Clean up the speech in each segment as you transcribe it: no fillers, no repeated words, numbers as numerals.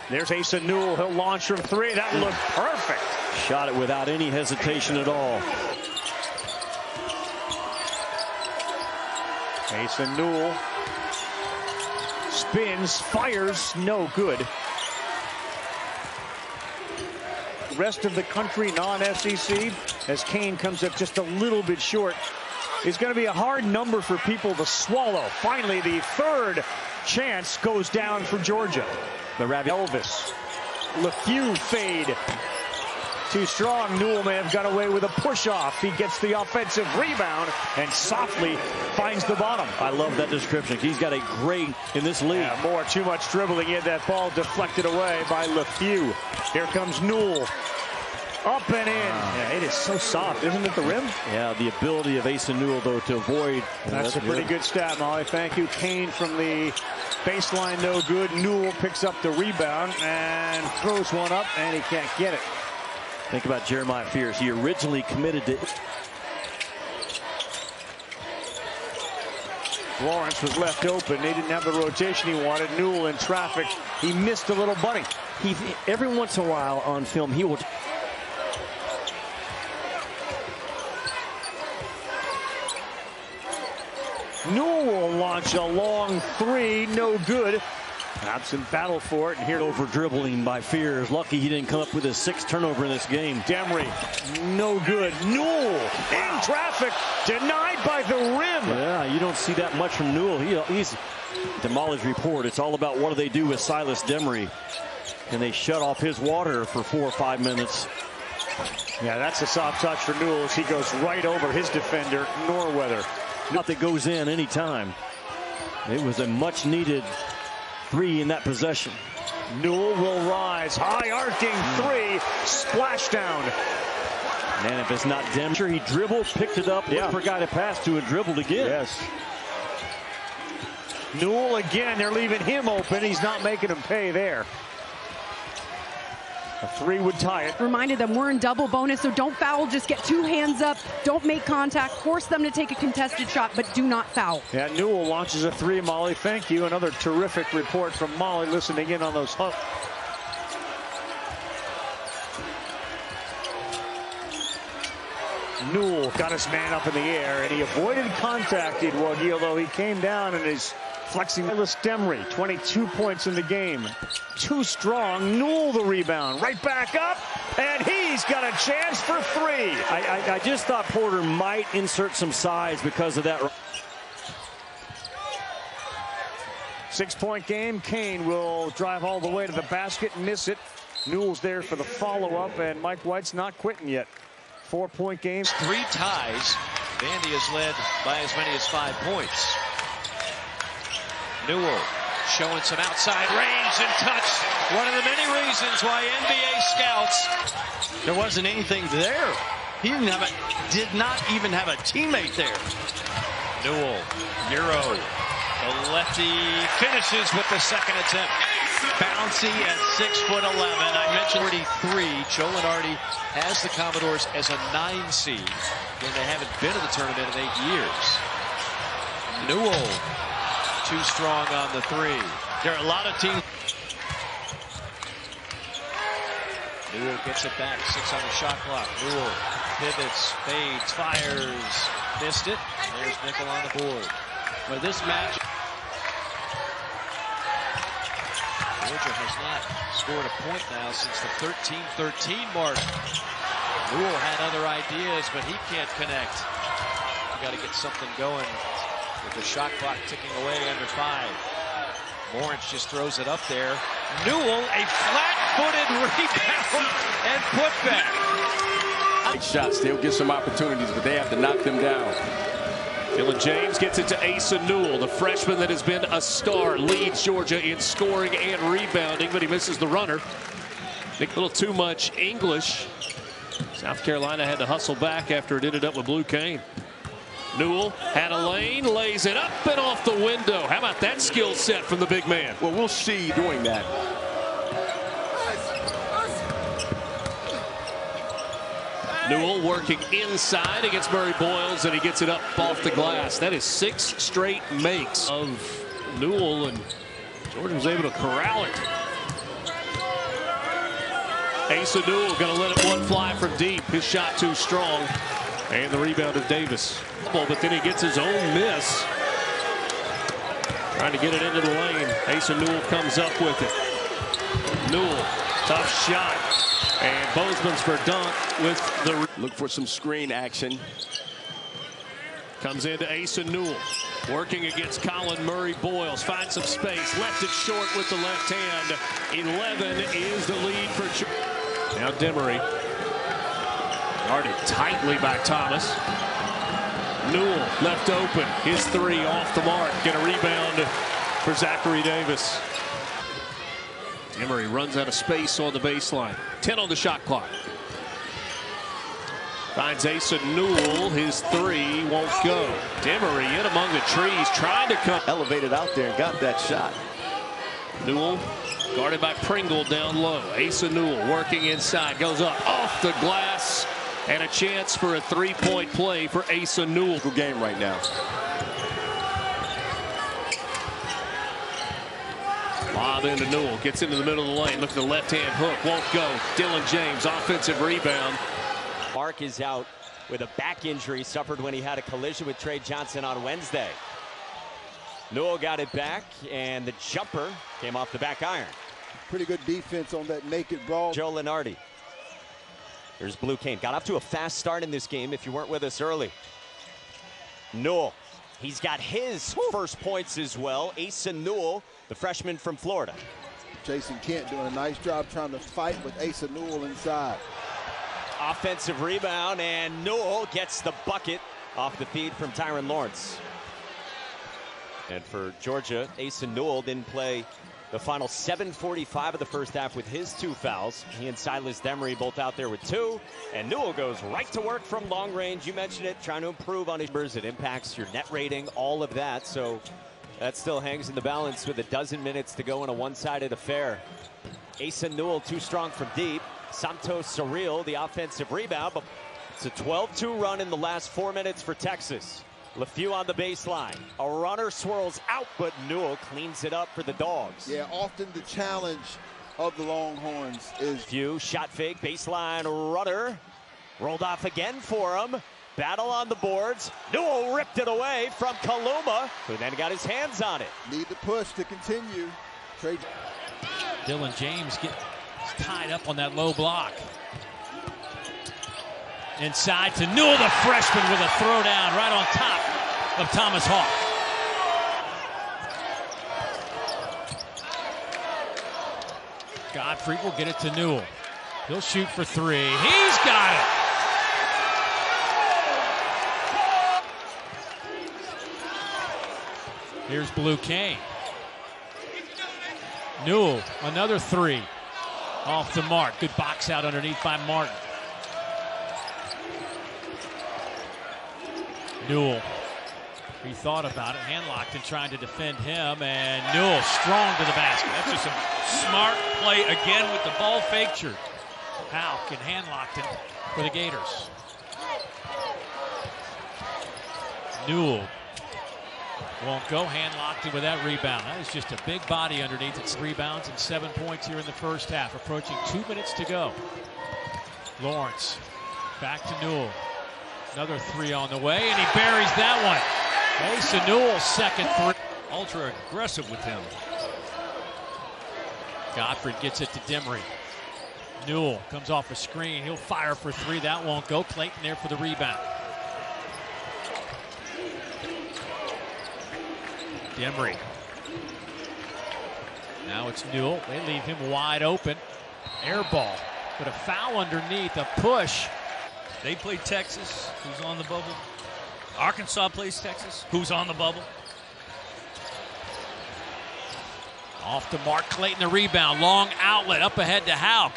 There's Asa Newell. He'll launch from three. That looked perfect. Shot it without any hesitation at all. Asa Newell spins, fires, no good. Rest of the country, non-SEC, as Kane comes up just a little bit short, is going to be a hard number for people to swallow. Finally, the third chance goes down for Georgia. The Rabbit Elvis. LeFew fade. Too strong. Newell may have got away with a push-off. He gets the offensive rebound and softly finds the bottom. I love that description. He's got a great in this league. Yeah, more too much dribbling. He had that ball deflected away by LeFew. Here comes Newell. Up and in. Yeah, it is so soft, isn't it, the rim? Yeah, the ability of Asa Newell, though, to avoid. That's a pretty good stat, Molly. Thank you. Kane from the baseline, no good. Newell picks up the rebound and throws one up, and he can't get it. Think about Jeremiah Fears. He originally committed to. Lawrence was left open. They didn't have the rotation he wanted. Newell in traffic. He missed a little bunny. Every once in a while on film, he will. Newell will launch a long three, no good. Absent battle for it, and here over dribbling by Fears. Lucky he didn't come up with his sixth turnover in this game. Demery, no good. Newell in traffic, denied by the rim. Yeah, you don't see that much from Newell. He's Demolished report. It's all about what do they do with Silas Demery. Can they shut off his water for 4 or 5 minutes? Yeah, that's a soft touch for Newell as he goes right over his defender, Norweather. Not that goes in any time. It was a much needed three in that possession. Newell will rise, high arcing three, splashdown. And if it's not Demery, he dribbled, picked it up, looked for a guy to pass to, and dribbled again. Yes. Newell again, they're leaving him open. He's not making him pay there. A three would tie it. Reminded them we're in double bonus, so don't foul. Just get 2 hands up. Don't make contact. Force them to take a contested shot, but do not foul. Yeah, Newell launches a three, Molly. Thank you. Another terrific report from Molly listening in on those hooks. Newell got his man up in the air, and he avoided contact, although he came down and is flexing. Silas Demery, 22 points in the game. Too strong. Newell the rebound. Right back up, and he's got a chance for three. I just thought Porter might insert some size because of that. 6-point game. Kane will drive all the way to the basket, miss it. Newell's there for the follow-up, and Mike White's not quitting yet. 4-point game. 3 ties. Vandy has led by as many as 5 points. Newell showing some outside range and touch. One of the many reasons why NBA scouts, there wasn't anything there. He did not even have a teammate there. Newell, Euro, the lefty finishes with the second attempt. Bouncy at 6'11". I mentioned 33. Joe Lenardi has the Commodores as a 9 seed when they haven't been in the tournament in 8 years. Newell, too strong on the three. There are a lot of teams. Newell gets it back. 6 on the shot clock. Newell pivots, fades, fires. Missed it. There's Nickel on the board. But this match, Georgia has not scored a point now since the 13-13 mark. Newell had other ideas, but he can't connect. You got to get something going with the shot clock ticking away under 5. Lawrence just throws it up there. Newell, a flat-footed rebound and putback. Shots, they'll get some opportunities, but they have to knock them down. Dylan James gets it to Asa Newell, the freshman that has been a star, leads Georgia in scoring and rebounding, but he misses the runner. I think a little too much English. South Carolina had to hustle back after it ended up with Blue Cane. Newell had a lane, lays it up and off the window. How about that skill set from the big man? Well, we'll see doing that. Newell working inside against Murray Boyles, and he gets it up off the glass. That is 6 straight makes of Newell, and Jordan was able to corral it. Asa Newell going to let it one fly from deep. His shot too strong. And the rebound of Davis. But then he gets his own miss. Trying to get it into the lane. Asa Newell comes up with it. Newell, tough shot. And Bozeman's for dunk with the... Look for some screen action. Comes into Asa Newell. Working against Colin Murray Boyles. Finds some space. Left it short with the left hand. 11 is the lead for... Now Demery. Guarded tightly by Thomas. Newell left open. His three off the mark. Get a rebound for Zachary Davis. Demery runs out of space on the baseline. 10 on the shot clock. Finds Asa Newell. His three won't go. Demery in among the trees, trying to come. Elevated out there and got that shot. Newell guarded by Pringle down low. Asa Newell working inside. Goes up off the glass. And a chance for a three-point play for Asa Newell. Good game right now. Lob into Newell. Gets into the middle of the lane. Look at the left-hand hook. Won't go. Dylan James, offensive rebound. Mark is out with a back injury suffered when he had a collision with Trey Johnson on Wednesday. Newell got it back, and the jumper came off the back iron. Pretty good defense on that naked brawl. Joe Lenardi. There's Blue Cane. Got off to a fast start in this game if you weren't with us early. Newell. He's got his first points as well. Asa Newell, the freshman from Florida. Jason Kent doing a nice job trying to fight with Asa Newell inside. Offensive rebound, and Newell gets the bucket off the feed from Tyron Lawrence. And for Georgia, Asa Newell didn't play the final 7:45 of the first half with his two fouls. He and Silas Demery both out there with two. And Newell goes right to work from long range. You mentioned it, trying to improve on his numbers. It impacts your net rating, all of that. So that still hangs in the balance with a dozen minutes to go in a one-sided affair. Asa Newell too strong from deep. Santos Surreal, the offensive rebound. But it's a 12-2 run in the last 4 minutes for Texas. LeFew on the baseline. A runner swirls out, but Newell cleans it up for the Dogs. Yeah, often the challenge of the Longhorns is... LeFew, shot fake, baseline runner. Rolled off again for him. Battle on the boards. Newell ripped it away from Kaluma, who then got his hands on it. Need to push to continue. Trey... Dylan James gets tied up on that low block. Inside to Newell, the freshman, with a throwdown right on top of Thomas Hawk. Godfrey will get it to Newell. He'll shoot for three. He's got it. Here's Blue Cane. Newell, another three. Off the mark. Good box out underneath by Martin. Newell, he thought about it, hand-locked and trying to defend him, and Newell strong to the basket. That's just a smart play again with the ball faked. Houck and hand-locked it for the Gators. Newell won't go, hand-locked it with that rebound. That is just a big body underneath. It's 3 rebounds and 7 points here in the first half, approaching 2 minutes to go. Lawrence, back to Newell. Another three on the way, and he buries that one. Asa Newell's second three. Ultra aggressive with him. Godfrey gets it to Demery. Newell comes off a screen. He'll fire for three. That won't go. Clayton there for the rebound. Demery. Now it's Newell. They leave him wide open. Air ball. But a foul underneath. A push. They play Texas, who's on the bubble. Arkansas plays Texas, who's on the bubble. Off the mark, Clayton the rebound. Long outlet, up ahead to Houck.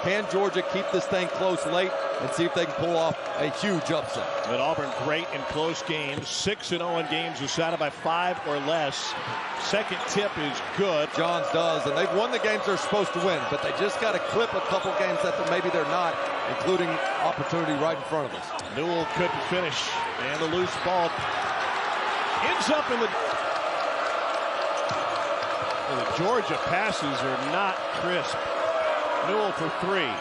Can Georgia keep this thing close late and see if they can pull off a huge upset? But Auburn great in close games. 6-0 in games decided by 5 or less. Second tip is good. Johns does, and they've won the games they're supposed to win, but they just got to clip a couple games that maybe they're not, including opportunity right in front of us. Newell couldn't finish, and the loose ball ends up in the... Well, the Georgia passes are not crisp. Newell for three.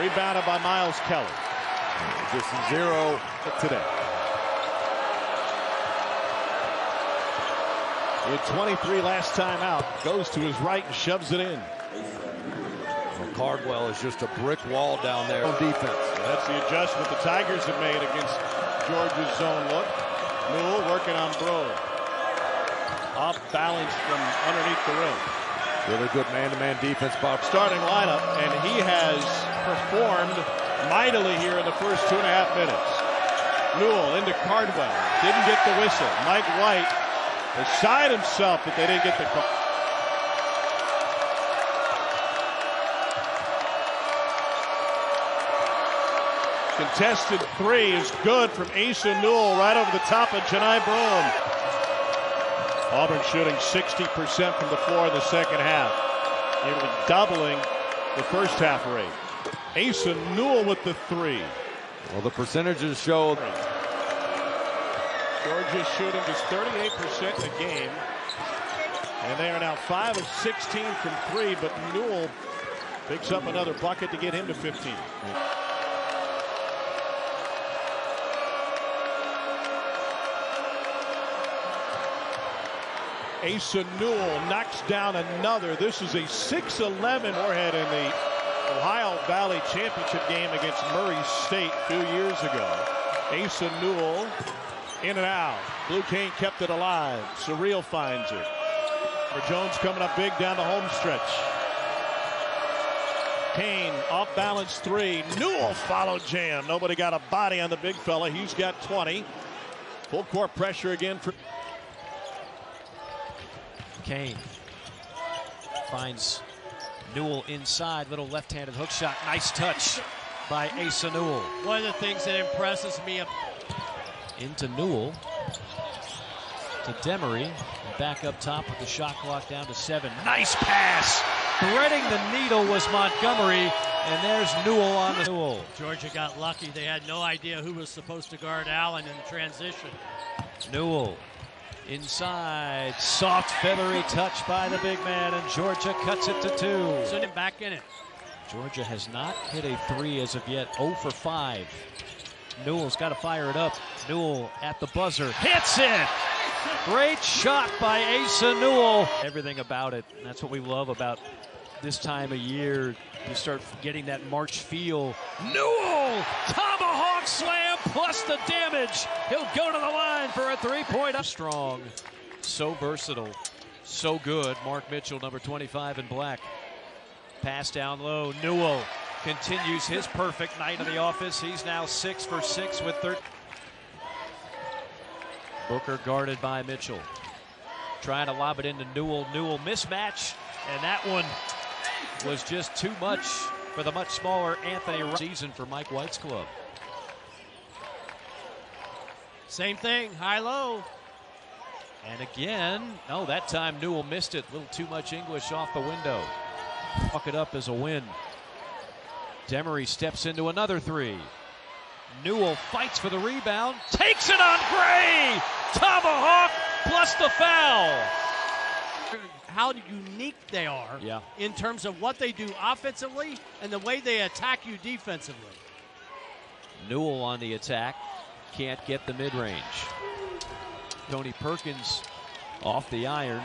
Rebounded by Miles Kelly. Just 0 today. He had 23 last time out. Goes to his right and shoves it in. Well, Cardwell is just a brick wall down there on defense. That's the adjustment the Tigers have made against Georgia's zone look. Newell working on Bro. Off balance from underneath the rim. Really good man-to-man defense, Bob. Starting lineup, and he has performed mightily here in the first 2.5 minutes. Newell into Cardwell. Didn't get the whistle. Mike White beside himself that they didn't get the call. Contested three is good from Asa Newell right over the top of Janai Broome. Auburn shooting 60% from the floor in the second half, nearly doubling the first half rate. Asa Newell with the three. Well, the percentages show Georgia's shooting just 38% a game, and they are now 5 of 16 from three, but Newell picks up another bucket to get him to 15. Asa Newell knocks down another. This is a 6-11 Moorhead in the Ohio Valley Championship game against Murray State a few years ago. Asa Newell in and out. Blue Cane kept it alive. Surreal finds it. For Jones coming up big down the home stretch. Kane off balance three. Newell followed jam. Nobody got a body on the big fella. He's got 20. Full court pressure again for Kane finds Newell inside. Little left-handed hook shot. Nice touch by Asa Newell. One of the things that impresses me. Into Newell. To Demery. Back up top with the shot clock down to 7. Nice pass. Threading the needle was Montgomery. And there's Newell on the Newell. Georgia got lucky. They had no idea who was supposed to guard Allen in transition. Newell inside. Soft, feathery touch by the big man. And Georgia cuts it to 2. So back in it. Georgia has not hit a 3 as of yet. 0 for 5. Newell's got to fire it up. Newell at the buzzer. Hits it! Great shot by Asa Newell. Everything about it. And that's what we love about this time of year. You start getting that March feel. Newell! Tomahawk slam plus the damage. He'll go to the line for a 3-point. Strong. So versatile. So good. Mark Mitchell, number 25 in black. Pass down low. Newell continues his perfect night in the office. He's now 6 for 6 with 13. Booker guarded by Mitchell. Trying to lob it into Newell. Newell mismatch. And that one was just too much for the much smaller Anthony. Season for Mike White's club. Same thing. High-low. And again, no, that time Newell missed it. A little too much English off the window. Fuck it up as a win. Demery steps into another 3. Newell fights for the rebound. Takes it on Gray! Tomahawk plus the foul. How unique they are in terms of what they do offensively and the way they attack you defensively. Newell on the attack. Can't get the mid-range. Tony Perkins off the iron.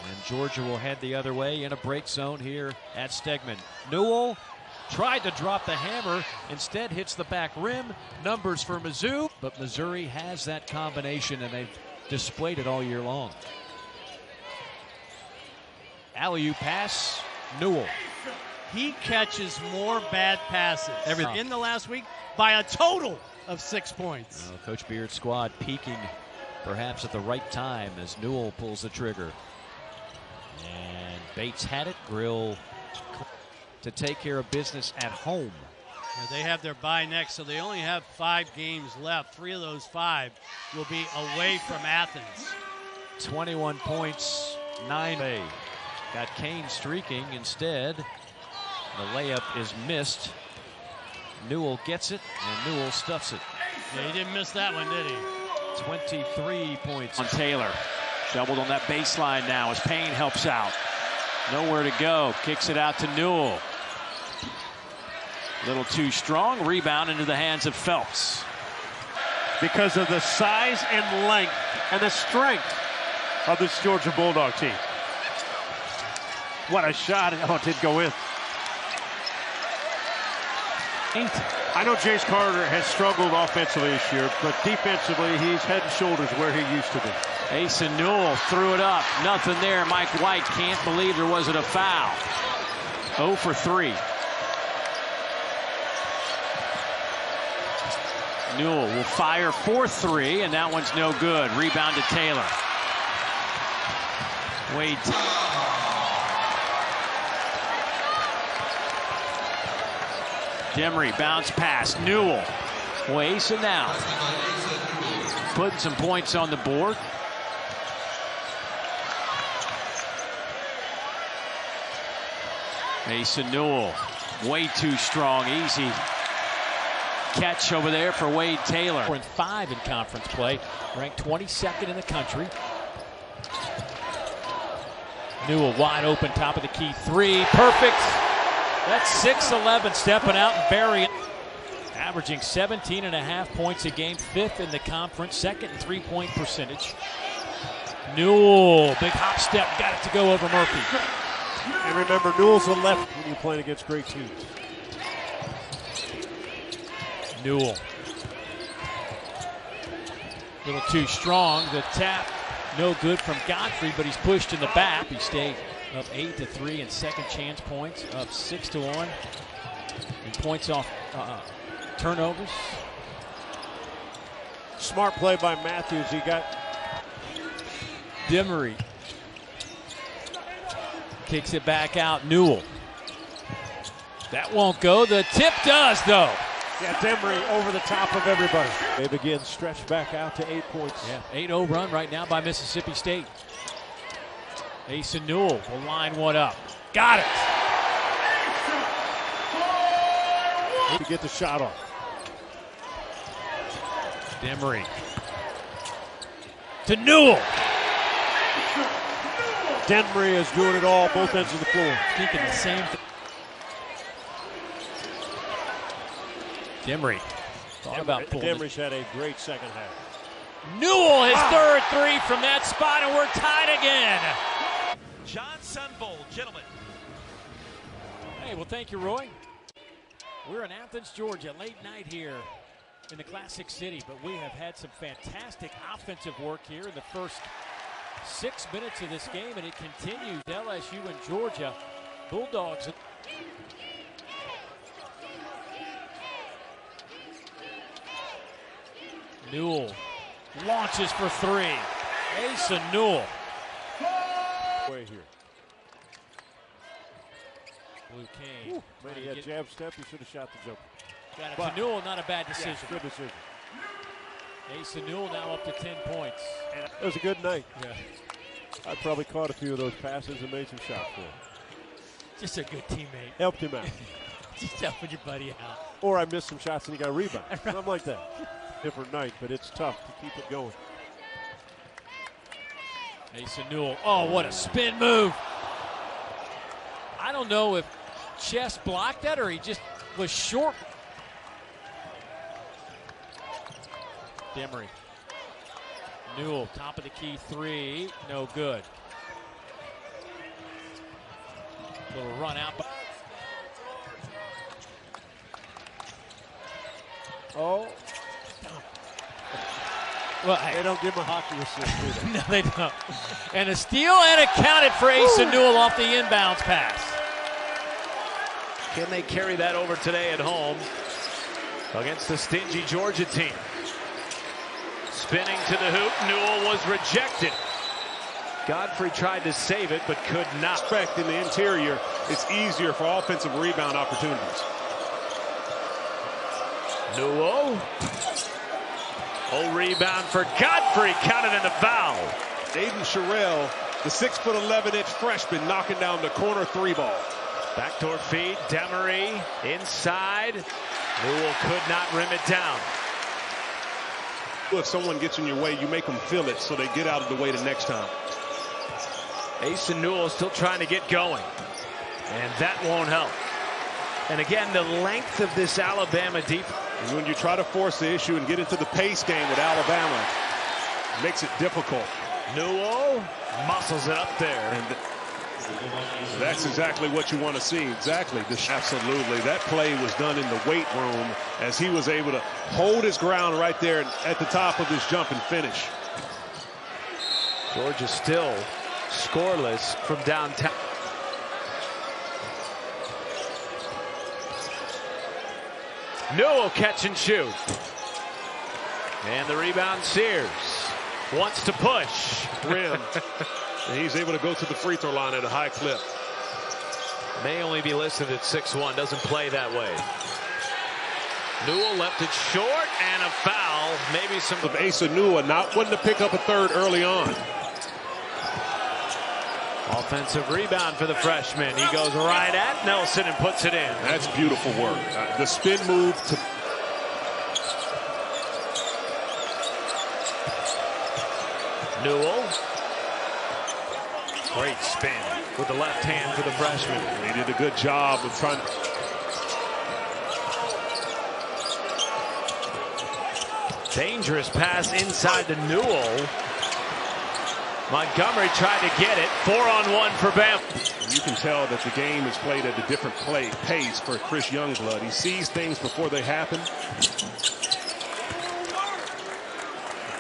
And Georgia will head the other way in a break zone here at Stegman. Newell tried to drop the hammer, instead hits the back rim. Numbers for Mizzou, but Missouri has that combination and they've displayed it all year long. Alley-oop pass, Newell. He catches more bad passes in the last week by a total of 6 points. Coach Beard's squad peaking perhaps at the right time as Newell pulls the trigger. And Bates had it. Grill to take care of business at home. Yeah, they have their bye next, so they only have 5 games left. 3 of those 5 will be away from Athens. 21 points, 9. Got Kane streaking instead. The layup is missed. Newell gets it, and Newell stuffs it. Yeah, he didn't miss that one, did he? 23 points. On Taylor. Doubled on that baseline now as Payne helps out. Nowhere to go. Kicks it out to Newell. A little too strong. Rebound into the hands of Phelps. Because of the size and length and the strength of this Georgia Bulldog team. What a shot. Oh, it did go in. I know Jace Carter has struggled offensively this year, but defensively, he's head and shoulders where he used to be. Asa Newell threw it up. Nothing there. Mike White can't believe there wasn't a foul. 0 for 3. Newell will fire for 3, and that one's no good. Rebound to Taylor. Wade. Demery bounce pass. Newell. Boy, Asa now putting some points on the board. Asa Newell, way too strong. Easy catch over there for Wade Taylor. 4-5 in conference play, ranked 22nd in the country. Newell wide open, top of the key 3, perfect. That's 6'11", stepping out and burying. Averaging 17.5 points a game, 5th in the conference, 2nd in three-point percentage. Newell, big hop step, got it to go over Murphy. And remember, Newell's a left when you're playing against great teams. Newell. A little too strong. The tap, no good from Godfrey, but he's pushed in the back. He stayed up 8-3 in second chance points, up 6-1. And points off turnovers. Smart play by Matthews. He got Demery. Kicks it back out. Newell. That won't go. The tip does, though. Yeah, Demery over the top of everybody. They begin stretched back out to 8 points. Yeah, 8-0 run right now by Mississippi State. Asa Newell will line one up. Got it. To get the shot off. Demery. To Newell. Demery is doing it all, both ends of the floor. Thinking the same thing. Demery. Thought about pulling it. Demery's had a great second half. Newell, his third 3 from that spot, and we're tied again. John Sunvold, gentlemen. Hey, well, thank you, Roy. We're in Athens, Georgia, late night here in the Classic City, but we have had some fantastic offensive work here in the first 6 minutes of this game, and it continues. LSU and Georgia Bulldogs. Newell launches for 3. Asa Newell. Way here. Blue Cane. When he had jab step, he should have shot the jumper. Got it to Newell, not a bad decision. Yeah, good decision. Asa Newell now up to 10 points. It was a good night. Yeah. I probably caught a few of those passes and made some shots for him. Just a good teammate. Helped him out. Just helping your buddy out. Or I missed some shots and he got a rebound. Something like that. Different night, but it's tough to keep it going. Asa Newell. Oh, what a spin move. I don't know if Chess blocked that or he just was short. Demery. Newell, top of the key 3, no good. Little run out. Oh. Well, they don't give him a hockey assist, do they? No, they don't. And a steal and a counted for Asa Newell off the inbounds pass. Can they carry that over today at home against the stingy Georgia team? Spinning to the hoop, Newell was rejected. Godfrey tried to save it, but could not. In the interior, it's easier for offensive rebound opportunities. Newell. Oh, rebound for Godfrey, counted in the foul. Aiden Sherrill, the 6'11" freshman, knocking down the corner 3 ball. Backdoor feed, Demery inside. Newell could not rim it down. If someone gets in your way, you make them feel it so they get out of the way the next time. Asa Newell still trying to get going, and that won't help. And again, the length of this Alabama defense. When you try to force the issue and get into the pace game with Alabama, it makes it difficult. Newell muscles it up there. And that's exactly what you want to see. Exactly. Absolutely. That play was done in the weight room as he was able to hold his ground right there at the top of his jump and finish. Georgia still scoreless from downtown. Newell catch and shoot. And the rebound, Sears wants to push. Rim. And he's able to go to the free throw line at a high clip. May only be listed at 6'1", doesn't play that way. Newell left it short and a foul. Maybe some of Asa Newell not wanting to pick up a third early on. Offensive rebound for the freshman. He goes right at Nelson and puts it in. That's beautiful work. The spin move to Newell. Great spin with the left hand for the freshman. He did a good job of trying. Dangerous pass inside to Newell. Montgomery tried to get it. 4-on-1 for Bama. You can tell that the game is played at a different pace for Chris Youngblood. He sees things before they happen.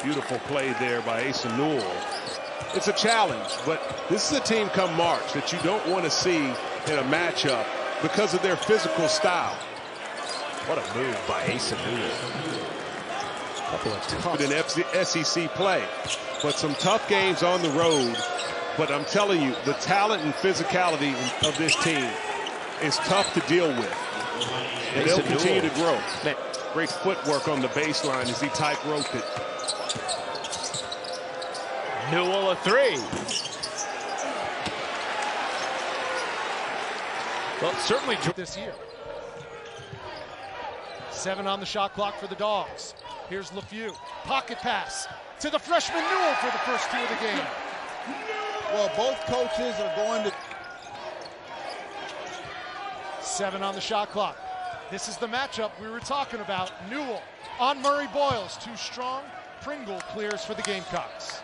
Beautiful play there by Asa Newell. It's a challenge, but this is a team come March that you don't want to see in a matchup because of their physical style. What a move by Asa Newell. Couple of tough in SEC play, but some tough games on the road. But I'm telling you, the talent and physicality of this team is tough to deal with. And they'll continue to grow. Great footwork on the baseline as he tight-roped it. Newell a three. Well, certainly this year. 7 on the shot clock for the Dogs. Here's LeFew. Pocket pass to the freshman Newell for the first 2 of the game. Well, both coaches are going to. 7 on the shot clock. This is the matchup we were talking about. Newell on Murray Boyles. Too strong. Pringle clears for the Gamecocks.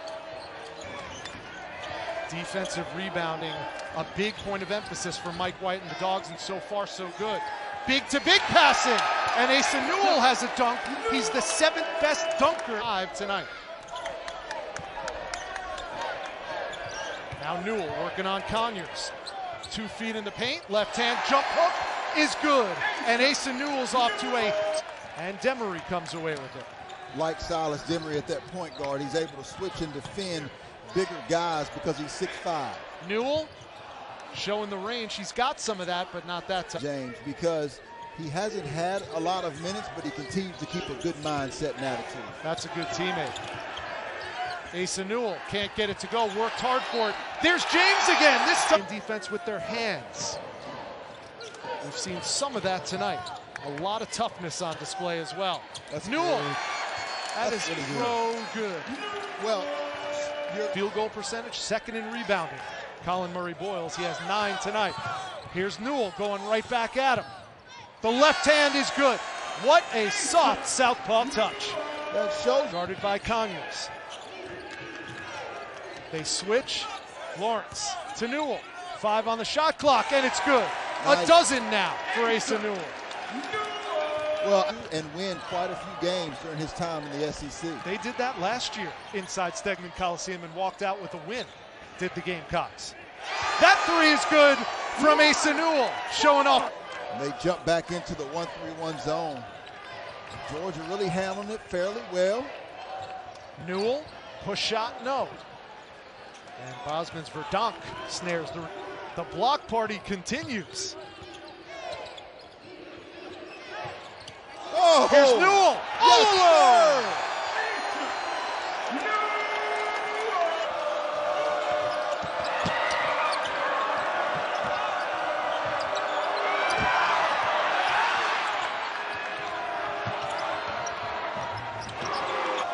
Defensive rebounding, a big point of emphasis for Mike White and the Dogs, and so far so good. Big to big passing, and Asa Newell has a dunk. He's the 7th best dunker tonight. Now Newell working on Conyers. 2 feet in the paint, left hand jump hook is good, and Asa Newell's off to a, and Demery comes away with it. Like Silas Demery at that point guard, he's able to switch and defend bigger guys because he's 6'5". Newell showing the range. He's got some of that, but not that time. James, because he hasn't had a lot of minutes, but he continues to keep a good mindset and attitude. That's a good teammate. Asa Newell can't get it to go. Worked hard for it. There's James again. This time defense with their hands. We've seen some of that tonight. A lot of toughness on display as well. That's Newell. Really, that is so good. Well, field goal percentage, 2nd in rebounding. Colin Murray Boyles, he has 9 tonight. Here's Newell going right back at him. The left hand is good. What a soft southpaw touch. That shows. Guarded by Conyers. They switch. Lawrence to Newell. 5 on the shot clock, and it's good. Nice. A dozen now for Asa Newell. Well, and win quite a few games during his time in the SEC. They did that last year inside Stegman Coliseum and walked out with a win, did the Gamecocks. That 3 is good from Asa Newell, showing off. And they jump back into the 1-3-1 zone. Georgia really handling it fairly well. Newell, push shot, no. And Bosman's Verdonk snares the block party continues. Oh, here's Newell. Yes,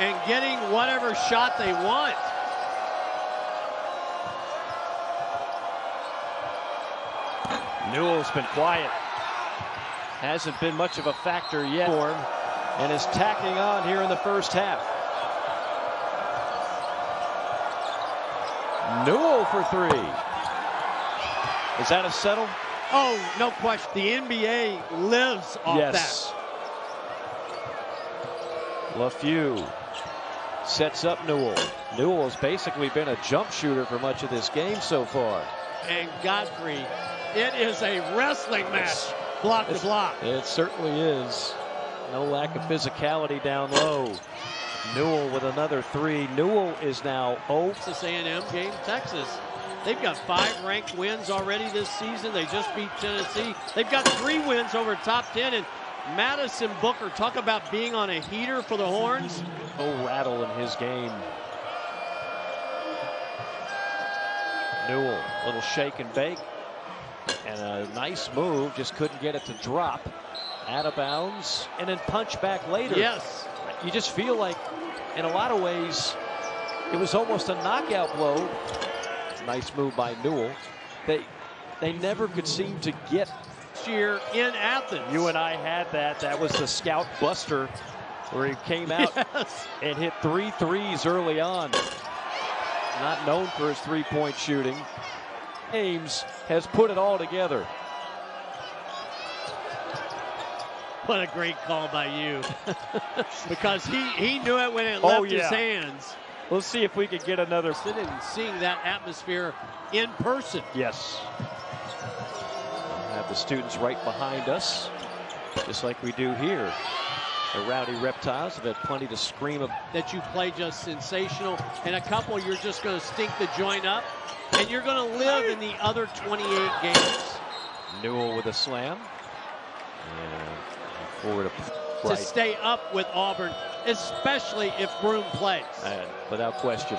and getting whatever shot they want. Newell's been quiet. Hasn't been much of a factor yet for him, and is tacking on here in the first half. Newell for three. Is that a settle? Oh, no question. The NBA lives off that. LaFew sets up Newell. Newell has basically been a jump shooter for much of this game so far. And Godfrey, it is a wrestling match, block to block. It certainly is. No lack of physicality down low. Newell with another three. Newell is now 0. Texas A&M game, Texas. They've got 5 ranked wins already this season. They just beat Tennessee. They've got 3 wins over top 10. And Madison Booker, talk about being on a heater for the Horns. No rattle in his game. Newell, little shake and bake. And a nice move, just couldn't get it to drop. Out of bounds, and then punch back later. Yes. You just feel like, in a lot of ways, it was almost a knockout blow. Nice move by Newell. They never could seem to get here in Athens. You and I had that. That was the Scout Buster, where he came out and hit 3 threes early on. Not known for his three-point shooting. Ames has put it all together. What a great call by you. Because he knew it when it left his hands. Let's see if we can get another. And seeing that atmosphere in person. Yes. Have the students right behind us, just like we do here. The Rowdy Reptiles have had plenty to scream about. That you play just sensational, and a couple you're just going to stink the joint up, and you're going to live in the other 28 games. Newell with a slam. And forward to stay up with Auburn, especially if Broome plays. And without question,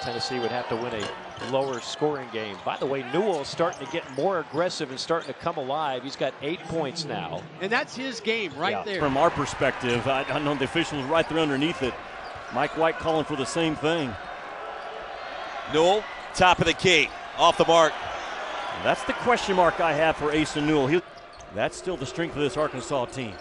Tennessee would have to win a lower scoring game. By the way, Newell is starting to get more aggressive and starting to come alive. He's got 8 points now. And that's his game right there. From our perspective, I know the officials right there underneath it. Mike White calling for the same thing. Newell, top of the key, off the mark. That's the question mark I have for Asa Newell. That's still the strength of this Arkansas team.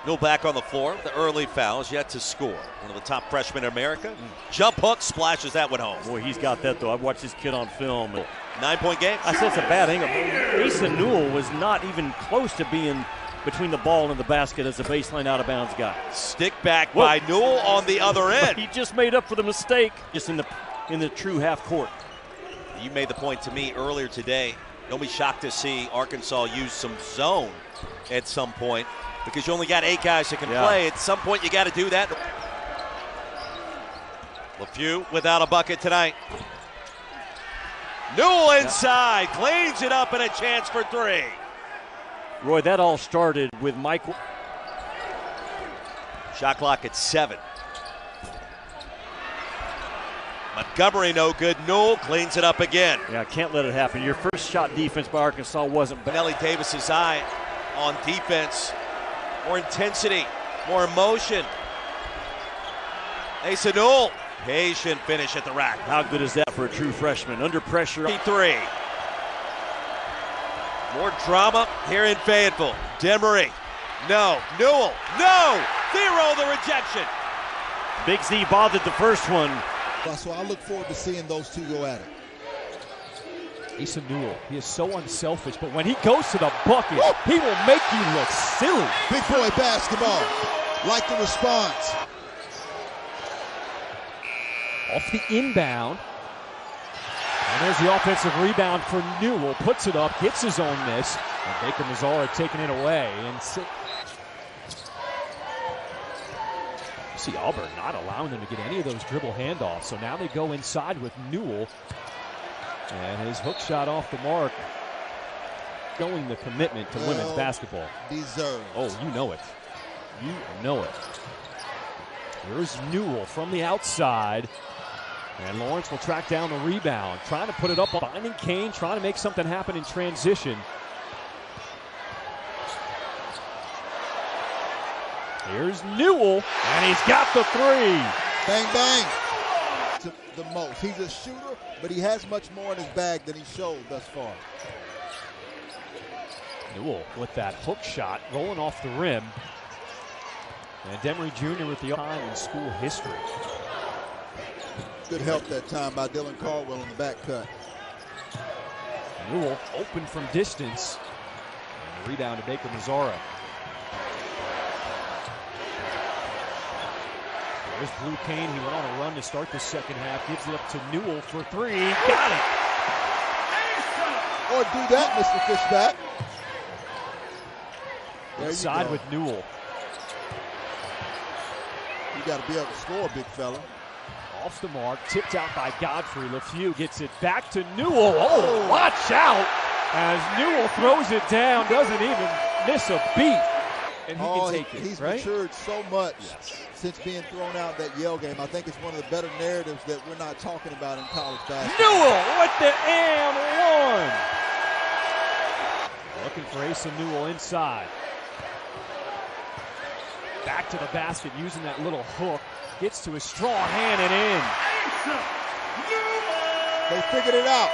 Newell back on the floor. The early fouls yet to score. One of the top freshmen in America. Jump hook, splashes that one home. Boy, he's got that, though. I've watched this kid on film. 9-point game. I said it's a bad angle. Asa Newell was not even close to being between the ball and the basket as a baseline out-of-bounds guy. Stick back by Newell on the other end. He just made up for the mistake just in the true half court. You made the point to me earlier today. Don't be shocked to see Arkansas use some zone at some point, because you only got 8 guys that can play. At some point, you got to do that. LaFew without a bucket tonight. Newell inside, cleans it up, and a chance for 3. Roy, that all started with Mike. Shot clock at 7. Montgomery no good. Newell cleans it up again. Yeah, can't let it happen. Your first shot defense by Arkansas wasn't bad. Nelly Davis's eye on defense. More intensity, more emotion. Asa Newell, patient finish at the rack. How good is that for a true freshman? Under pressure. 3. More drama here in Fayetteville. Demery, no. Newell, no. 0, the rejection. Big Z bothered the first one. So I look forward to seeing those two go at it. Asa Newell, he is so unselfish, but when he goes to the bucket, he will make you look silly. Big boy basketball. Like the response. Off the inbound. And there's the offensive rebound for Newell. Puts it up, gets his own miss. And Baker Mazzara taking it away. And see Auburn not allowing them to get any of those dribble handoffs. So now they go inside with Newell. And his hook shot off the mark. Showing the commitment to women's basketball. Deserved. Oh, you know it. You know it. Here's Newell from the outside. And Lawrence will track down the rebound. Trying to put it up, finding Kane, trying to make something happen in transition. Here's Newell, and he's got the 3. Bang, bang. To the most. He's a shooter, but he has much more in his bag than he showed thus far. Newell with that hook shot, rolling off the rim. And Demery Jr. with the time in school history. Good help that time by Dylan Caldwell on the back cut. Newell open from distance. And the rebound to Baker Mazzara. There's Blue Kane. He went on a run to start the second half. Gives it up to Newell for three. Got it. Or do that, Mr. Fishback. Inside with Newell. You got to be able to score, big fella. Off the mark, tipped out by Godfrey. LeFew gets it back to Newell. Oh, watch out! As Newell throws it down, doesn't even miss a beat. And he can take it, he's right? matured so much since being thrown out that Yale game. I think it's one of the better narratives that we're not talking about in college basketball. Newell with the and one. Looking for Asa Newell inside. Back to the basket using that little hook. Gets to his strong hand and in. They figured it out.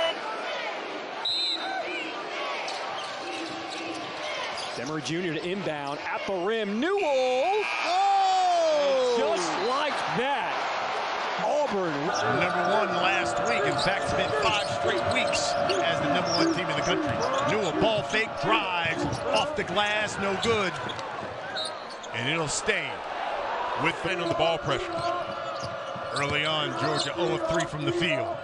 Demery Jr. to inbound at the rim. Newell! Oh! Just like that. Auburn. #1 last week. In fact, it's been 5 straight weeks as the #1 team in the country. Newell ball fake, drives, off the glass, no good. And it'll stay with Finn on the ball pressure. Early on, Georgia 0 of 3 from the field.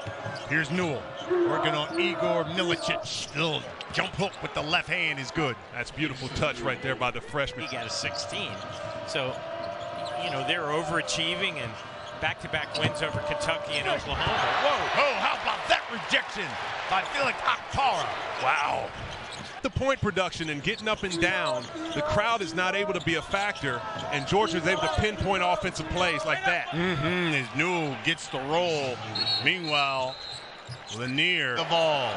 Here's Newell working on Igor Milicic. Little jump hook with the left hand is good. That's beautiful touch right there by the freshman. He got a 16. So, you know, they're overachieving and back-to-back wins over Kentucky and Oklahoma. Whoa, oh, how about that rejection by Felix Akpara? Wow. The point production and getting up and down, the crowd is not able to be a factor, and Georgia is able to pinpoint offensive plays like that. As Newell gets the roll. Meanwhile, Lanier the ball.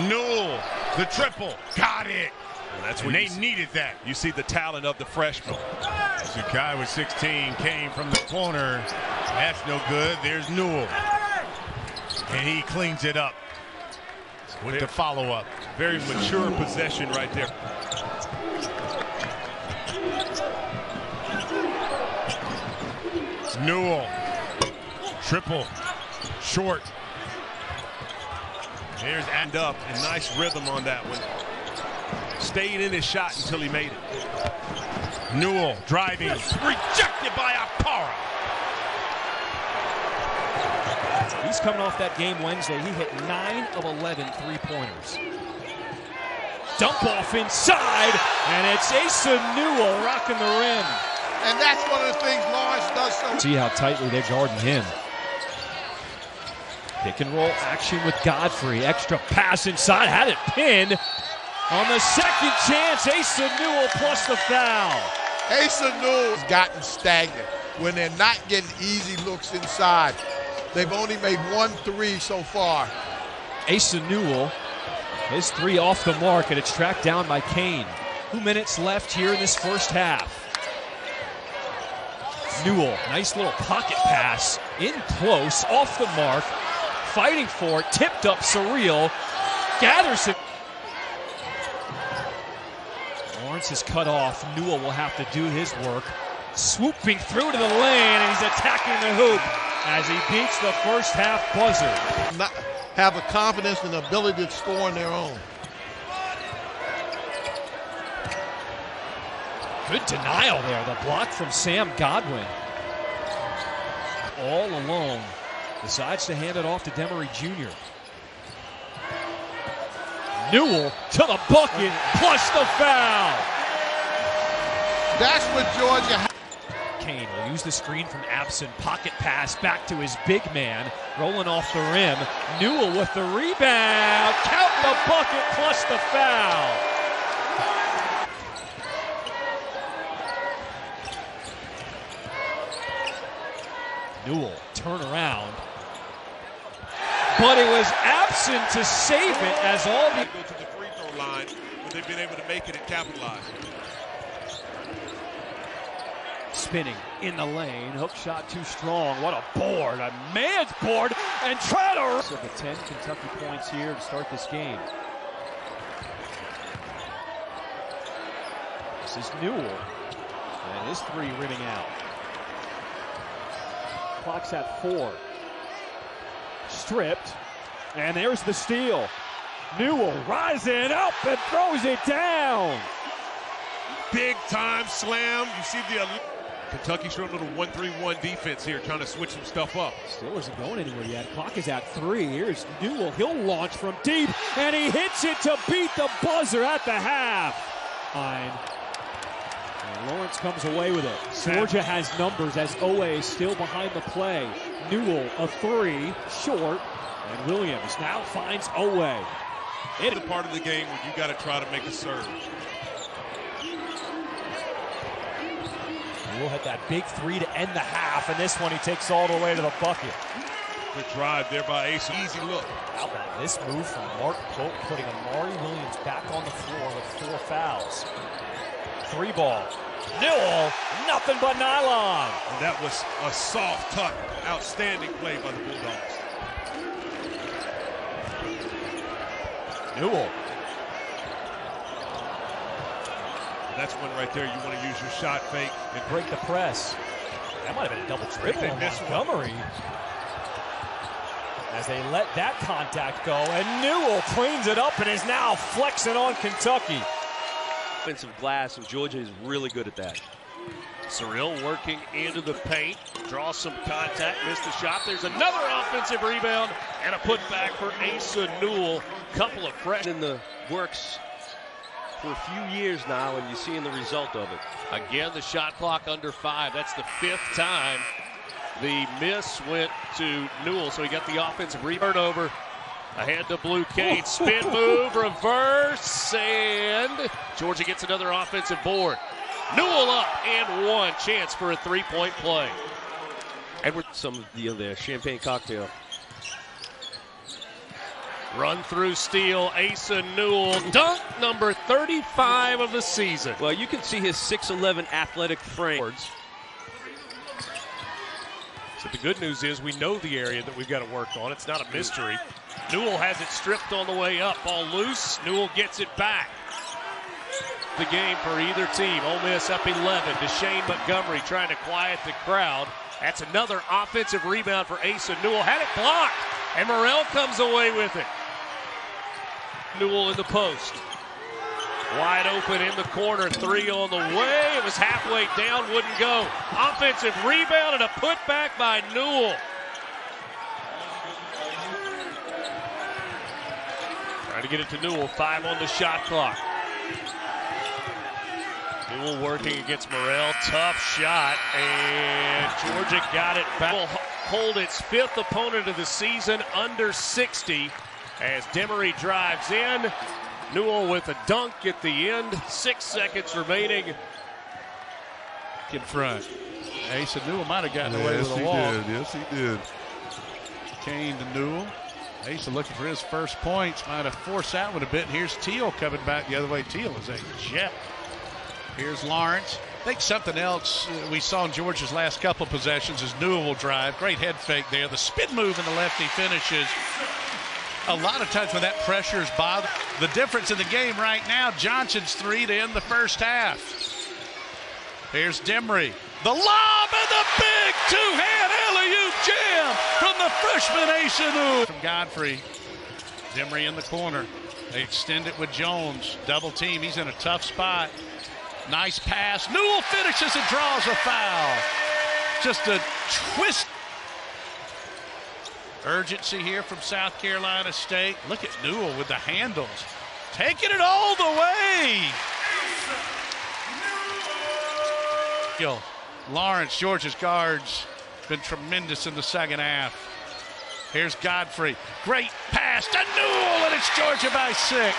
Newell, the triple, got it. And that's when what they needed that. You see the talent of the freshman. Sakai with 16 came from the corner. That's no good. There's Newell. And he cleans it up with the follow-up. Very mature possession right there. Newell, triple, short. There's and up, and nice rhythm on that one. Stayed in his shot until he made it. Newell driving, rejected by Akpara. He's coming off that game Wednesday. He hit 9 of 11 three-pointers. Dump off inside, and it's Asa Newell rocking the rim. And that's one of the things Lawrence does so. See how tightly they're guarding him. Pick and roll action with Godfrey. Extra pass inside, had it pinned. On the second chance, Asa Newell plus the foul. Asa Newell has gotten stagnant when they're not getting easy looks inside. They've only made 1 3 so far. Asa Newell, his 3 off the mark, and it's tracked down by Kane. 2 minutes left here in this first half. Newell, nice little pocket pass, in close, off the mark, fighting for it, tipped up, Surreal, gathers it. Lawrence is cut off. Newell will have to do his work. Swooping through to the lane, and he's attacking the hoop as he beats the first half buzzer. Not have a confidence and ability to score on their own. Good denial there. The block from Sam Godwin. All alone. Decides to hand it off to Demery Jr. Newell to the bucket, plus the foul. That's what Georgia. Kane will use the screen from absent. Pocket pass back to his big man. Rolling off the rim. Newell with the rebound. Count the bucket plus the foul. Newell turn around. But it was absent to save it as all the... Go to the free throw line, but they've been able to make it and capitalize. spinning in the lane. Hook shot too strong. What a board. A man's board. And Treader. So the 10 Kentucky points here to start this game. This is Newell. And his three rinning out. Clock's at 4. Stripped. And there's the steal. Newell rising up and throws it down. Big time slam. You see the Kentucky showing a little 1-3-1 defense here, trying to switch some stuff up. Still isn't going anywhere yet. Clock is at 3. Here's Newell. He'll launch from deep, and he hits it to beat the buzzer at the half. And Lawrence comes away with it. Georgia has numbers as Owe is still behind the play. Newell, a 3, short, and Williams now finds Owe. It's the part of the game where you got to try to make a serve. Newell had that big 3 to end the half, and this one he takes all the way to the bucket. Good drive there by Ace. Easy look. How about this move from Mark Pope, putting Amari Williams back on the floor with 4 fouls. 3 ball. Newell, nothing but nylon. And that was a soft tuck. Outstanding play by the Bulldogs. Newell. That's one right there. You want to use your shot fake and break the press. That might have been a double dribble on Montgomery. As they let that contact go, and Newell cleans it up and is now flexing on Kentucky. Offensive glass, and Georgia is really good at that. Cyril working into the paint, draws some contact, missed the shot. There's another offensive rebound and a putback for Asa Newell. Couple of fresh in the works for a few years now, and you're seeing the result of it. Again, the shot clock under 5. That's the 5th time the miss went to Newell, so he got the offensive rebound over. Ahead to Blue Cage, spin move, reverse, and Georgia gets another offensive board. Newell up and 1, chance for a 3-point play. Edward, some of the champagne cocktail. Run through steal, Asa Newell, dunk number 35 of the season. Well, you can see his 6'11" athletic frame. So the good news is we know the area that we've got to work on. It's not a mystery. Newell has it stripped on the way up. Ball loose. Newell gets it back. The game for either team. Ole Miss up 11. Deshane Montgomery trying to quiet the crowd. That's another offensive rebound for Asa Newell. Had it blocked, and Morrell comes away with it. Newell in the post. Wide open in the corner. 3 on the way. It was halfway down, wouldn't go. Offensive rebound and a putback by Newell. Trying to get it to Newell. 5 on the shot clock. Newell working against Morrell. Tough shot, and Georgia got it back. Will hold its 5th opponent of the season under 60 as Demery drives in. Newell with a dunk at the end. 6 seconds remaining. In front. Asa Newell might have gotten away with a walk. Yes, he did. Kane to Newell. Asa looking for his first points. Might have forced that one a bit. Here's Teal coming back the other way. Teal is a jet. Here's Lawrence. I think something else we saw in Georgia's last couple possessions is Newell will drive. Great head fake there. The spin move and the lefty finishes. A lot of times when that pressure is bothered. The difference in the game right now, Johnson's 3 to end the first half. Here's Demery. The lob and the big 2-hand alley-oop jam from the freshman Asa Newell. From Godfrey. Demery in the corner. They extend it with Jones. Double team. He's in a tough spot. Nice pass. Newell finishes and draws a foul. Just a twist. Urgency here from South Carolina State. Look at Newell with the handles. Taking it all the way. Lawrence, Georgia's guards, been tremendous in the second half. Here's Godfrey. Great pass to Newell, and it's Georgia by 6.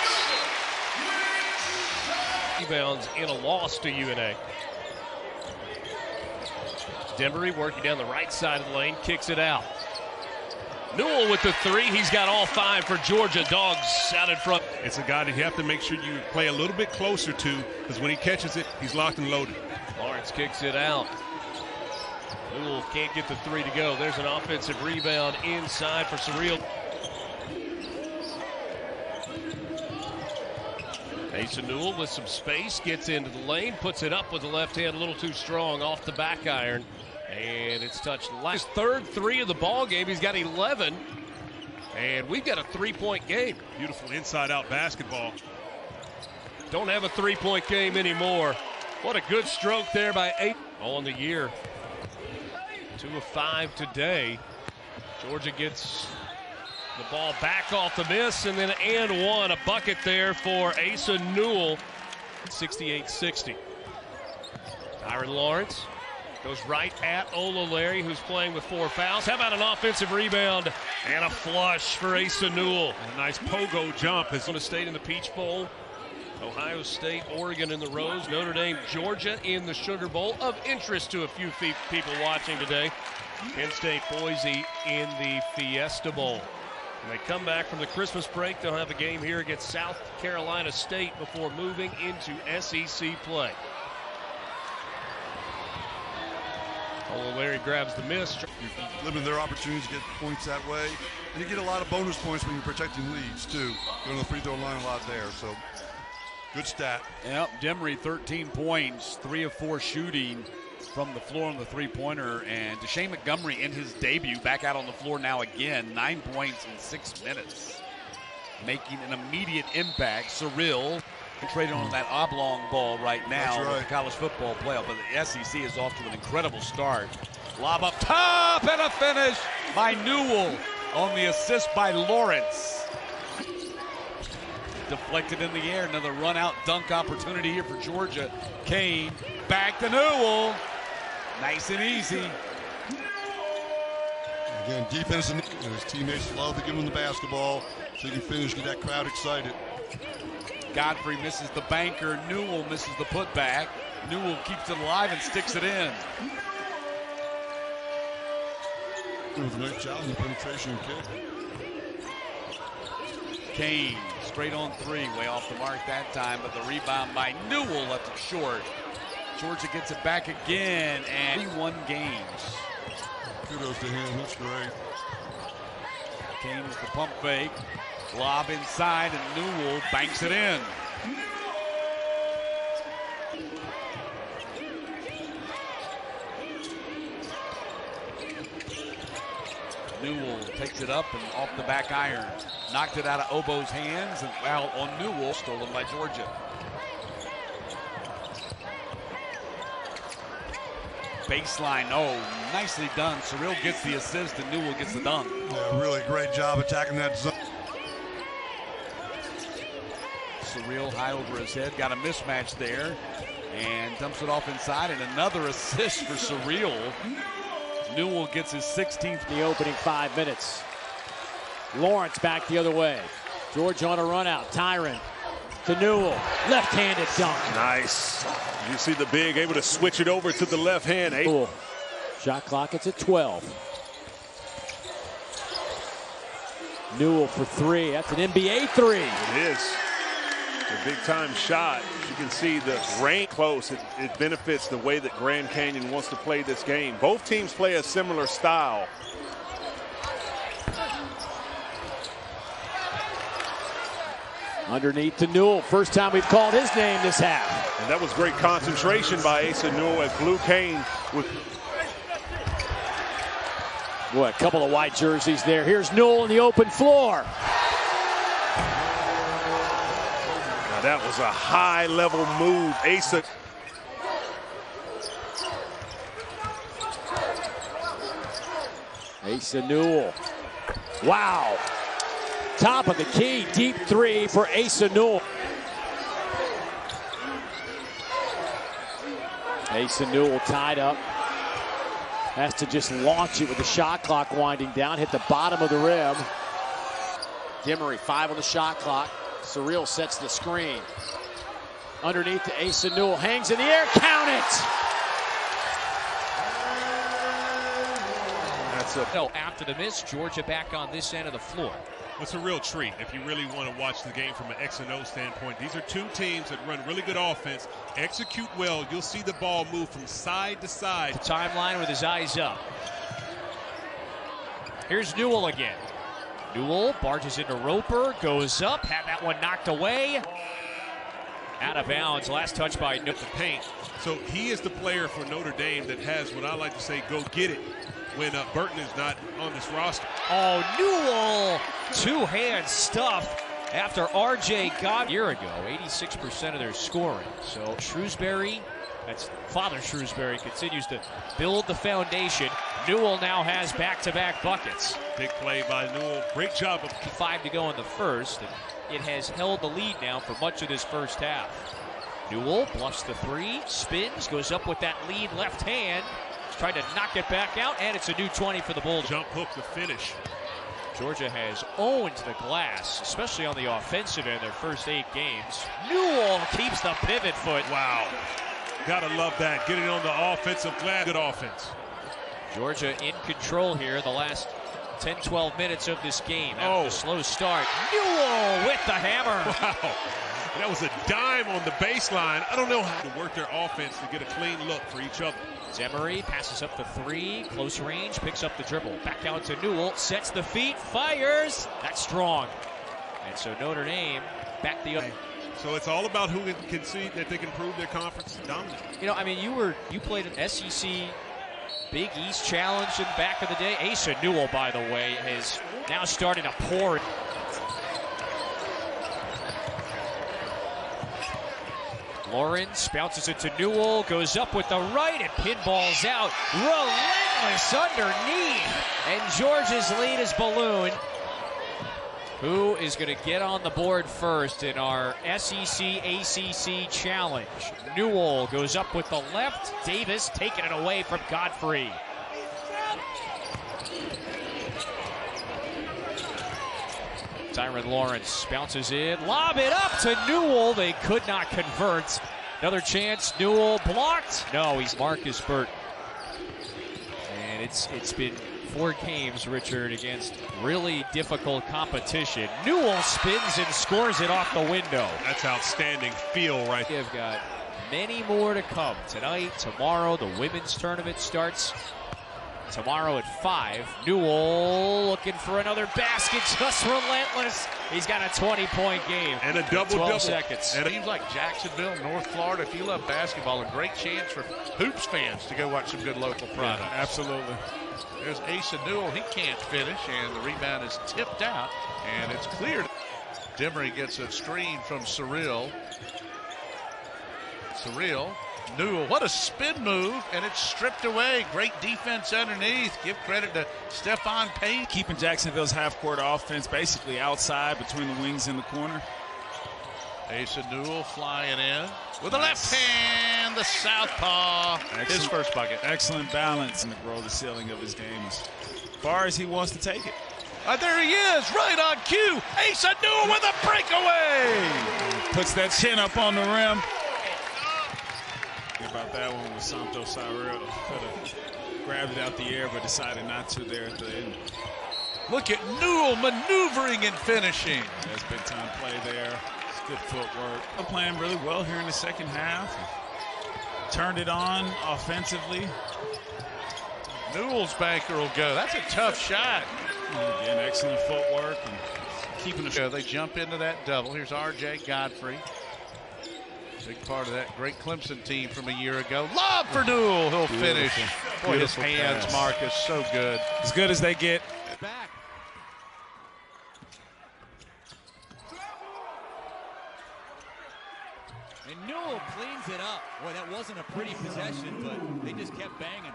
Rebounds in a loss to UNA. Demery working down the right side of the lane, kicks it out. Newell with the 3. He's got all 5 for Georgia. Dogs out in front. It's a guy that you have to make sure you play a little bit closer to, because when he catches it, he's locked and loaded. Lawrence kicks it out. Newell can't get the three to go. There's an offensive rebound inside for Surreal. Asa Newell with some space, gets into the lane, puts it up with the left hand, a little too strong off the back iron. And it's touched last. His third three of the ball game. He's got 11. And we've got a three-point game. Beautiful inside-out basketball. Don't have a three-point game anymore. What a good stroke there by 8 on the year. 2 of 5 today. Georgia gets the ball back off the miss, and then and one. A bucket there for Asa Newell. 68-60. Tyron Lawrence goes right at Olalari, who's playing with 4 fouls. How about an offensive rebound and a flush for Asa Newell? And a nice pogo jump. Ohio State in the Peach Bowl. Ohio State, Oregon in the Rose. Notre Dame, Georgia in the Sugar Bowl. Of interest to a few people watching today. Penn State, Boise in the Fiesta Bowl. When they come back from the Christmas break, they'll have a game here against South Carolina State before moving into SEC play. Larry grabs the miss. You're limiting their opportunities to get points that way. And you get a lot of bonus points when you're protecting leads, too. Going to the free throw line a lot there. So, good stat. Yep, Demery 13 points, 3 of 4 shooting from the floor on the three-pointer. And Deshaun Montgomery in his debut back out on the floor now again. 9 points in 6 minutes. Making an immediate impact. Surreal trading on that oblong ball right now with the college football playoff, but the SEC is off to an incredible start. Lob up top and a finish by Newell on the assist by Lawrence. Deflected in the air, another run-out dunk opportunity here for Georgia. Kane back to Newell. Nice and easy. Again, defense and his teammates love to give him the basketball so he can finish, get that crowd excited. Godfrey misses the banker. Newell misses the putback. Newell keeps it alive and sticks it in. Doing a nice job in the penetration kick. Kane straight on 3, way off the mark that time, but the rebound by Newell left it short. Georgia gets it back again, and he won games. Kudos to him, that's great. Kane with the pump fake. Lob inside, and Newell banks it in. Newell takes it up and off the back iron. Knocked it out of Obo's hands, and foul on Newell, stolen by Georgia. Baseline, oh, nicely done. Surreal gets the assist, and Newell gets the dunk. Yeah, really great job attacking that zone. Surreal high over his head, got a mismatch there, and dumps it off inside, and another assist for Surreal. Newell gets his 16th. The opening 5 minutes. Lawrence back the other way. Georgia on a run out. Tyron to Newell. Left-handed dunk. Nice. You see the big able to switch it over to the left hand. Cool. Shot clock, it's at 12. Newell for 3. That's an NBA 3. It is. A big-time shot. You can see the rain close. It benefits the way that Grand Canyon wants to play this game. Both teams play a similar style. Underneath to Newell. First time we've called his name this half. And that was great concentration by Asa Newell as Blue Kane with. Boy, a couple of white jerseys there. Here's Newell in the open floor. Now that was a high-level move. Asa. Asa Newell. Wow. Top of the key, deep 3 for Asa Newell. Asa Newell tied up. Has to just launch it with the shot clock winding down. Hit the bottom of the rim. Demery, 5 on the shot clock. Surreal sets the screen. Underneath to Asa Newell. Hangs in the air. Count it! That's a. After the miss, Georgia back on this end of the floor. It's a real treat if you really want to watch the game from an X and O standpoint. These are two teams that run really good offense, execute well. You'll see the ball move from side to side. The timeline with his eyes up. Here's Newell again. Newell barges into Roper, goes up, had that one knocked away. Out of bounds, last touch by Newell. The paint. So he is the player for Notre Dame that has what I like to say, go get it, when Burton is not on this roster. Oh, Newell, two-hand stuff after R.J. got a year ago, 86% of their scoring. So Shrewsbury, that's Father Shrewsbury, continues to build the foundation. Newell now has back-to-back buckets. Big play by Newell. Great job. 5 to go in the first, and it has held the lead now for much of this first half. Newell bluffs the three, spins, goes up with that lead left hand. Tried to knock it back out, and it's a new 20 for the Bulldogs. Jump hook to finish. Georgia has owned the glass, especially on the offensive end, their first 8 games. Newell keeps the pivot foot. Wow. Gotta love that. Getting on the offensive glass. Good offense. Georgia in control here the last 10-12 minutes of this game. After a slow start. Newell with the hammer. Wow. That was a dime on the baseline. I don't know how to work their offense to get a clean look for each other. Emery passes up the three, close range, picks up the dribble. Back out to Newell, sets the feet, fires. That's strong. And so Notre Dame back the other. So it's all about who can see that they can prove their conference dominant. You know, I mean, you played an SEC Big East Challenge in the back of the day. Asa Newell, by the way, has now started to pour. Lawrence bounces it to Newell, goes up with the right, and pinballs out. Relentless underneath. And Georgia's lead is ballooned. Who is going to get on the board first in our SEC-ACC challenge? Newell goes up with the left. Davis taking it away from Godfrey. Tyron Lawrence bounces in, lob it up to Newell. They could not convert. Another chance, Newell blocked. No, he's Marcus Burton. And it's been 4 games, Richard, against really difficult competition. Newell spins and scores it off the window. That's outstanding feel right there. They've got many more to come tonight, tomorrow. The women's tournament starts tomorrow at 5. Newell looking for another basket, just relentless. He's got a 20-point game. And a double-double. Seconds. And teams like Jacksonville, North Florida, if you love basketball, a great chance for Hoops fans to go watch some good local products. Yeah, absolutely. There's Asa Newell. He can't finish, and the rebound is tipped out, and it's cleared. Demery gets a screen from Surreal. Newell, what a spin move, and it's stripped away. Great defense underneath. Give credit to Stephon Payne. Keeping Jacksonville's half-court offense basically outside between the wings and the corner. Asa Newell flying in with the left hand, the southpaw. His first bucket. Excellent balance and to grow the ceiling of his game as far as he wants to take it. There he is, right on cue. Asa Newell with a breakaway. Puts that chin up on the rim. About that one with Santos Cyril. Could have grabbed it out the air, but decided not to there at the end. Look at Newell maneuvering and finishing. That's big time play there. It's good footwork. I'm playing really well here in the second half. Turned it on offensively. Newell's banker will go. That's a tough shot. And again, excellent footwork and keeping the. They jump into that double. Here's R.J. Godfrey. Big part of that great Clemson team from a year ago. Lob for Newell. He'll finish. Boy, his hands, Marcus, so good. As good as they get. Back. And Newell cleans it up. Boy, that wasn't a pretty possession, but they just kept banging.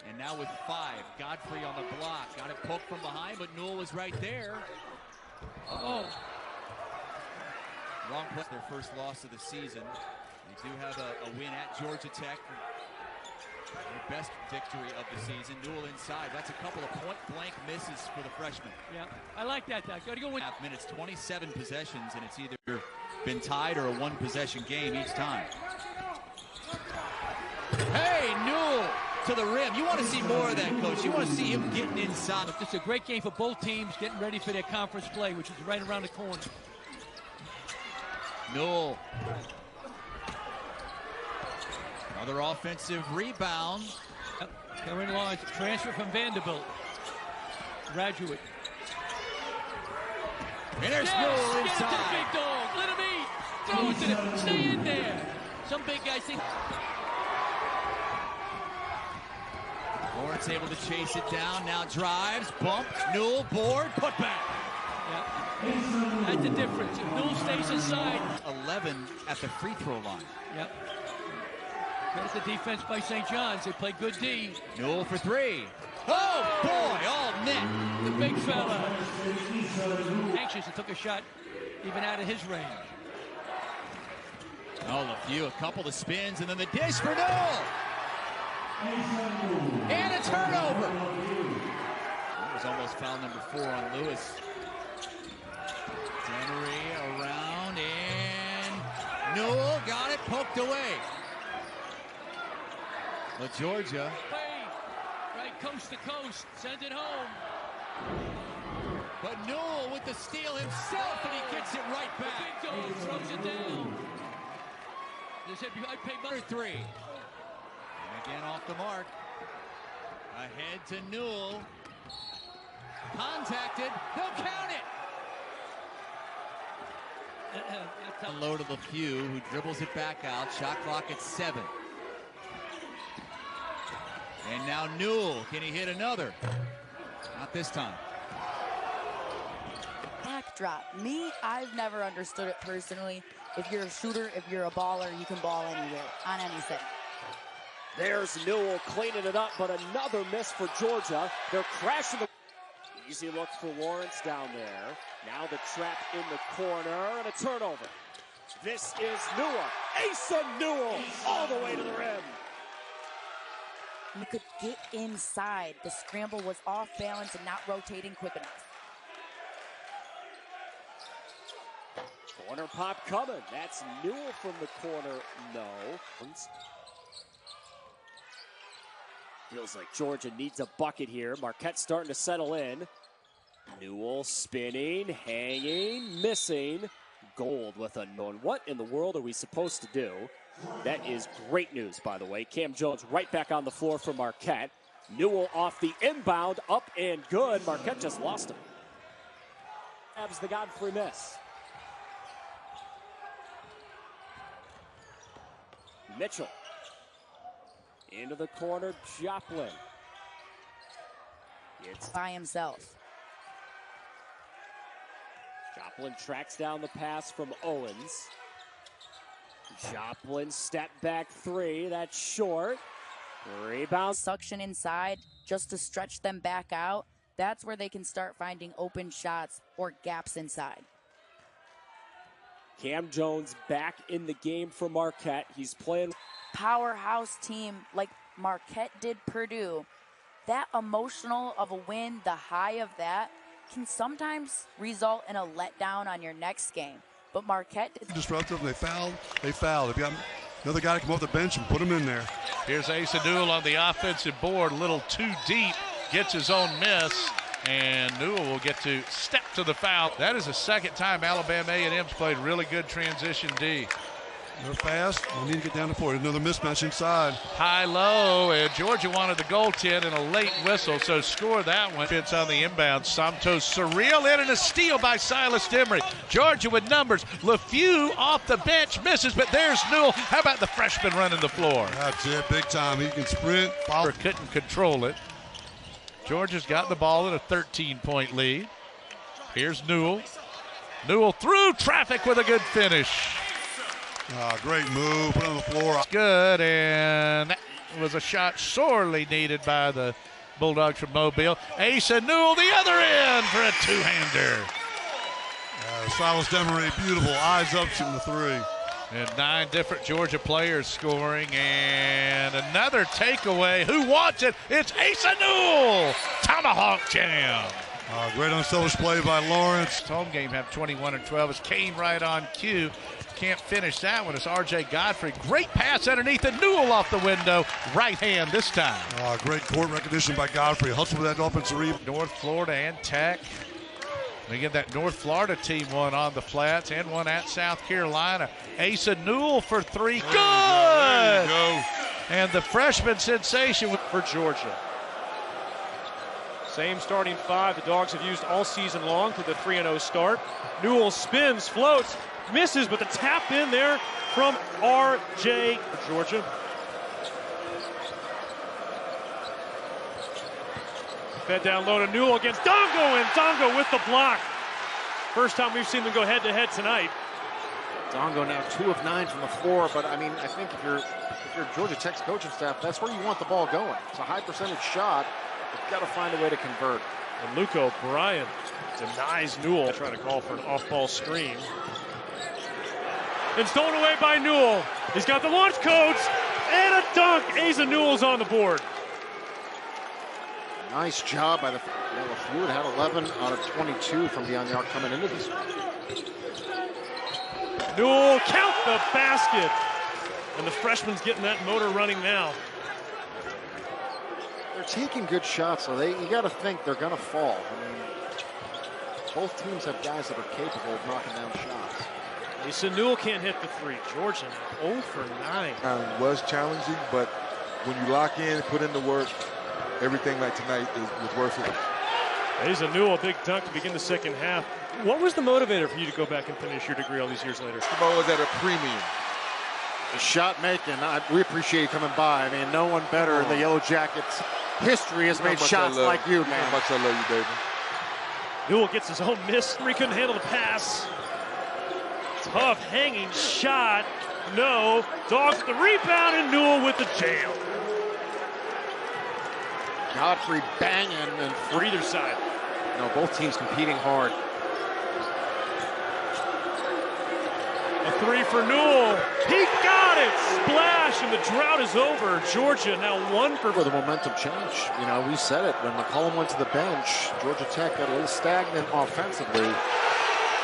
And now with 5, Godfrey on the block. Got it poked from behind, but Newell was right there. Oh. Wrong play. Their first loss of the season. They do have a win at Georgia Tech. Their best victory of the season. Newell inside. That's a couple of point-blank misses for the freshman. Yeah, I like that. Got to go win. Half minutes, 27 possessions, and it's either been tied or a one-possession game each time. Hey, Newell to the rim. You want to see more of that, Coach. You want to see him getting inside. It's a great game for both teams getting ready for their conference play, which is right around the corner. Newell. Another offensive rebound. Cameron Lawrence, transfer from Vanderbilt. Graduate. And there's Newell Get it to the inside. big dog. Let him eat. Throw it to them. Stay in there. Some big guys think. Lawrence able to chase it down. Now drives. Bump. Newell. Board. Put back. That's the difference. If Newell stays inside. 11 at the free throw line. Yep. Credit the defense by St. John's. They play good D. Newell for three. Oh, boy. All net. The big fella. Anxious. He took a shot even out of his range. Oh, LeFew, a couple of spins, and then the dish for Newell. And a turnover. That was almost foul number 4 on Lewis. Demery around, and Newell got it poked away. Well, Georgia. Right coast to coast. Send it home. But Newell with the steal himself, and he gets it right back. The big dog throws it down. They said, I pay money. 3. And again off the mark. Ahead to Newell. Contacted. They'll count it. Low to LeFew, who dribbles it back out. Shot clock at 7. And now Newell. Can he hit another? Not this time. Backdrop. Me, I've never understood it personally. If you're a shooter, if you're a baller, you can ball anywhere, on anything. There's Newell cleaning it up, but another miss for Georgia. They're crashing the... Easy look for Lawrence down there. Now the trap in the corner and a turnover. This is Newell. Asa Newell all the way to the rim. You could get inside. The scramble was off balance and not rotating quick enough. Corner pop coming. That's Newell from the corner. No. Feels like Georgia needs a bucket here. Marquette's starting to settle in. Newell spinning, hanging, missing. Gold with a known. What in the world are we supposed to do? That is great news, by the way. Cam Jones right back on the floor for Marquette. Newell off the inbound, up and good. Marquette just lost him. Grabs the Godfrey miss. Mitchell. Into the corner, Joplin. It's by himself. Joplin tracks down the pass from Owens. Joplin step back 3, that's short. Rebound. Suction inside just to stretch them back out. That's where they can start finding open shots or gaps inside. Cam Jones back in the game for Marquette. He's playing powerhouse team like Marquette did Purdue. That emotional of a win, the high of that, can sometimes result in a letdown on your next game. But Marquette is disruptive. They fouled. If you got another guy to come off the bench and put him in there. Here's Asa Newell on the offensive board, a little too deep, gets his own miss, and Newell will get to step to the foul. That is the second time Alabama A&M's played really good transition D. They're fast. They need to get down to 4. Another mismatch inside. High-low, and Georgia wanted the goaltend and a late whistle, so score that one. Fits on the inbound. Santos surreal in and a steal by Silas Demery. Georgia with numbers. LeFew off the bench misses, but there's Newell. How about the freshman running the floor? That's it, big time. He can sprint. Follow. Couldn't control it. Georgia's got the ball in a 13-point lead. Here's Newell. Newell through traffic with a good finish. Great move, put on the floor. Good, and that was a shot sorely needed by the Bulldogs from Mobile. Asa Newell the other end for a two-hander. Silas Demery, beautiful, eyes up shooting the 3. And 9 different Georgia players scoring, and another takeaway. Who wants it? It's Asa Newell! Tomahawk jam. Great unselfish play by Lawrence. Home game have 21 and 12. It's Kane right on cue. can't finish that one. It's R.J. Godfrey. Great pass underneath, and Newell off the window. Right hand this time. Great court recognition by Godfrey. Hustle with that offensive rebound. North Florida and Tech. We get that North Florida team one on the flats and one at South Carolina. Asa Newell for three. Good! There you go. And the freshman sensation for Georgia. Same starting five the Dogs have used all season long for the 3-0 start. Newell spins, floats, misses, but the tap in there from R.J. Georgia. Fed down low to Newell against Dongo, and Dongo with the block. First time we've seen them go head-to-head tonight. Dongo now 2 of 9 from the floor, but I mean, I think if you're Georgia Tech's coaching staff, that's where you want the ball going. It's a high percentage shot. You've got to find a way to convert. And Luke O'Brien denies Newell. Trying to call for an off-ball screen. And stolen away by Newell. He's got the launch codes and a dunk. Asa Newell's on the board. Nice job by the LeFleur. Had 11 out of 22 from beyond the arc coming into this one. Newell count the basket. And the freshman's getting that motor running now. They're taking good shots, so you got to think they're going to fall. I mean, both teams have guys that are capable of knocking down shots. Asa Newell can't hit the three. Georgia 0 for 9. Was challenging, but when you lock in, put in the work, everything like tonight was worth it. Asa Newell, a big dunk to begin the second half. What was the motivator for you to go back and finish your degree all these years later? Basketball was at a premium. The shot making, we appreciate you coming by. I mean, no one better in the Yellow Jackets history has made shots like you, man. How much I love you, baby. Newell gets his own miss. He couldn't handle the pass. Tough hanging shot. No. Dogs with the rebound, and Newell with the jam. Godfrey banging and for either side. No, both teams competing hard. A three for Newell. He got it. Splash, and the drought is over. Georgia now 1 for. The momentum change. You know, we said it when McCollum went to the bench. Georgia Tech got a little stagnant offensively.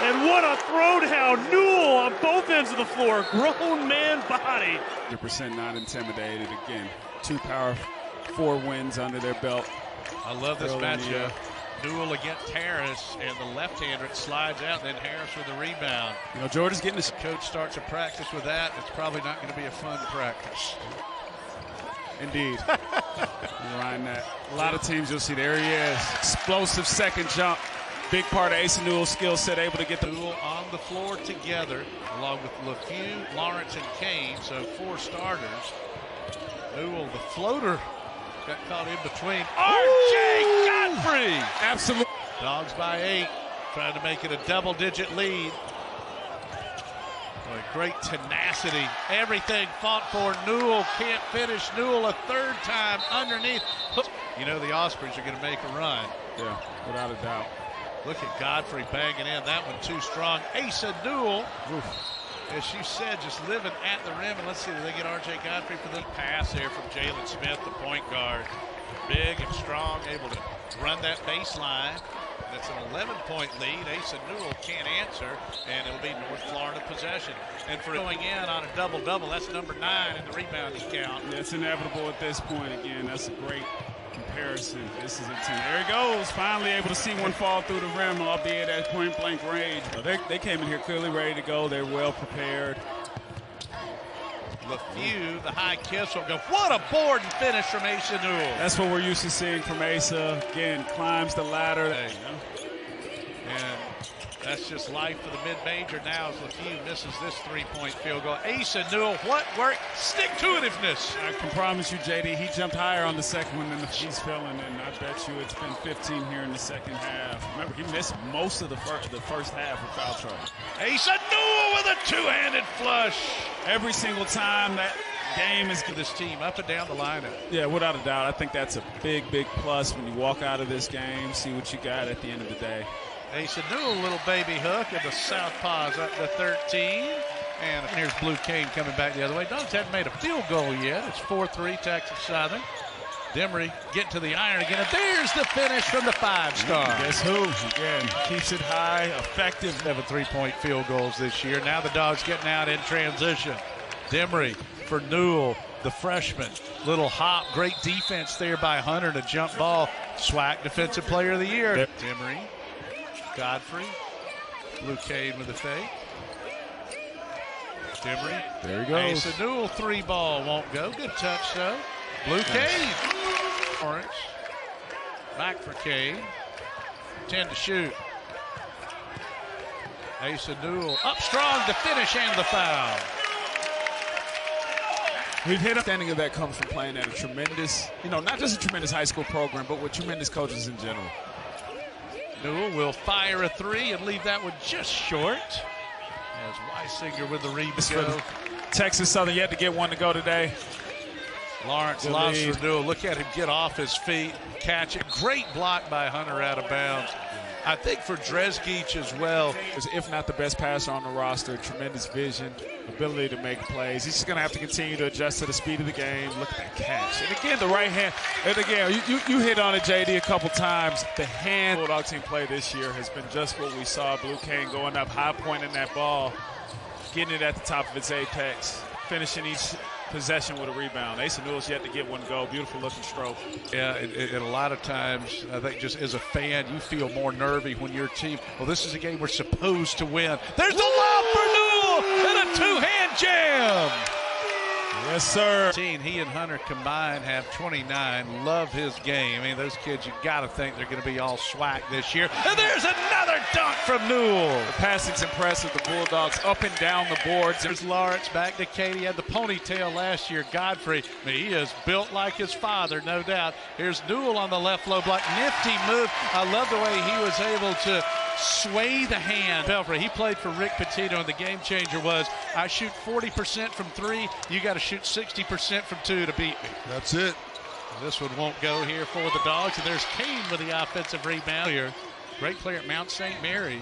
And what a throwdown. Newell on both ends of the floor. Grown man body. 100% not intimidated. Again, 2 Power 4 wins under their belt. I love this matchup. Newell against Harris, and the left-hander slides out, then Harris with the rebound. You know, Georgia's getting this. Coach starts a practice with that. It's probably not going to be a fun practice. Indeed. Ryan, that. A lot of teams you'll see, there he is. Explosive second jump. Big part of Asa Newell's skill set, able to get the Newell on the floor together, along with LeFleur, Lawrence, and Kane, so 4 starters. Newell, the floater, got caught in between. R.J. Godfrey! Absolutely. Dogs by 8, trying to make it a double-digit lead. Boy, great tenacity. Everything fought for. Newell can't finish. Newell a 3rd time underneath. You know the Ospreys are going to make a run. Yeah, without a doubt. Look at Godfrey banging in. That one too strong. Asa Newell, as you said, just living at the rim. And let's see, do they get R.J. Godfrey for the pass there from Jalen Smith, the point guard. Big and strong, able to run that baseline. That's an 11-point lead. Asa Newell can't answer, and it'll be North Florida possession. And for going in on a double-double, that's number 9 in the rebounding count. It's inevitable at this point. Again, that's a great comparison. This is a team. There he goes. Finally able to see one fall through the rim, albeit at point-blank range. They came in here clearly ready to go. They're well prepared. LeFleur, the high kiss will go. What a board and finish from Asa Newell. That's what we're used to seeing from Asa. Again, climbs the ladder. And that's just life for the mid-major now as LeFleur misses this 3-point field goal. Asa Newell, what work? Stick-to-itiveness. I can promise you, JD, he jumped higher on the second one than he's feeling, and I bet you it's been 15 here in the second half. Remember, he missed most of the first half with foul trouble. Asa Newell with a 2-handed flush. Every single time that game is to this team up and down the lineup. Yeah, without a doubt. I think that's a big, big plus when you walk out of this game, see what you got at the end of the day. Asa Newell, little baby hook, and the southpaws up to 13. And here's Blue Kane coming back the other way. Dogs haven't made a field goal yet. It's 4-3 Texas Southern. Demery getting to the iron again, and there's the finish from the 5-star. Guess who? Again, keeps it high, effective. 7 3-point field goals this year. Now the Dogs getting out in transition. Demery for Newell, the freshman. Little hop, great defense there by Hunter to jump ball. SWAC Defensive Player of the Year. Demery, Godfrey, Blue Cade with the fake. Demery. There he goes. Asa Newell 3-ball won't go. Good touch though. Blue Cade. Orange. Back for Cade. 10 to shoot. Asa Newell up strong to finish and the foul. We've hit understanding of that comes from playing at a tremendous, not just a tremendous high school program, but with tremendous coaches in general. Newell will fire a 3 and leave that one just short. As Weisinger with the rebound. Texas Southern yet to get one to go today. Lawrence lost for Newell. Look at him get off his feet, catch it. Great block by Hunter out of bounds. I think for Dresgeach as well, if not the best passer on the roster, tremendous vision, ability to make plays. He's just going to have to continue to adjust to the speed of the game. Look at that catch. And again, the right hand. And again, you hit on it, JD, a couple times. The hand Bulldog team play this year has been just what we saw. Blue Cane going up, high pointing that ball, getting it at the top of its apex, finishing each possession with a rebound. Asa Newell's yet to get one go. Beautiful looking stroke. Yeah, and a lot of times, I think just as a fan, you feel more nervy when your team, well, this is a game we're supposed to win. There's the lob for Newell and a two-hand jam. Yes, sir. He and Hunter combined have 29. Love his game. I mean, those kids, you got to think they're going to be all SWAC this year. And there's another dunk from Newell. The passing's impressive. The Bulldogs up and down the boards. There's Lawrence back to Katie. Had the ponytail last year. Godfrey, he is built like his father, no doubt. Here's Newell on the left low block. Nifty move. I love the way he was able to sway the hand. Belfry, he played for Rick Petito, and the game changer was, I shoot 40% from 3, you got to shoot 60% from 2 to beat me. That's it. This one won't go here for the Dogs, and there's Kane with the offensive rebound here. Great player at Mount St. Mary's.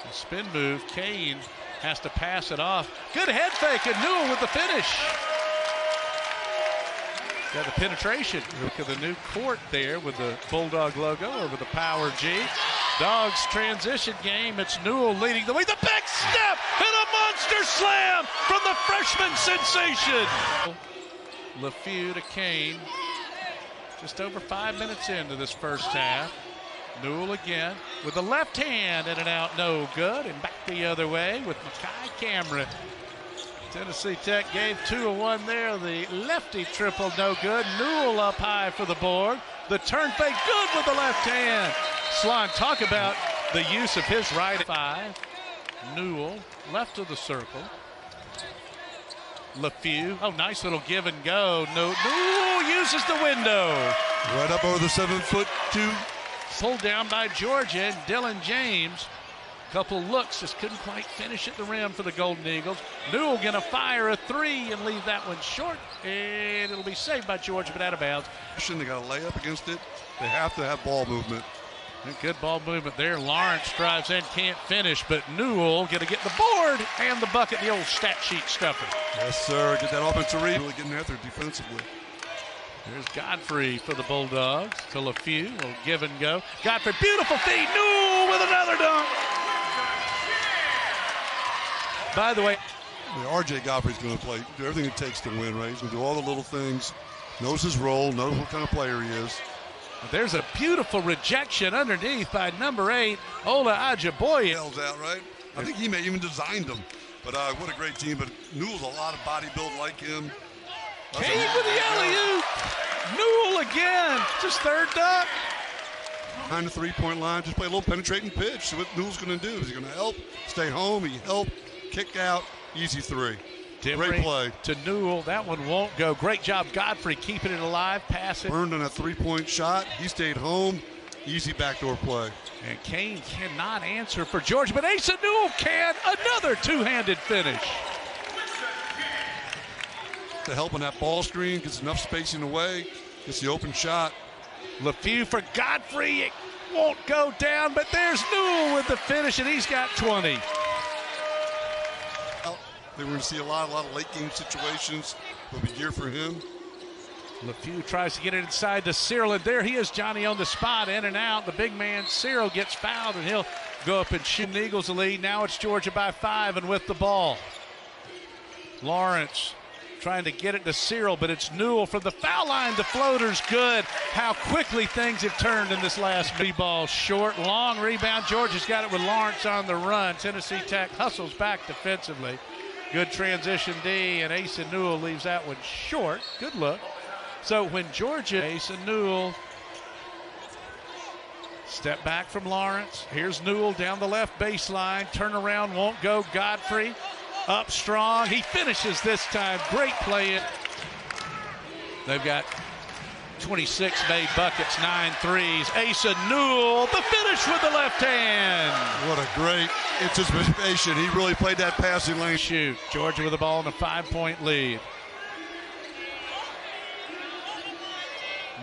A spin move, Kane has to pass it off. Good head fake, and Newell with the finish. Got the penetration. Look at the new court there with the Bulldog logo over the Power G. Dogs transition game. It's Newell leading the way. The back step and a monster slam from the freshman sensation. LeFew to Kane. Just over 5 minutes into this first half. Newell again with the left hand in and out, no good. And back the other way with Makai Cameron. Tennessee Tech gave 2 of 1 there. The lefty triple, no good. Newell up high for the board. The turn fake, good with the left hand. Slon, talk about the use of his right. 5. Newell, left of the circle. LeFew, oh, nice little give and go. Newell uses the window. Right up over the 7'2". Pulled down by Georgia and Dylan James. Couple looks, just couldn't quite finish at the rim for the Golden Eagles. Newell gonna fire a 3 and leave that one short, and it'll be saved by Georgia, but out of bounds. They got a layup against it. They have to have ball movement. And good ball movement there. Lawrence drives in, can't finish, but Newell gonna get the board and the bucket, the old stat sheet stuffer. Yes, sir. Get that offensive read. Really getting after it defensively. There's Godfrey for the Bulldogs to LeFew. Little give and go. Godfrey, beautiful feed. Newell with another dunk. By the way, R.J. Godfrey's going to do everything it takes to win, right? He's going to do all the little things, knows his role, knows what kind of player he is. There's a beautiful rejection underneath by number 8, Ola Ajiboye. Yells out, right? I think he may even designed him. But what a great team. But Newell's a lot of body build like him. Cade with the alley-oop. Newell again, just third dunk. Behind the three-point line, just play a little penetrating pitch. See what Newell's going to do. Is he going to help? Stay home? He help? Kick out, easy 3. Great play. To Newell, that one won't go. Great job, Godfrey, keeping it alive, passing. Burned on a 3-point shot. He stayed home. Easy backdoor play. And Kane cannot answer for Georgia, but Asa Newell can. Another two-handed finish. To help on that ball screen, gets enough spacing away, gets the open shot. LeFew for Godfrey. It won't go down, but there's Newell with the finish, and he's got 20. We're going to see a lot of late game situations. Will be gear for him. LeFew tries to get it inside to Cyril, and there he is, Johnny, on the spot, in and out. The big man, Cyril, gets fouled, and he'll go up and shoot. The Eagles the lead. Now it's Georgia by 5 and with the ball. Lawrence trying to get it to Cyril, but it's Newell from the foul line. The floater's good. How quickly things have turned in this last ball. Short, long rebound. Georgia's got it with Lawrence on the run. Tennessee Tech hustles back defensively. Good transition D, and Asa Newell leaves that one short. Good look. So when Georgia, Asa Newell, step back from Lawrence. Here's Newell down the left baseline. Turnaround won't go. Godfrey up strong. He finishes this time. Great play. They've got 26 made buckets, 9 threes. Asa Newell, the finish with the left hand. What a great anticipation. He really played that passing lane. Shoot. Georgia with the ball in a 5-point lead.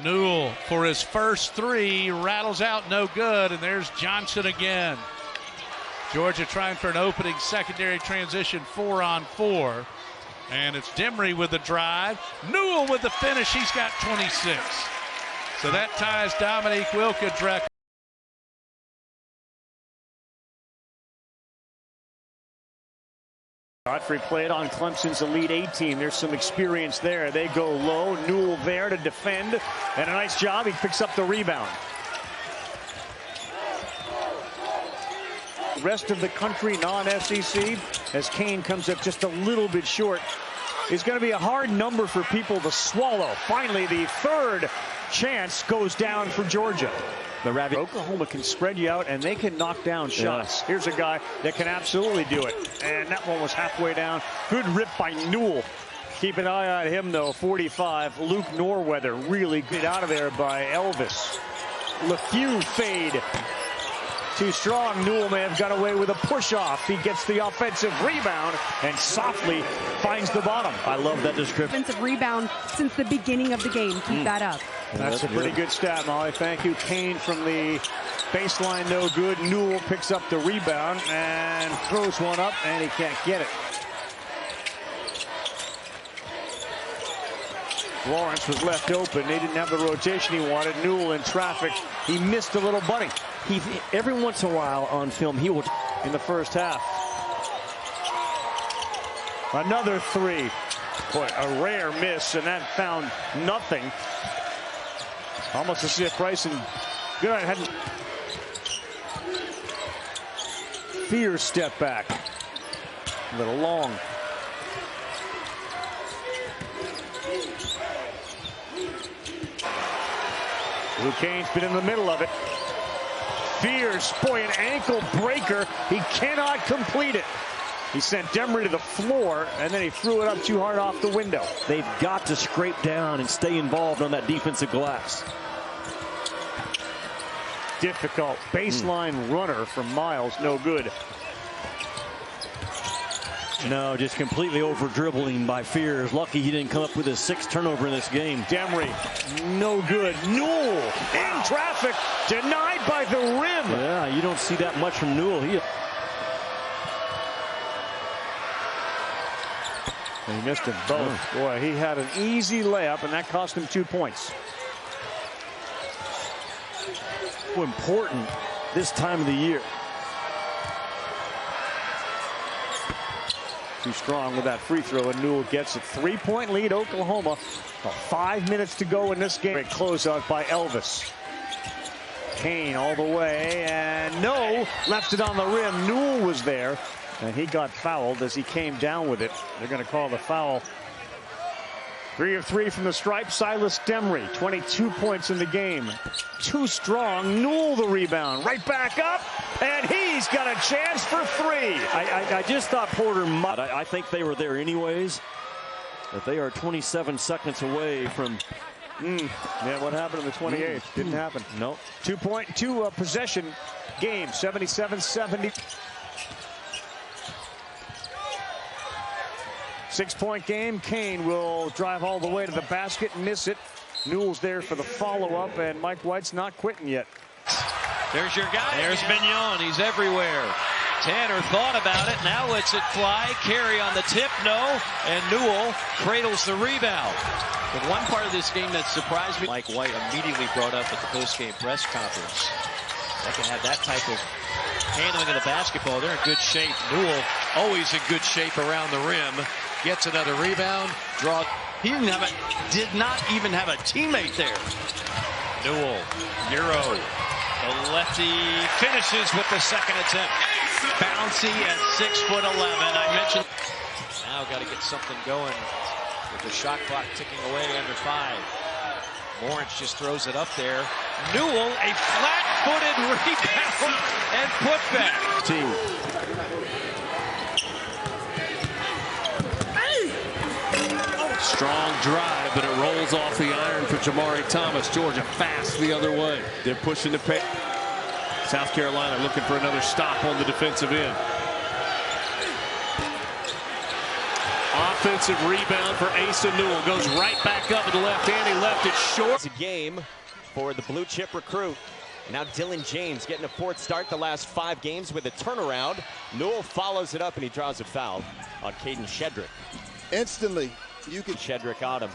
Newell for his first three, rattles out, no good, and there's Johnson again. Georgia trying for an opening secondary transition 4-on-4. And it's Demery with the drive. Newell with the finish. He's got 26. So that ties Dominique Wilkins' Godfrey played on Clemson's Elite 8 team. There's some experience there. They go low. Newell there to defend. And a nice job. He picks up the rebound. Rest of the country, non-SEC, as Kane comes up just a little bit short, is going to be a hard number for people to swallow. Finally, the third chance goes down for Georgia. Oklahoma can spread you out, and they can knock down shots. Yeah. Here's a guy that can absolutely do it. And that one was halfway down. Good rip by Newell. Keep an eye on him, though. 45. Luke Norweather really good out of there by Elvis. LeFew fade. Too strong. Newell may have got away with a push-off. He gets the offensive rebound and softly finds the bottom. I love that description. Offensive rebound since the beginning of the game. Keep that up. That's a pretty good stat, Molly. Thank you. Kane from the baseline, no good. Newell picks up the rebound and throws one up, and he can't get it. Lawrence was left open. They didn't have the rotation he wanted. Newell in traffic. He missed a little bunny. Every once in a while on film, he will in the first half. Another three. Boy, a rare miss, and that found nothing. Almost as if Bryson good hadn't. Fierce step back. A little long. Luke Kane's been in the middle of it. Fierce, boy, an ankle breaker. He cannot complete it. He sent Demery to the floor, and then he threw it up too hard off the window. They've got to scrape down and stay involved on that defensive glass. Difficult baseline runner from Miles, no good. No, just completely over dribbling by Fears. Lucky he didn't come up with his 6th turnover in this game. Demery, no good. Newell in traffic, denied by the rim. Yeah, you don't see that much from Newell. He missed them both. Boy, he had an easy layup, and that cost him 2 points. So important this time of the year. Too strong with that free throw, and Newell gets a 3-point lead, Oklahoma. 5 minutes to go in this game. Great closeout by Elvis. Kane all the way, and no, left it on the rim. Newell was there, and he got fouled as he came down with it. They're going to call the foul. 3 of 3 from the stripe. Silas Demery, 22 points in the game. Too strong. Newell the rebound. Right back up, and he's got a chance for 3. I just thought Porter might. I think they were there anyways. But they are 27 seconds away from. Yeah, what happened in the 28th? Didn't happen. Nope. 2 possession game. 77-70. 6-point game. Kane will drive all the way to the basket, miss it. Newell's there for the follow-up, and Mike White's not quitting yet. There's your guy. There's Mignon. He's everywhere. Tanner thought about it. Now lets it fly. Carey on the tip, no. And Newell cradles the rebound. But one part of this game that surprised me, Mike White immediately brought up at the post-game press conference. They can have that type of handling of the basketball. They're in good shape. Newell always in good shape around the rim. Gets another rebound. He did not even have a teammate there. Newell, Euro. The lefty finishes with the second attempt. Bouncy at 6'11". I mentioned. Now got to get something going with the shot clock ticking away under 5. Lawrence just throws it up there. Newell, a flat-footed rebound and putback. Strong drive, but it rolls off the iron for Jamari Thomas. Georgia fast the other way. They're pushing the pace. South Carolina looking for another stop on the defensive end. Offensive rebound for Asa Newell. Goes right back up with the left hand. He left it short. It's a game for the blue chip recruit. Now Dylan James getting a 4th start the last 5 games with a turnaround. Newell follows it up and he draws a foul on Caden Shedrick. Instantly, you can. Shedrick on him.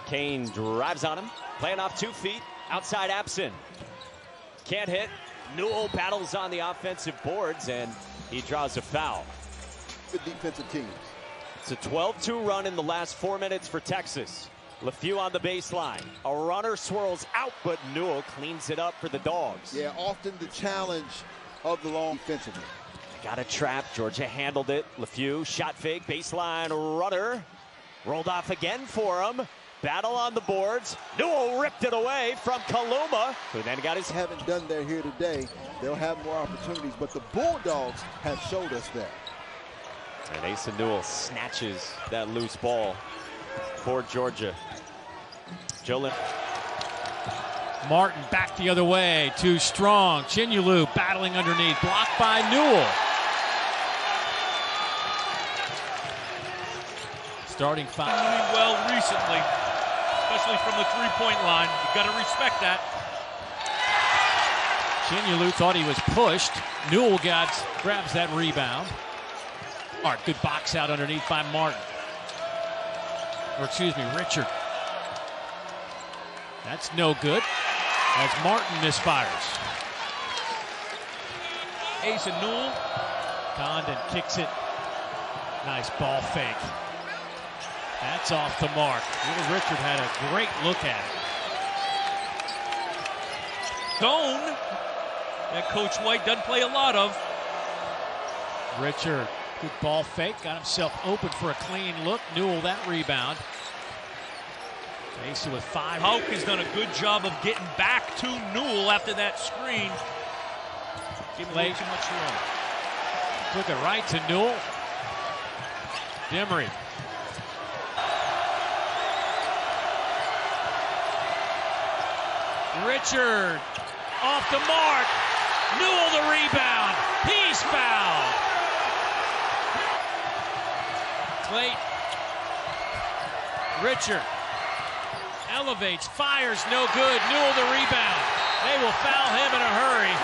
Kane drives on him, playing off 2 feet, outside Abson. Can't hit. Newell battles on the offensive boards and he draws a foul. Good defensive teams. It's a 12-2 run in the last 4 minutes for Texas. LeFew on the baseline. A runner swirls out, but Newell cleans it up for the Dogs. Yeah, often the challenge of the long defensively. Got a trap. Georgia handled it. LeFew, shot fake, baseline runner. Rolled off again for him. Battle on the boards. Newell ripped it away from Kaluma, who then got his... Haven't done that here today. They'll have more opportunities, but the Bulldogs have showed us that. And Asa Newell snatches that loose ball for Georgia. Jolin. Martin back the other way, too strong. Chinulu battling underneath, blocked by Newell. Starting 5. Doing well recently, especially from the three-point line. You got to respect that. Chinulu thought he was pushed. Newell grabs that rebound. Good box out underneath by Martin. Or excuse me, Richard. That's no good as Martin misfires. Asa Newell. Condon kicks it. Nice ball fake. That's off the mark. Little Richard had a great look at it. Zone that Coach White doesn't play a lot of. Richard, good ball fake. Got himself open for a clean look. Newell that rebound. Asa with 5. Hauk has done a good job of getting back to Newell after that screen. Giving way too much room. Took it right to Newell. Demery. Richard off the mark. Newell the rebound. He's fouled. Clayton. Richard elevates, fires, no good. Newell the rebound. They will foul him in a hurry.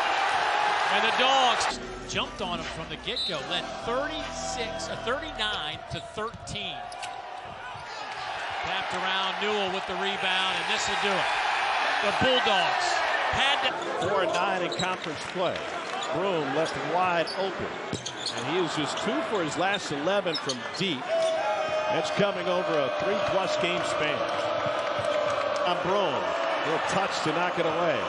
And the Dogs jumped on him from the get-go. Led 39 to 13. Tapped around Newell with the rebound, and this will do it. The Bulldogs had to... 4 and 9 in conference play. Broome left wide open. And he is just 2 for his last 11 from deep. That's coming over a 3+ game span. Broome, little touch to knock it away.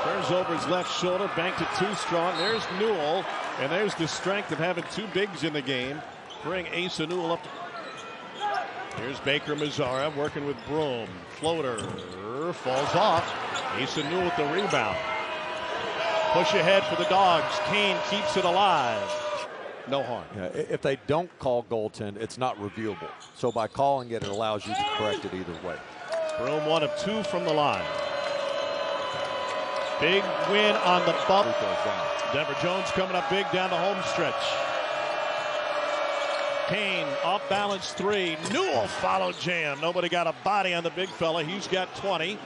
Turns over his left shoulder, banked it too strong. There's Newell, and there's the strength of having 2 bigs in the game. Bring Asa Newell up. Here's Baker Mazzara working with Broome. Floater falls off. Asa Newell with the rebound. Push ahead for the Dogs. Kane keeps it alive. No harm. Yeah, if they don't call goaltend, it's not reviewable. So by calling it, it allows you to correct it either way. Broome 1 of 2 from the line. Big win on the bump. Denver Jones coming up big down the home stretch. Kane off balance 3. Newell followed jam. Nobody got a body on the big fella. He's got 20.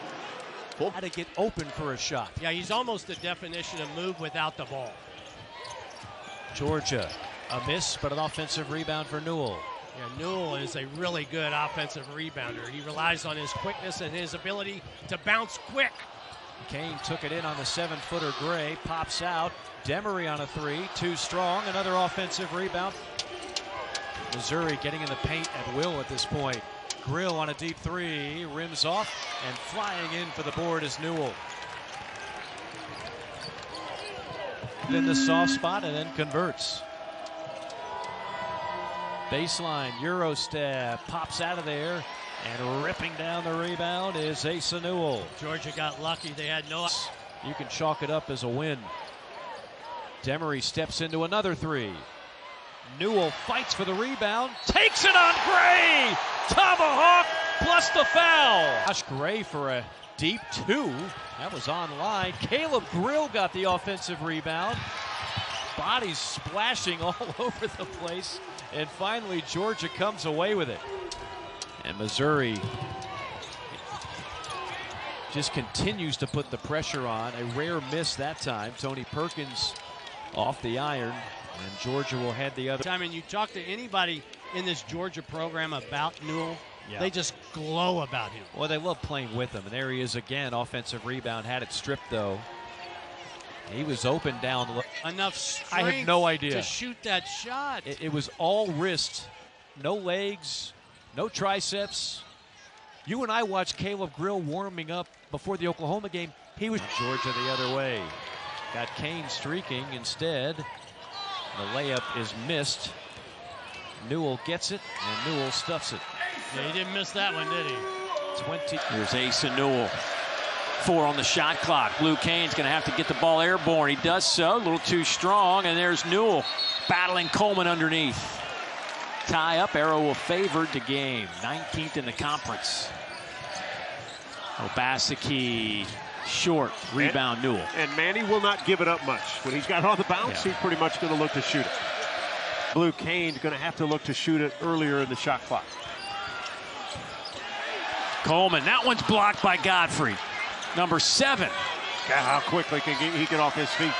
How to get open for a shot. Yeah, he's almost the definition of move without the ball. Georgia, a miss, but an offensive rebound for Newell. Yeah, Newell is a really good offensive rebounder. He relies on his quickness and his ability to bounce quick. Kane took it in on the 7-footer. Gray pops out. Demery on a three, too strong. Another offensive rebound. Missouri getting in the paint at will at this point. Grill on a deep three, rims off, and flying in for the board is Newell. In the soft spot and then converts. Baseline, Euro step, pops out of there, and ripping down the rebound is Asa Newell. Georgia got lucky. They had no... You can chalk it up as a win. Demery steps into another three. Newell fights for the rebound, takes it on Gray! Tomahawk plus the foul! Josh Gray for a deep two. That was online. Caleb Grill got the offensive rebound. Bodies splashing all over the place. And finally, Georgia comes away with it. And Missouri just continues to put the pressure on. A rare miss that time. Tony Perkins off the iron. And Georgia will head the other. I mean, you talk to anybody in this Georgia program about Newell, yeah, they just glow about him. Well, they love playing with him. And there he is again. Offensive rebound. Had it stripped, though. He was open down low. Enough strength I have no idea to shoot that shot. It was all wrist. No legs. No triceps. You and I watched Caleb Grill warming up before the Oklahoma game. He was Georgia the other way. Got Kane streaking instead. The layup is missed. Newell gets it, and Newell stuffs it. Yeah, he didn't miss that one, did he? 20. Here's Asa Newell. 4 on the shot clock. Blue Kane's going to have to get the ball airborne. He does so. A little too strong, and there's Newell battling Coleman underneath. Tie up. Arrow will favor the game. 19th in the conference. Obaseki short. Rebound Newell. And Manny will not give it up much. When he's got on the bounce, he's pretty much going to look to shoot it. Blue Kane's going to have to look to shoot it earlier in the shot clock. Coleman. That one's blocked by Godfrey. Number 7. God, how quickly can he get off his feet.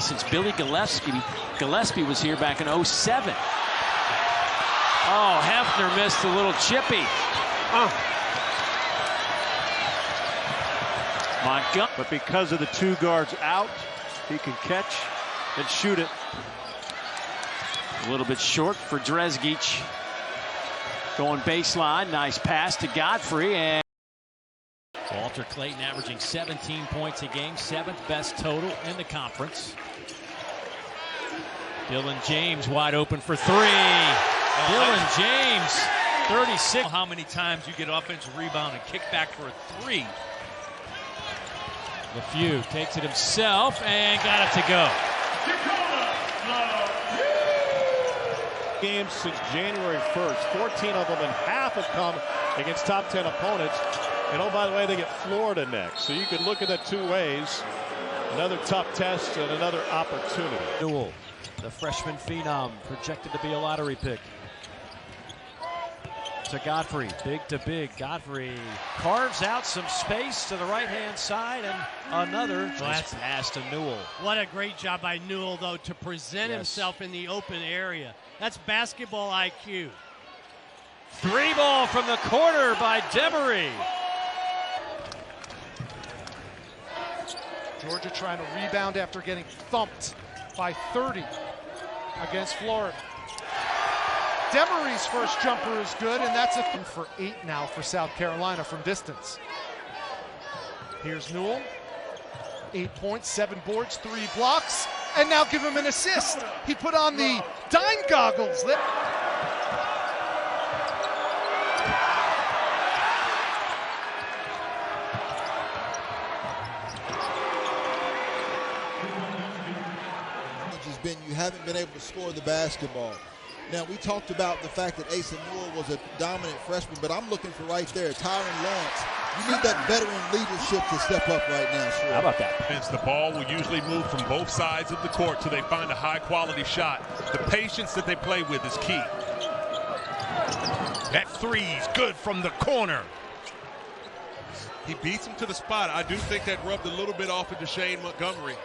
Since Billy Gillespie was here back in 07. Oh, Hefner missed a little chippy. Montgomery. But because of the 2 guards out, he can catch and shoot it. A little bit short for Dresgic. Going baseline. Nice pass to Godfrey. And Walter Clayton averaging 17 points a game, 7th best total in the conference. Dylan James wide open for 3. Dylan James, 36. How many times you get offensive rebound and kick back for a 3? LeFew takes it himself and got it to go. Games since January 1st, 14 of them, and half have come against top 10 opponents. And oh, by the way, they get Florida next. So you can look at that 2 ways. Another tough test and another opportunity. Newell, the freshman phenom, projected to be a lottery pick. To Godfrey, big to big. Godfrey carves out some space to the right-hand side, and another pass to Newell. What a great job by Newell, though, to present himself in the open area. That's basketball IQ. 3 ball from the corner by Demery. Georgia trying to rebound after getting thumped by 30 against Florida. Demery's first jumper is good, and that's a for 8 now for South Carolina from distance. Here's Newell. 8 points, 7 boards, 3 blocks, and now give him an assist. He put on the dime goggles. Been you haven't been able to score the basketball. Now, we talked about the fact that Asa Newell was a dominant freshman, but I'm looking for right there, Tyron Lawrence. You need that veteran leadership to step up right now. Sure. How about that? The ball will usually move from both sides of the court till they find a high-quality shot. The patience that they play with is key. That 3's good from the corner. He beats him to the spot. I do think that rubbed a little bit off of Deshane Montgomery.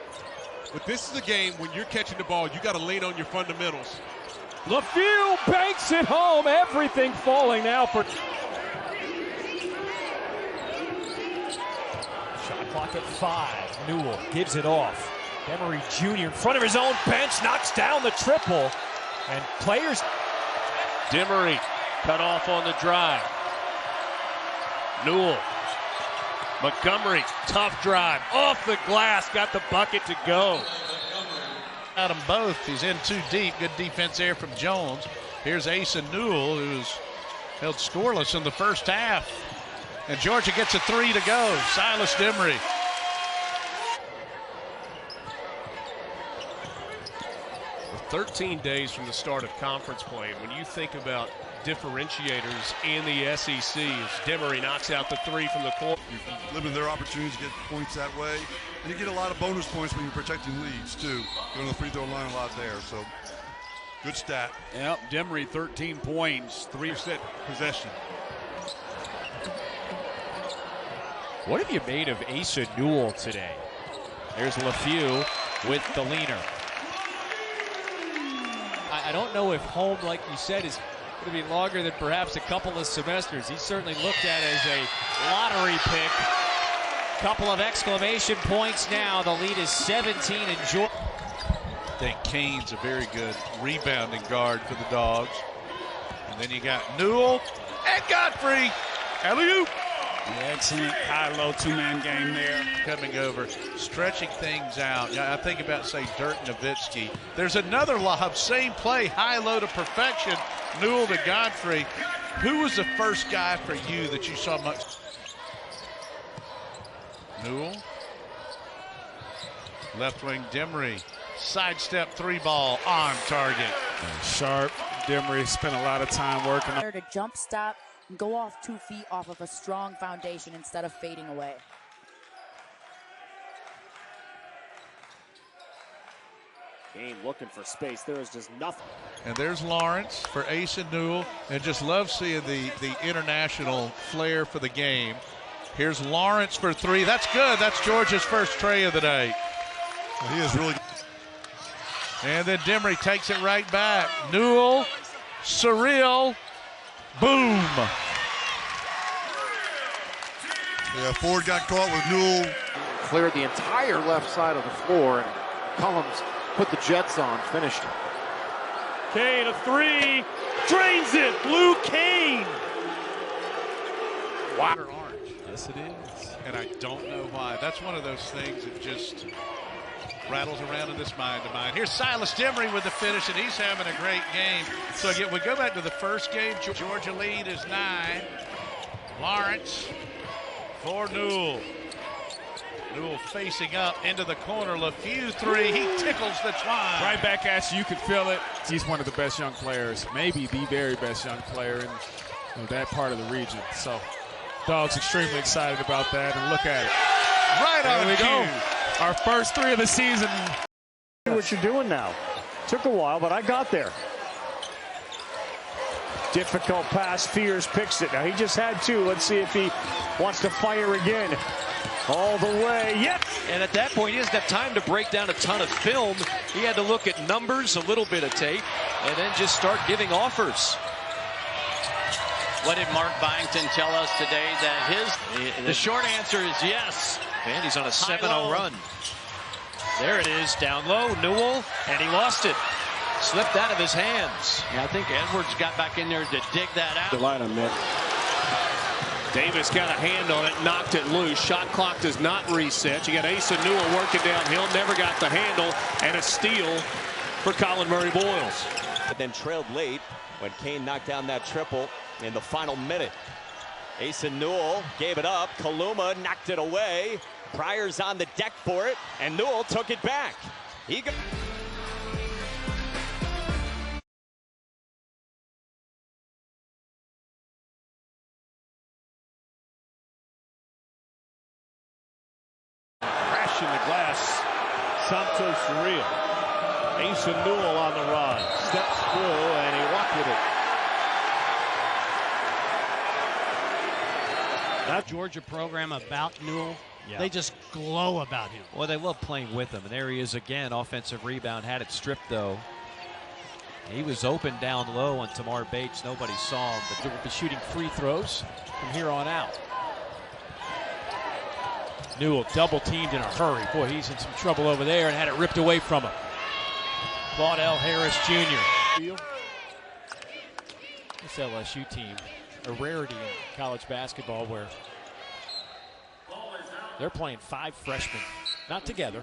But this is a game when you're catching the ball, you got to lean on your fundamentals. LaFew banks it home. Everything falling now for. Shot clock at 5. Newell gives it off. Demery Jr. in front of his own bench knocks down the triple. And players. Demery cut off on the drive. Newell. Montgomery, tough drive. Off the glass, got the bucket to go. Got them both. He's in too deep. Good defense there from Jones. Here's Asa Newell, who's held scoreless in the first half. And Georgia gets a 3 to go. Silas Demery. With 13 days from the start of conference play, when you think about differentiators in the SEC, as Demery knocks out the 3 from the corner. You're limiting their opportunities to get points that way. And you get a lot of bonus points when you're protecting leads, too. Going to the free throw line a lot there. So, good stat. Yep, Demery 13 points, 3 set possession. What have you made of Asa Newell today? There's LaFew with the leaner. I don't know if home, like you said, is going to be longer than perhaps a couple of semesters. He's certainly looked at as a lottery pick. Couple of exclamation points now. The lead is 17 in Georgia. I think Kane's a very good rebounding guard for the Dogs. And then you got Newell and Godfrey. Alley-oop. Excellent high-low two-man game there. Coming over, stretching things out. I think about, say, Dirk Nowitzki. There's another lob, same play, high-low to perfection. Newell to Godfrey. Who was the first guy for you that you saw much? Newell. Left wing Demery. Sidestep 3-ball on target. Sharp. Demery spent a lot of time working on. To jump stop and go off 2 feet off of a strong foundation instead of fading away. Kane looking for space. There is just nothing. And there's Lawrence for Asa Newell. And just love seeing the international flair for the game. Here's Lawrence for 3. That's good. That's Georgia's first tray of the day. Well, he is really. And then Demery takes it right back. Newell, surreal, boom. Yeah, Ford got caught with Newell. Cleared the entire left side of the floor, and Cullums put the Jets on, finished it. Kane, a 3, drains it. Blue Kane. Wow. Orange. Yes, it is. And I don't know why. That's one of those things that just rattles around in this mind of mine. Here's Silas Demery with the finish, and he's having a great game. So again, we go back to the first game. Georgia lead is 9. Lawrence for Newell. Newell facing up into the corner. LaFew 3. He tickles the twine. Right back at you. You can feel it. He's one of the best young players, maybe the very best young player in that part of the region. So, Dogs extremely excited about that. And look at it. Right on there we cue. go. Our first 3 of the season. What you're doing now. Took a while, but I got there. Difficult pass. Fears picks it. Now he just had 2. Let's see if he wants to fire again. All the way. Yep. And at that point, he doesn't have time to break down a ton of film. He had to look at numbers, a little bit of tape, and then just start giving offers. What did Mark Byington tell us today? That the short answer is yes. And he's on a 7-0 run. There it is, down low, Newell, and he lost it. Slipped out of his hands. Yeah, I think Edwards got back in there to dig that out. The line on net. Davis got a hand on it, knocked it loose. Shot clock does not reset. You got Asa Newell working downhill, never got the handle, and a steal for Colin Murray-Boyles. But then trailed late when Kane knocked down that triple in the final minute. Asa Newell gave it up. Kaluma knocked it away. Pryor's on the deck for it, and Newell took it back. He got crashing the glass. Santos surreal. Asa Newell on the run. Steps through, and he walked with it. That Georgia program about Newell, they just glow about him. Well, they love playing with him. And there he is again. Offensive rebound. Had it stripped, though. He was open down low on Tamar Bates. Nobody saw him, but they'll be shooting free throws from here on out. Newell double teamed in a hurry. Boy, he's in some trouble over there and had it ripped away from him. Claudell Harris Jr. This LSU team, a rarity in college basketball where they're playing 5 freshmen. Not together.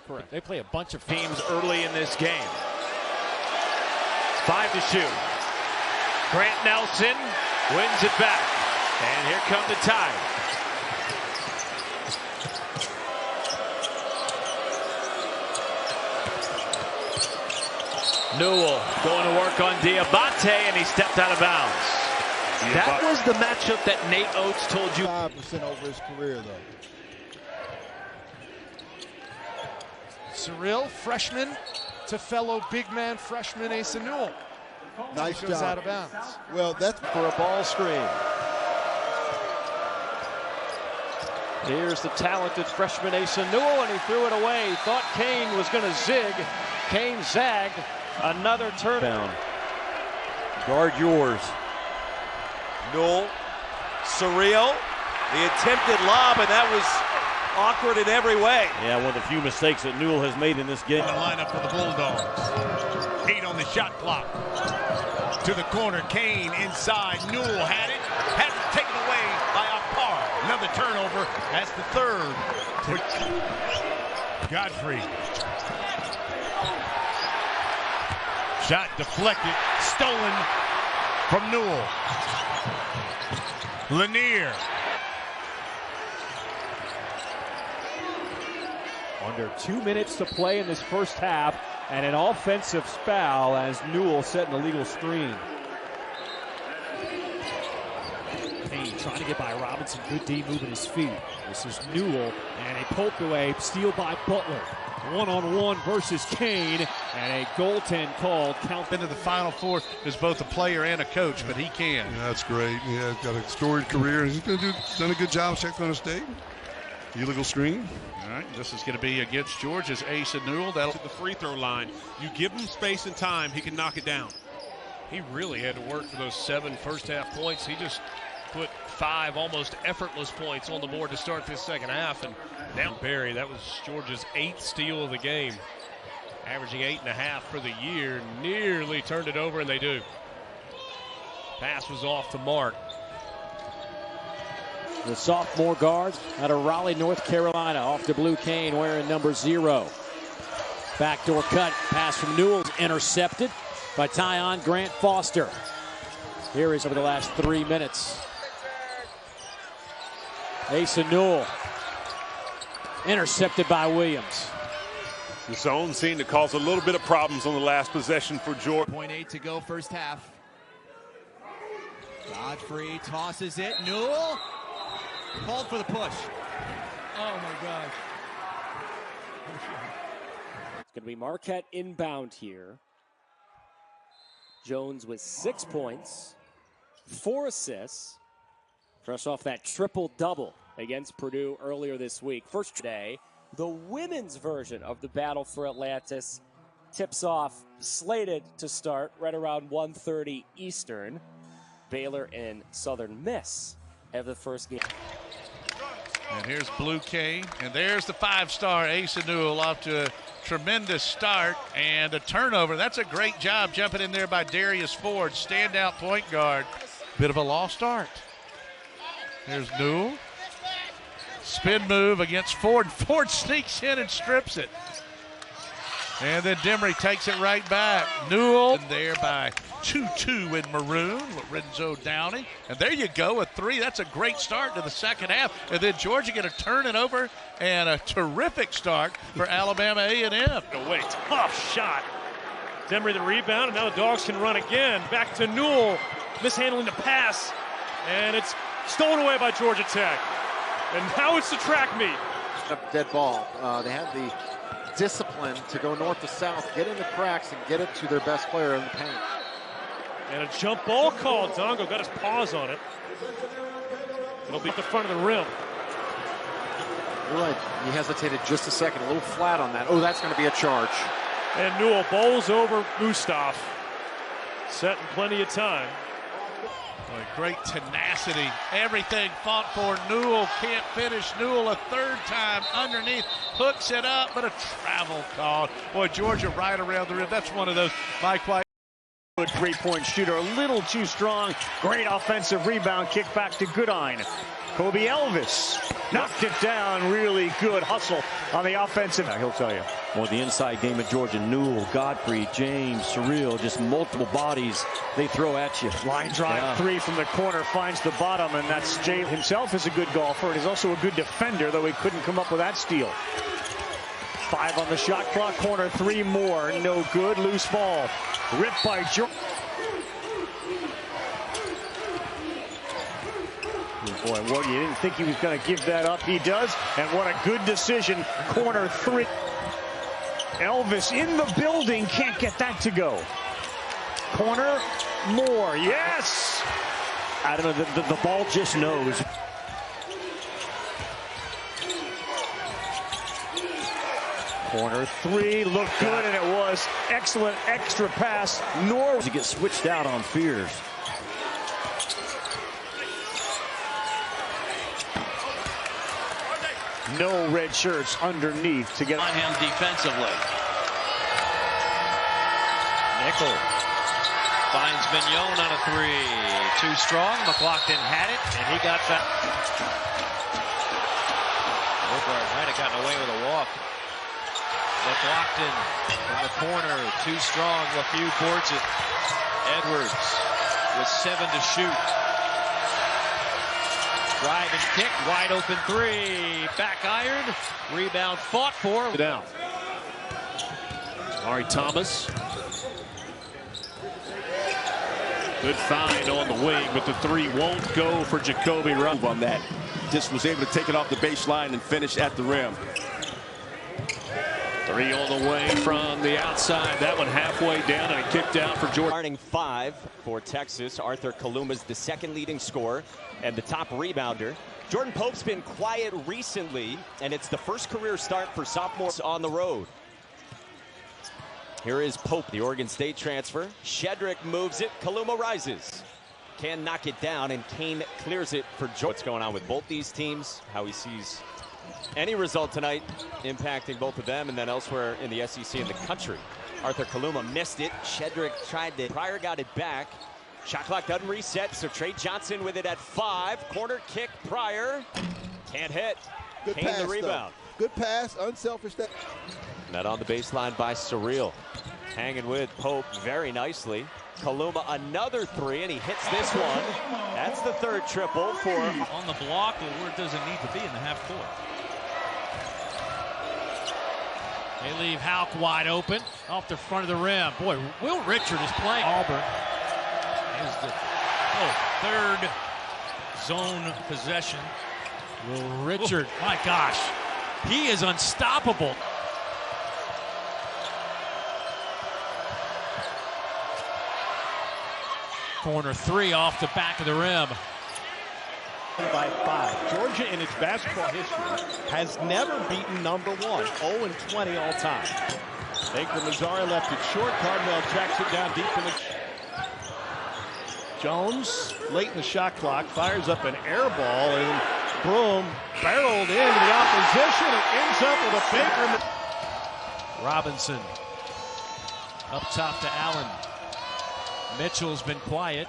Correct. They play a bunch of teams early in this game. 5 to shoot. Grant Nelson wins it back. And here come the Tide. Newell going to work on Diabate, and he stepped out of bounds. That was the matchup that Nate Oates told you. 5% over his career, though. Surreal, freshman to fellow big man freshman Asa Newell. Nice goes job. Out of bounds. Well, that's for a ball screen. Here's the talented freshman Asa Newell, and he threw it away. He thought Kane was going to zig. Kane zagged. Another turn down. Guard yours. Newell, Surreal, the attempted lob, and that was awkward in every way. Yeah, one of the few mistakes that Newell has made in this game. The lineup for the Bulldogs. 8 on the shot clock. To the corner, Kane inside. Newell had it taken away by Akpar. Another turnover. That's the third. Godfrey. Shot deflected, stolen from Newell. Lanier. Under 2 minutes to play in this first half, and an offensive foul as Newell set an illegal screen. Kane trying to get by Robinson. Good D moving his feet. This is Newell, and a poke away, steal by Butler. One-on-one versus Kane, and a goaltend called. Count into the Final Four as both a player and a coach, but he can. Yeah, that's great. Yeah, got a storied career. He's done a good job at Second State. Illegal screen. All right, this is going to be against Georgia's Asa Newell. That'll to the free throw line. You give him space and time, he can knock it down. He really had to work for those 7 first-half points. He just put 5 almost effortless points on the board to start this second half. And now Barry, that was Georgia's 8th steal of the game. Averaging 8.5 for the year. Nearly turned it over, and they do. Pass was off to Mark. The sophomore guard out of Raleigh, North Carolina, off to Blue Kane wearing number 0. Backdoor cut, pass from Newell, intercepted by Tyon Grant Foster. Here is over the last 3 minutes. Asa Newell, intercepted by Williams. The zone seemed to cause a little bit of problems on the last possession for Georgia. 0.8 to go first half. Godfrey tosses it. Newell called for the push. Oh my God. It's going to be Marquette inbound here. Jones with 6 points, 4 assists, fresh off that triple-double against Purdue earlier this week. First day, the women's version of the Battle for Atlantis tips off, slated to start right around 1:30 Eastern. Baylor and Southern Miss have the first game. And here's Blue Kane, and there's the 5-star Asa Newell off to a tremendous start and a turnover. That's a great job jumping in there by Darius Ford, standout point guard. Bit of a lost art. There's Newell. Spin move against Ford. Ford sneaks in and strips it. And then Demery takes it right back. Newell there by 2-2 in maroon. Lorenzo Downey. And there you go, a 3. That's a great start to the second half. And then Georgia going to turn it over, and a terrific start for Alabama A&M. Away, tough shot. Demery the rebound, and now the Dogs can run again. Back to Newell, mishandling the pass, and it's stolen away by Georgia Tech. And now it's the track meet. Dead ball. They have the discipline to go north to south, get in the cracks, and get it to their best player in the paint. And a jump ball called. Dongo got his paws on it. It'll be at the front of the rim. You're right. He hesitated just a second, a little flat on that. Oh, that's going to be a charge. And Newell bowls over Gustav. Setting plenty of time. Boy, great tenacity. Everything fought for. Newell can't finish. Newell a third time underneath. Hooks it up, but a travel call. Boy, Georgia right around the rim. That's one of those Mike White. Good three-point shooter, a little too strong. Great offensive rebound, kick back to Goodine. Kobe Elvis knocked it down. Really good hustle on the offensive. He'll tell you. Well, the inside game of Georgia, Newell, Godfrey, James, Surreal, just multiple bodies they throw at you. Line drive three from the corner, finds the bottom, and that's Jay himself is a good golfer and is also a good defender, though he couldn't come up with that steal. 5 on the shot clock, corner 3 more, no good, loose ball. Ripped by Georgia. Boy, what, you didn't think he was going to give that up. He does, and what a good decision. Corner 3. Elvis in the building, can't get that to go. Corner, more, yes! I don't know, the ball just knows. Corner 3, looked good, and it was excellent extra pass. To get switched out on Fears. No red shirts underneath to get on him defensively. Nickel finds Mignon on a 3. Too strong. McLaughlin had it, and he got that. Hobart might have gotten away with a walk. McLaughlin in the corner, too strong. LaFew boards it. Edwards with 7 to shoot. Drive and kick, wide open 3. Back iron, rebound fought for. Down. Ari Thomas. Good find on the wing, but the 3 won't go for Jacoby Ruff on that. Just was able to take it off the baseline and finish at the rim. 3 on the way from the outside. That one halfway down and kicked out for Georgia. Starting 5 for Texas. Arthur Kaluma's the second leading scorer and the top rebounder. Jordan Pope's been quiet recently, and it's the first career start for sophomores on the road. Here is Pope, the Oregon State transfer. Shedrick moves it. Kaluma rises. Can knock it down, and Kane clears it for Georgia. What's going on with both these teams, how he sees any result tonight impacting both of them, and then elsewhere in the SEC and the country. Arthur Kaluma missed it. Shedrick tried to. Pryor got it back. Shot clock doesn't reset, so Trey Johnson with it at 5. Corner kick, Pryor. Can't hit. Good Kane pass, the rebound. Though. Good pass, unselfish. Net on the baseline by Surreal. Hanging with Pope very nicely. Kaluma another 3, and he hits this one. That's the 3rd triple for. On the block, or where it doesn't need to be in the half court. They leave Houck wide open off the front of the rim. Boy, Will Richard is playing. Auburn is the 3rd zone possession. Will Richard, my gosh, he is unstoppable. Corner 3 off the back of the rim. By 5. Georgia in its basketball history has never beaten number 1. 0-20 all time. Baker Mazzara left it short. Cardwell tracks it down deep in the. Jones late in the shot clock fires up an air ball, and Broom barreled into the opposition. It ends up with a Baker. Robinson up top to Allen. Mitchell's been quiet.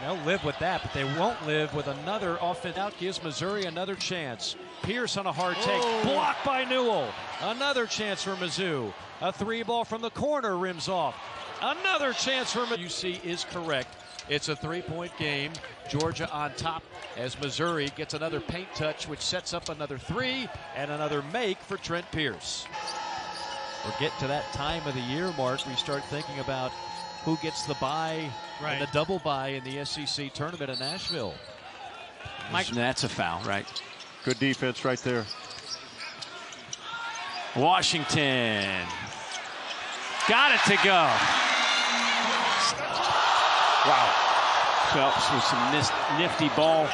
They'll live with that, but they won't live with another offense. Out gives Missouri another chance. Pierce on a hard take. Blocked by Newell. Another chance for Mizzou. A 3 ball from the corner rims off. Another chance for Mizzou. UC is correct. It's a 3-point game. Georgia on top as Missouri gets another paint touch, which sets up another 3 and another make for Trent Pierce. We're getting to that time of the year, Mark, we start thinking about who gets the bye and the double bye in the SEC tournament in Nashville. Mike, that's a foul, right? Good defense right there. Washington got it to go. Wow. Phelps with some nifty ball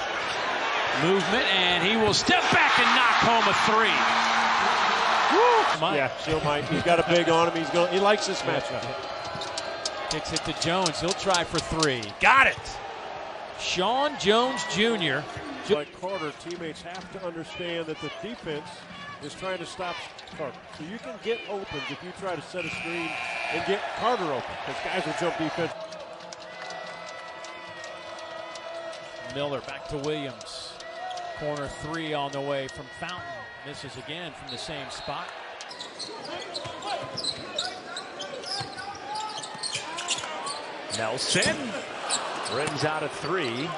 Movement, and he will step back and knock home a three. Woo! Yeah, still might. He's got a big on him. He likes this matchup. Kicks it to Jones. He'll try for three. Got it. Sean Jones Jr. Like Carter, teammates have to understand that the defense is trying to stop Carter. So you can get open if you try to set a screen and get Carter open, because guys will jump defense. Miller back to Williams. Corner three on the way from Fountain. Misses again from the same spot. Nelson rims out a three.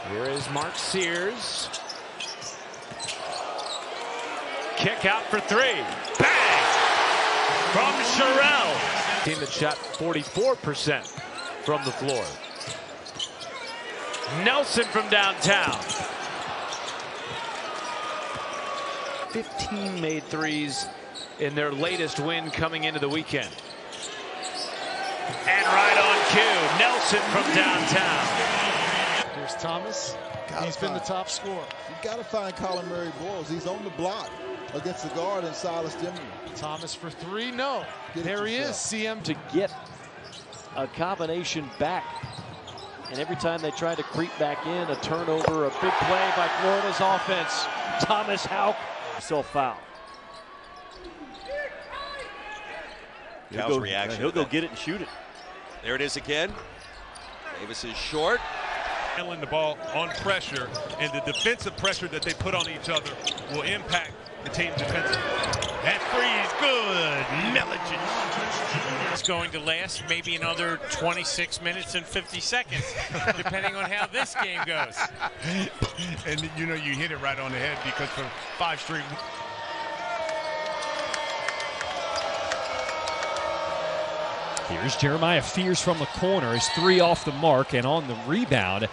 Here is Mark Sears. Kick out for three. Bang! From Sherrill. Team that shot 44% from the floor. Nelson from downtown. 15 made threes in their latest win coming into the weekend. And right on cue, Nelson from downtown. Here's Thomas. He's been the top scorer. You got to find Colin Murray Boyles. He's on the block against the guard and Silas Dimmer. Thomas for three. No. There he is. CM to get a combination back. And every time they try to creep back in, a turnover, a big play by Florida's offense. Thomas Houck, so foul. Cal's reaction. He'll go get it and shoot it. There it is again. Davis is short. Handling the ball on pressure, and the defensive pressure that they put on each other will impact the team defensively. That three is good. Milligan. It's going to last maybe another 26 minutes and 50 seconds, depending on how this game goes. And you know, you hit it right on the head, because for 5 straight. Here's Jeremiah Fears from the corner. His three off the mark, and on the rebound,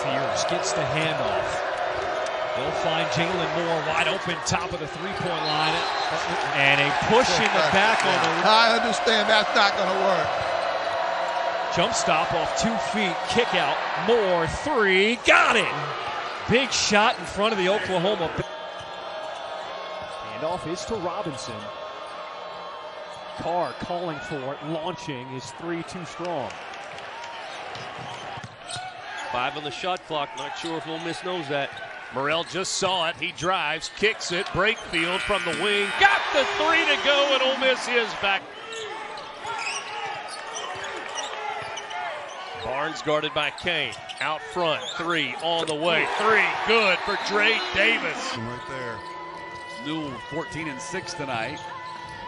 Fears gets the handoff. They'll find Jalen Moore wide open, top of the three-point line. And a push in the back on the... I understand that's not going to work. Jump stop off 2 feet, kick out, Moore, three, got it! Big shot in front of the Oklahoma. Handoff is to Robinson. Carr calling for it, launching, his three too strong. 5 on the shot clock. Not sure if Ole Miss knows that. Morrell just saw it. He drives, kicks it. Brakefield from the wing. Got the three to go, and Ole Miss is back. Barnes guarded by Kane. Out front, three on the way. Three, good for Dre Davis. Right there. Newell 14-6 tonight.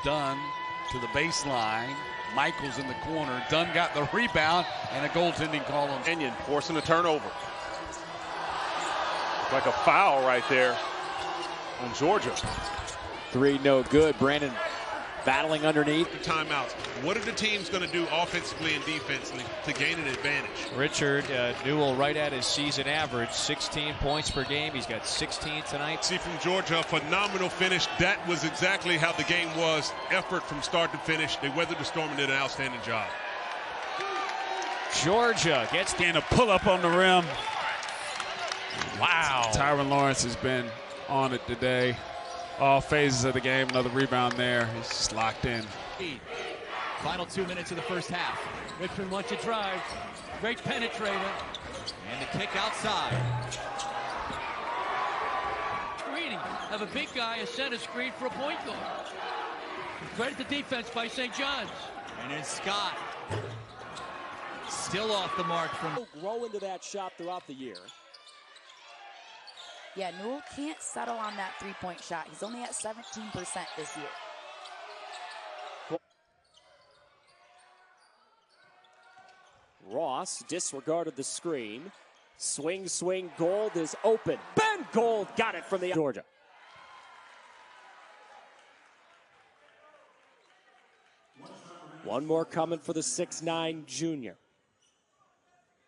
Dunn to the baseline. Michaels in the corner. Dunn got the rebound and a goaltending call on Kenyon forcing a turnover. Like a foul right there on Georgia. Three no good. Brandon battling underneath. Timeouts. What are the teams going to do offensively and defensively to gain an advantage? Richard Newell right at his season average, 16 points per game. He's got 16 tonight. See from Georgia, a phenomenal finish. That was exactly how the game was. Effort from start to finish. They weathered the storm and did an outstanding job. Georgia gets And a pull up on the rim. wow. Tyron Lawrence has been on it today. All phases of the game, another rebound there. He's just locked in. Final 2 minutes of the first half. Richmond wants to drive. Great penetrator. And the kick outside. Screening. Have a big guy, a center screen for a point guard. Credit the defense by St. John's. And then Scott. Still off the mark from... Grow into that shot throughout the year. Yeah, Newell can't settle on that three-point shot. He's only at 17% this year. Ross disregarded the screen. Swing, Gold is open. Ben Gold got it from the Georgia. One more coming for the 6'9" junior.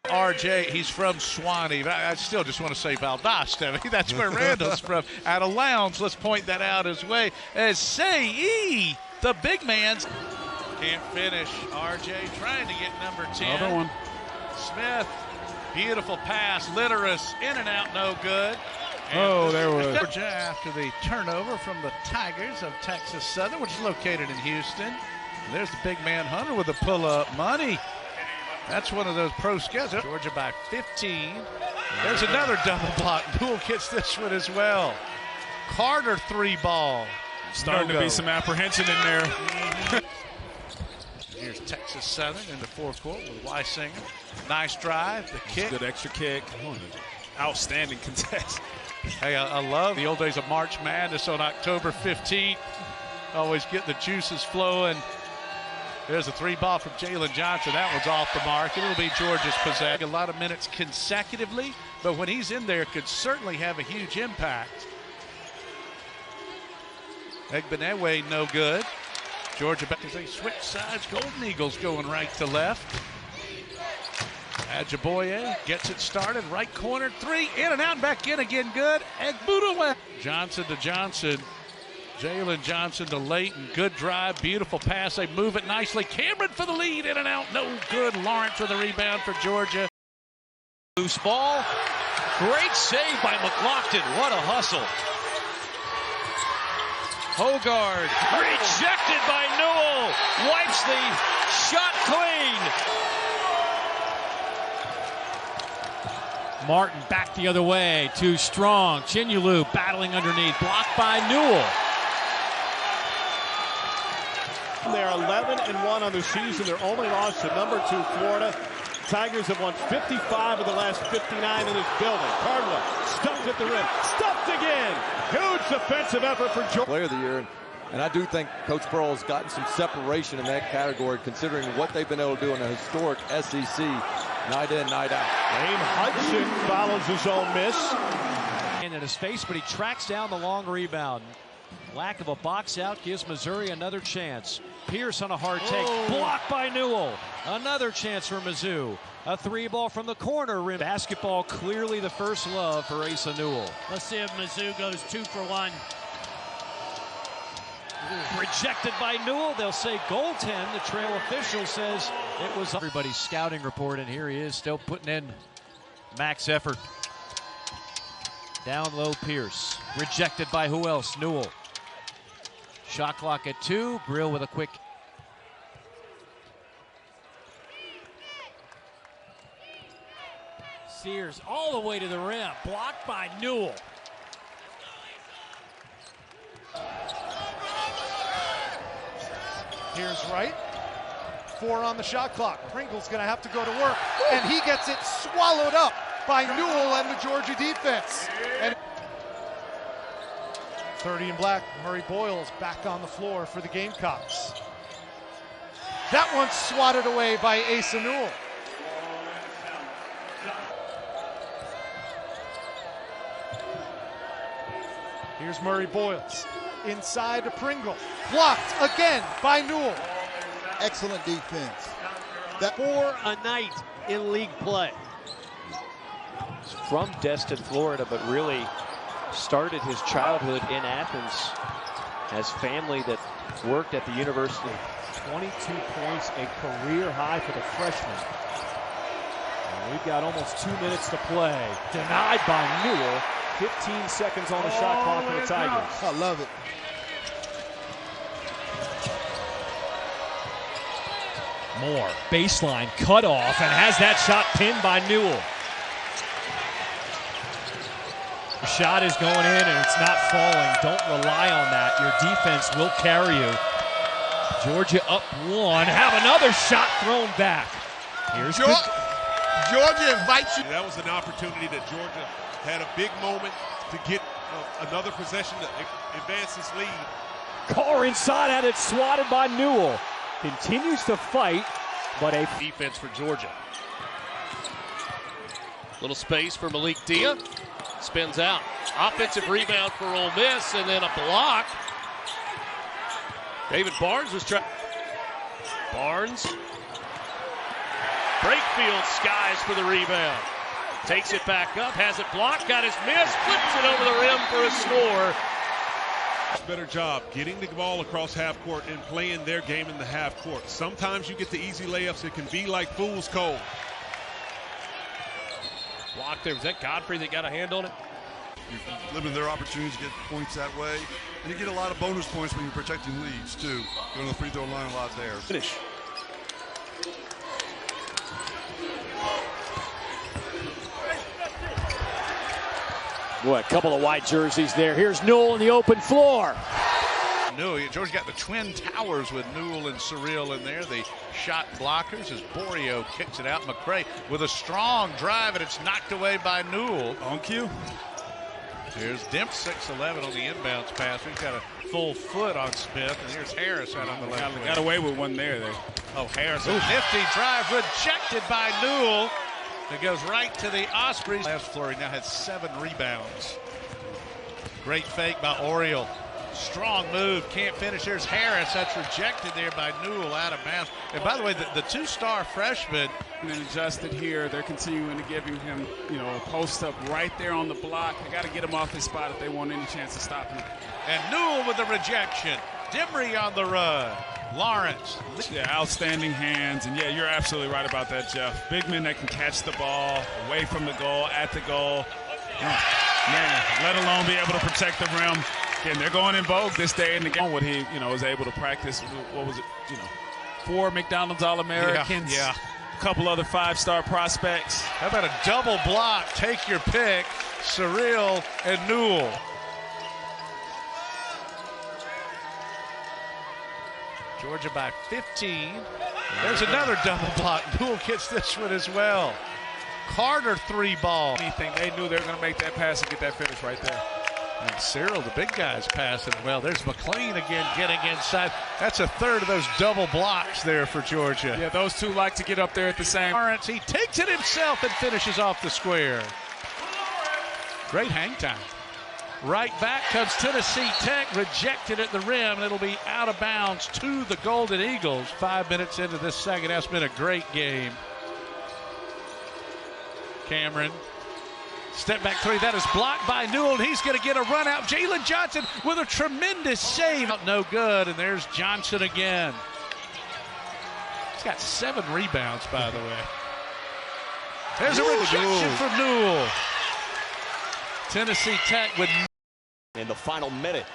RJ, he's from Swanee. I still just want to say Valdosta. I mean, that's where Randall's from. Out of Lowndes, let's point that out as well. As Say, the big man's can't finish. RJ trying to get number 10. Another one. Smith Beautiful pass, Litteris, in and out, no good. And there was Georgia after the turnover from the Tigers of Texas Southern, which is located in Houston. There's the big man Hunter with the pull-up money. That's one of those pro schedules. Georgia by 15. There's another double block. Newell gets this one as well. Carter 3-ball. Starting to be some apprehension in there. Here's Texas Southern in the fourth quarter with Weisinger. Nice drive, the kick. Good extra kick. Outstanding contest. Hey, I love the old days of March Madness on October 15th. Always get the juices flowing. There's a 3-ball from Jalen Johnson. That one's off the mark. It'll be Georgia's possession. A lot of minutes consecutively, but when he's in there, could certainly have a huge impact. Egbenewe, no good. Georgia back as they switch sides. Golden Eagles going right to left. Ajiboye gets it started. Right corner, 3, in and out, back in again, good. Egbudewe. Johnson to Johnson. Jalen Johnson to Layton. Good drive, beautiful pass. They move it nicely. Cameron for the lead, in and out, no good. Lawrence with a rebound for Georgia. Loose ball. Great save by McLaughlin. What a hustle. Hogard rejected by Newell. Wipes the shot clean. Martin back the other way. Too strong. Chinulu battling underneath. Blocked by Newell. They're 11-1 on the season. Their only loss to number 2 Florida. Tigers have won 55 of the last 59 in this building. Cardwell stuffed at the rim. Stuffed again. Huge defensive effort for Georgia. Player of the year. And I do think Coach Pearl's gotten some separation in that category, considering what they've been able to do in a historic SEC night in, night out. Aim Hudson follows his own miss. And in his face, but he tracks down the long rebound. Lack of a box out gives Missouri another chance. Pierce on a hard take. Blocked by Newell. Another chance for Mizzou. A 3-ball from the corner rim. Basketball clearly the first love for Asa Newell. Let's see if Mizzou goes 2 for 1. Rejected by Newell. They'll say goaltend. The trail official says it was everybody's scouting report, and here he is still putting in max effort. Down low, Pierce. Rejected by who else? Newell. Shot clock at 2. Grill with a quick. Sears all the way to the rim. Blocked by Newell. Here's Wright. 4 on the shot clock. Pringle's going to have to go to work, and he gets it swallowed up by Newell and the Georgia defense. And 30 in black, Murray Boyles back on the floor for the Gamecocks. That one's swatted away by Asa Newell. Here's Murray Boyles. Inside to Pringle. Blocked again by Newell. Excellent defense. That 4 a night in league play. He's from Destin, Florida, but really started his childhood in Athens. Has family that worked at the university. 22 points, a career high for the freshman. And we've got almost 2 minutes to play. Denied by Newell. 15 seconds on the shot clock for the Tigers. I love it. Moore, baseline cut off, and has that shot pinned by Newell. The shot is going in, and it's not falling. Don't rely on that. Your defense will carry you. Georgia up 1. Have another shot thrown back. Here's Georgia invites you. That was an opportunity that Georgia had a big moment to get another possession to advance this lead. Carr inside, had it swatted by Newell. Continues to fight, but a defense for Georgia. Little space for Malik Dia. Spins out. Offensive rebound for Ole Miss, and then a block. David Barnes was trying. Barnes. Brakefield skies for the rebound. Takes it back up, has it blocked, got his miss, flips it over the rim for a score. Better job getting the ball across half court and playing their game in the half court. Sometimes you get the easy layups. It can be like fool's gold. Block there. Was that Godfrey that got a hand on it? You're limiting their opportunities to get points that way. And you get a lot of bonus points when you're protecting leads, too. Going to the free throw line a lot there. Finish. Boy, a couple of white jerseys there. Here's Newell in the open floor. Newell, Georgia got the twin towers with Newell and Surreal in there. The shot blockers as Borio kicks it out. McCray with a strong drive, and it's knocked away by Newell. On cue. Here's Dimp, 6'11" on the inbounds pass. He's got a full foot on Smith, and here's Harris out on the left wing. Got away with one there. Oh, Harris, a nifty drive rejected by Newell. It goes right to the Ospreys. Last floor, he now has 7 rebounds. Great fake by Oriole. Strong move, can't finish. There's Harris, that's rejected there by Newell, out of bounds. And by the way, the two-star freshman. And then adjusted here. They're continuing to give him, a post up right there on the block. They got to get him off his spot if they want any chance of stopping him. And Newell with the rejection. Dimry on the run. Lawrence. Yeah, outstanding hands. And yeah, you're absolutely right about that, Jeff. Big men that can catch the ball away from the goal, at the goal. Man, let alone be able to protect the rim. Again, they're going in vogue this day in the game. What he, was able to practice. What was it? 4 McDonald's All-Americans. Yeah. A couple other 5-star prospects. How about a double block? Take your pick. Surreal and Newell. Georgia by 15. There's another double block. Newell gets this one as well. Carter 3-ball. Anything, they knew they were going to make that pass and get that finish right there. And Cyril, the big guy's passing well. There's McLean again getting inside. That's a third of those double blocks there for Georgia. Yeah, those two like to get up there at the same. Lawrence, he takes it himself and finishes off the square. Great hang time. Right back comes Tennessee Tech, rejected at the rim, and it'll be out of bounds to the Golden Eagles. 5 minutes into this second half. It's been a great game. Cameron. Step back 3, that is blocked by Newell, and he's going to get a run out. Jalen Johnson with a tremendous save. No good, and there's Johnson again. He's got 7 rebounds, by the way. There's a rejection from Newell. Tennessee Tech with... In the final minute,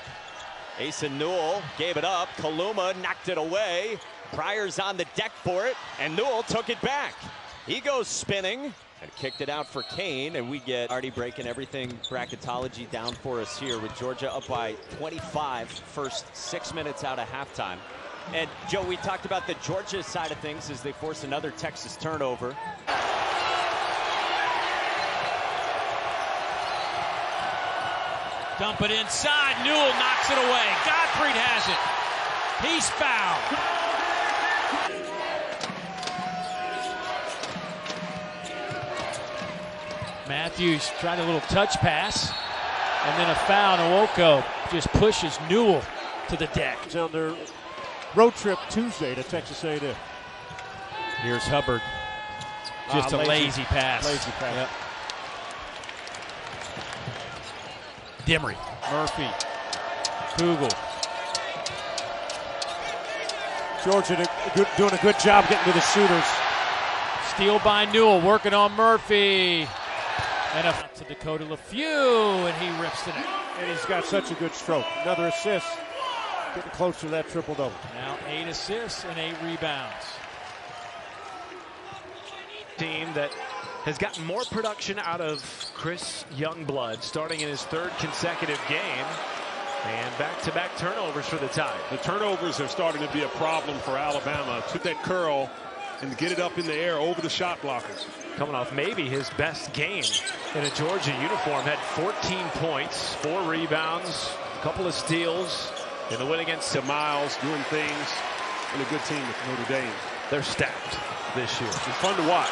Asa Newell gave it up. Kaluma knocked it away. Pryor's on the deck for it, and Newell took it back. He goes spinning. And kicked it out for Kane, and we get already breaking everything bracketology down for us here with Georgia up by 25, first 6 minutes out of halftime. And Joe, we talked about the Georgia side of things as they force another Texas turnover. Dump it inside. Newell knocks it away. Gottfried has it. He's fouled. Matthews tried a little touch pass, and then a foul. Nwoko just pushes Newell to the deck. It's on their road trip Tuesday to Texas A&M. Here's Hubbard. Just a lazy pass. Lazy pass. Yep. Dimry. Murphy. Kugel. Georgia doing a good job getting to the shooters. Steal by Newell, working on Murphy. And up to Dakota LeFew, and he rips it out. And he's got such a good stroke. Another assist. Getting close to that triple-double. Now 8 assists and 8 rebounds. Team that has gotten more production out of Chris Youngblood, starting in his 3rd consecutive game. And back-to-back turnovers for the Tide. The turnovers are starting to be a problem for Alabama. Took that curl and get it up in the air over the shot blockers. Coming off maybe his best game in a Georgia uniform. Had 14 points, 4 rebounds, a couple of steals in the win against Miles, doing things, and a good team with Notre Dame. They're stacked this year. It's fun to watch.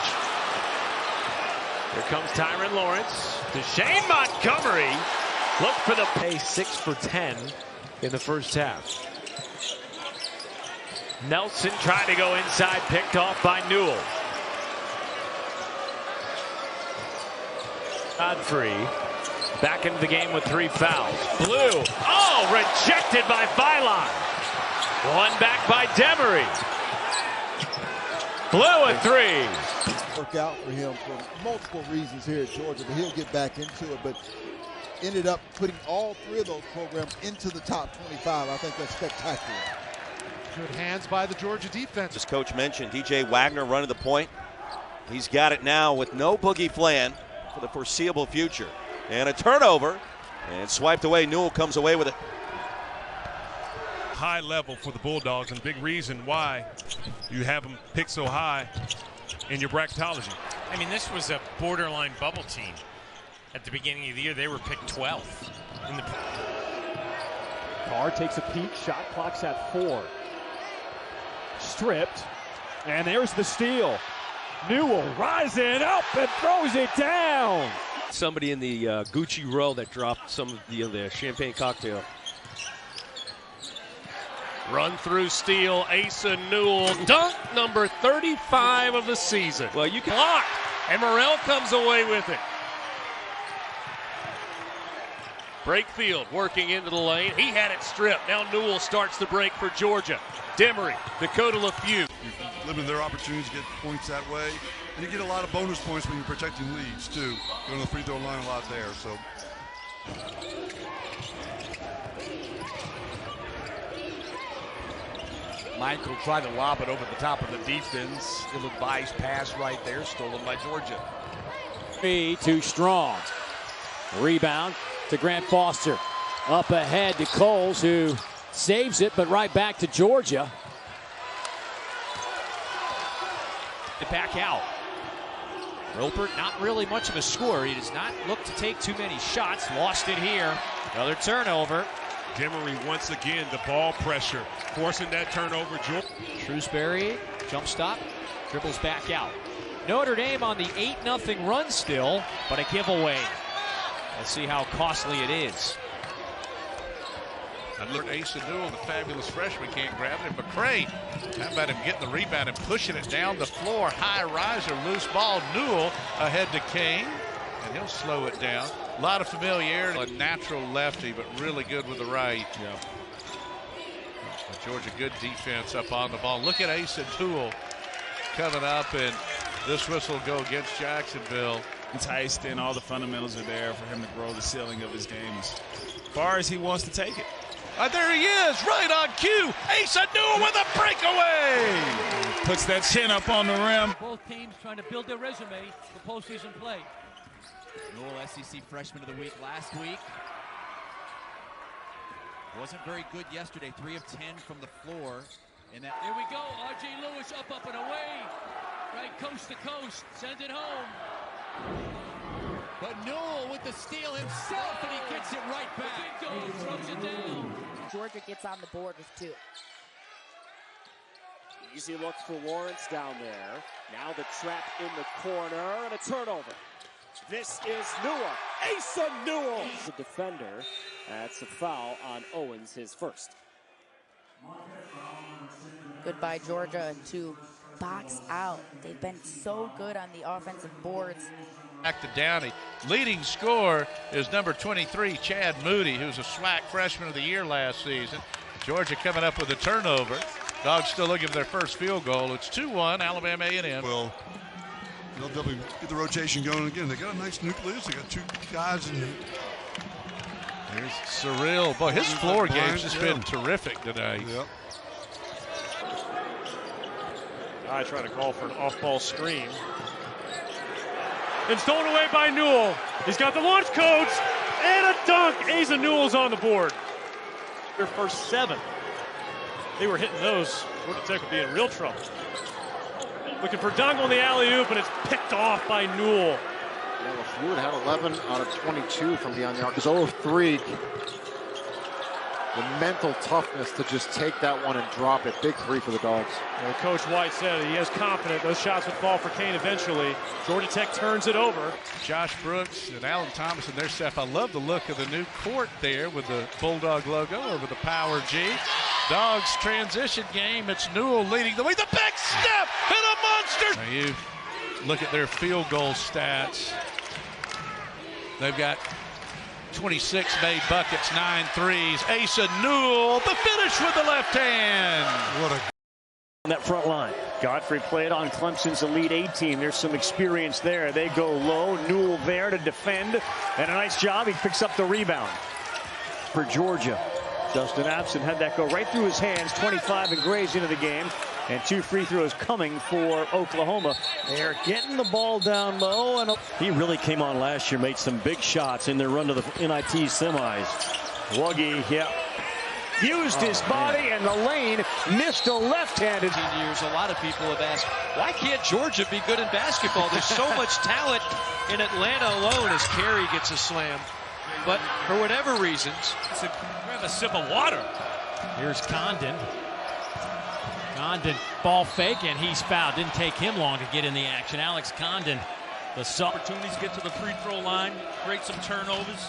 Here comes Tyron Lawrence. Deshane Montgomery look for the pace. 6 for 10 in the first half. Nelson tried to go inside, picked off by Newell. Godfrey back into the game with 3 fouls. Blue, rejected by Phylon. 1 back by Demery. Blue a 3. Work out for him for multiple reasons here at Georgia, but he'll get back into it. But ended up putting all three of those programs into the top 25. I think that's spectacular. Good hands by the Georgia defense. As Coach mentioned, DJ Wagner running the point. He's got it now with no Boogie Flan for the foreseeable future. And a turnover, and swiped away. Newell comes away with it. High level for the Bulldogs, and big reason why you have them picked so high in your bracketology. I mean, this was a borderline bubble team. At the beginning of the year, they were picked 12th. Carr takes a peek, shot clock's at 4. Stripped, and there's the steal. Newell rising up and throws it down. Somebody in the Gucci row that dropped some of the champagne cocktail. Run through steal, Asa Newell, dunk number 35 of the season. Well, you can block, and Morrell comes away with it. Brakefield working into the lane. He had it stripped. Now Newell starts the break for Georgia. Demery, Dakota LaFew. You're limiting their opportunities to get points that way. And you get a lot of bonus points when you're protecting leads, too. Going to the free throw line a lot there. So. Michael tried to lob it over the top of the defense. Ill-advised pass right there, stolen by Georgia. Too strong. Rebound to Grant Foster. Up ahead to Coles, who saves it, but right back to Georgia. Back out. Roper, not really much of a scorer. He does not look to take too many shots. Lost it here. Another turnover. Demery once again, the ball pressure, forcing that turnover. Shrewsbury, jump stop, dribbles back out. Notre Dame on the 8-0 run still, but a giveaway. Let's see how costly it is. I look at Asa Newell, the fabulous freshman, can't grab it. McCray, how about him getting the rebound and pushing it down the floor? High riser, loose ball. Newell ahead to Kane, and he'll slow it down. A lot of familiarity. A natural lefty, but really good with the right. Yeah. Georgia, good defense up on the ball. Look at Asa Newell coming up, and this whistle will go against Jacksonville. Enticed, and all the fundamentals are there for him to grow the ceiling of his game as far as he wants to take it. There he is, right on cue. Asa Newell with a breakaway. Puts that chin up on the rim. Both teams trying to build their resume for postseason play. Newell, SEC Freshman of the Week last week. Wasn't very good yesterday, 3 of 10 from the floor. Here we go, R.J. Lewis up and away. Right coast to coast, send it home. But Newell with the steal himself, and he gets it right back. Throws it down. Georgia gets on the board with 2. Easy look for Lawrence down there. Now the trap in the corner and a turnover. This is Newell. Asa Newell. The defender. That's a foul on Owens, his first. Goodbye, Georgia, to box out. They've been so good on the offensive boards. Back to Downey. Leading scorer is number 23, Chad Moody, who's a SWAC Freshman of the Year last season. Georgia coming up with a turnover. Dogs still looking for their first field goal. It's 2-1, Alabama A&M. Well, they'll definitely get the rotation going again. They got a nice nucleus. They got 2 guys in here. Here's Cyril. Boy, his floor game's just been terrific today. Yep. I try to call for an off-ball screen. And stolen away by Newell. He's got the launch codes and a dunk. Asa Newell's on the board. Their first 7. They were hitting those. Georgia Tech would be in real trouble. Looking for dunk on the alley-oop, and it's picked off by Newell. Yeah, LaFleur had 11 out of 22 from beyond the arc. It was 0 of 3. The mental toughness to just take that one and drop it. Big 3 for the Dogs. Well, Coach White said he is confident those shots would fall for Kane eventually. Georgia Tech turns it over. Josh Brooks and Alan Thomas in their step. I love the look of the new court there with the Bulldog logo over the Power G. Dogs transition game. It's Newell leading the way. The big step and a monster. Now you look at their field goal stats. They've got 26 made buckets, 9 threes. Asa Newell, the finish with the left hand. What a That front line. Godfrey played on Clemson's Elite 8 team. There's some experience there. They go low. Newell there to defend. And a nice job. He picks up the rebound for Georgia. Dustin Abson had that go right through his hands. 25 and Gray's into the game. And 2 free throws coming for Oklahoma. They're getting the ball down low. And he really came on last year, made some big shots in their run to the NIT semis. Wuggy, yeah. Used his body and the lane, missed a left-handed. Years, a lot of people have asked, why can't Georgia be good in basketball? There's so much talent in Atlanta alone as Carey gets a slam. But for whatever reasons, grab a sip of water. Here's Condon. Condon ball fake, and he's fouled. Didn't take him long to get in the action. Alex Condon, the opportunities get to the free throw line, create some turnovers.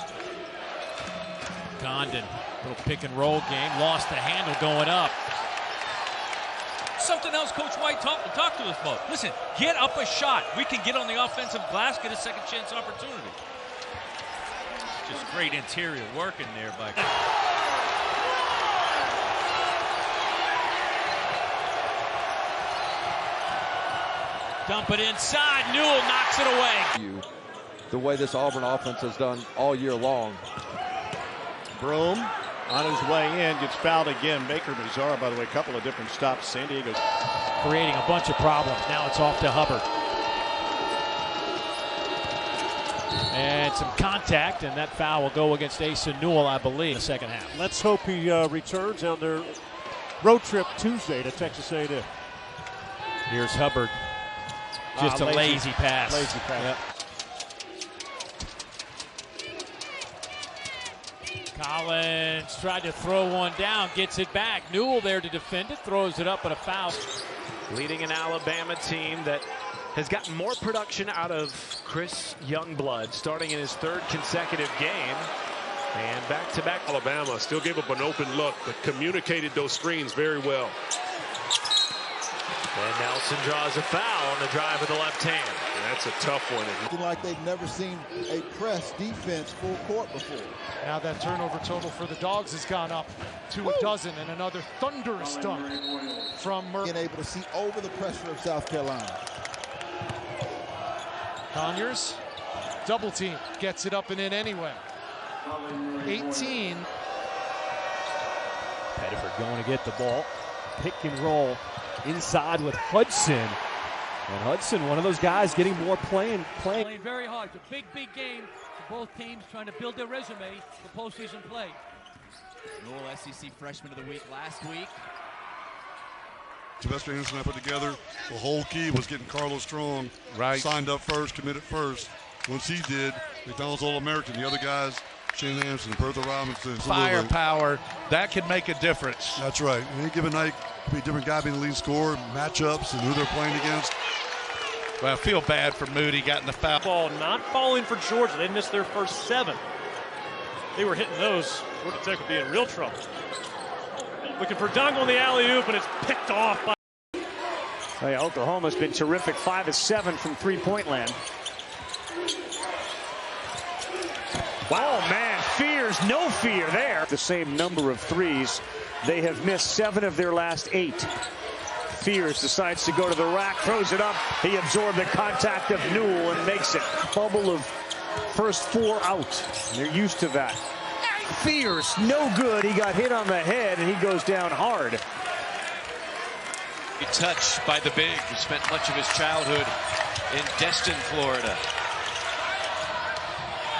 Condon, little pick and roll game, lost the handle going up. Something else Coach White talked to us about. Listen, get up a shot. We can get on the offensive glass, get a second chance opportunity. Just great interior work in there by. Dump it inside. Newell knocks it away. The way this Auburn offense has done all year long. Broome on his way in gets fouled again. Baker Mazara, by the way, a couple of different stops. San Diego creating a bunch of problems. Now it's off to Hubbard. And some contact, and that foul will go against Asa Newell, I believe, in the second half. Let's hope he returns on their road trip Tuesday to Texas A&M. Here's Hubbard. Just a lazy pass. Lazy pass. Yep. Collins tried to throw one down, gets it back. Newell there to defend it, throws it up, but a foul. Leading an Alabama team that has gotten more production out of Chris Youngblood, starting in his 3rd consecutive game. And back-to-back. Alabama still gave up an open look, but communicated those screens very well. And Nelson draws a foul on the drive with the left hand. That's a tough one. Looking like they've never seen a press defense full court before. Now that turnover total for the Dogs has gone up to a dozen, and another thunderous dunk from Murray. Being able to see over the pressure of South Carolina. Conyers, double team, gets it up and in anyway. 18. Pettiford going to get the ball. Pick and roll inside with Hudson. And Hudson, one of those guys getting more playing very hard. It's a big, big game for both teams trying to build their resume for postseason play. Newell SEC Freshman of the Week last week. Sylvester Anderson I put together. The whole key was getting Carlos Strong signed up first, committed first. Once he did, McDonald's All-American. The other guys, Shane Anderson, Bertha Robinson. Firepower, that can make a difference. That's right. Any given night, could be a different guy being the lead scorer, matchups, and who they're playing against. Well, I feel bad for Moody getting the foul. Ball not falling for Georgia. They missed their first 7. They were hitting those. Georgia Tech would be in real trouble. Looking for Dungle in the alley-oop, and it's picked off by. Hey, Oklahoma's been terrific, 5 of 7 from three-point land. Wow, man, fears, no fear there. The same number of threes. They have missed 7 of their last 8. Fears decides to go to the rack, throws it up. He absorbed the contact of Newell and makes it. Bubble of first 4 out. They're used to that. Fears, no good. He got hit on the head, and he goes down hard. A touch by the big, who spent much of his childhood in Destin, Florida.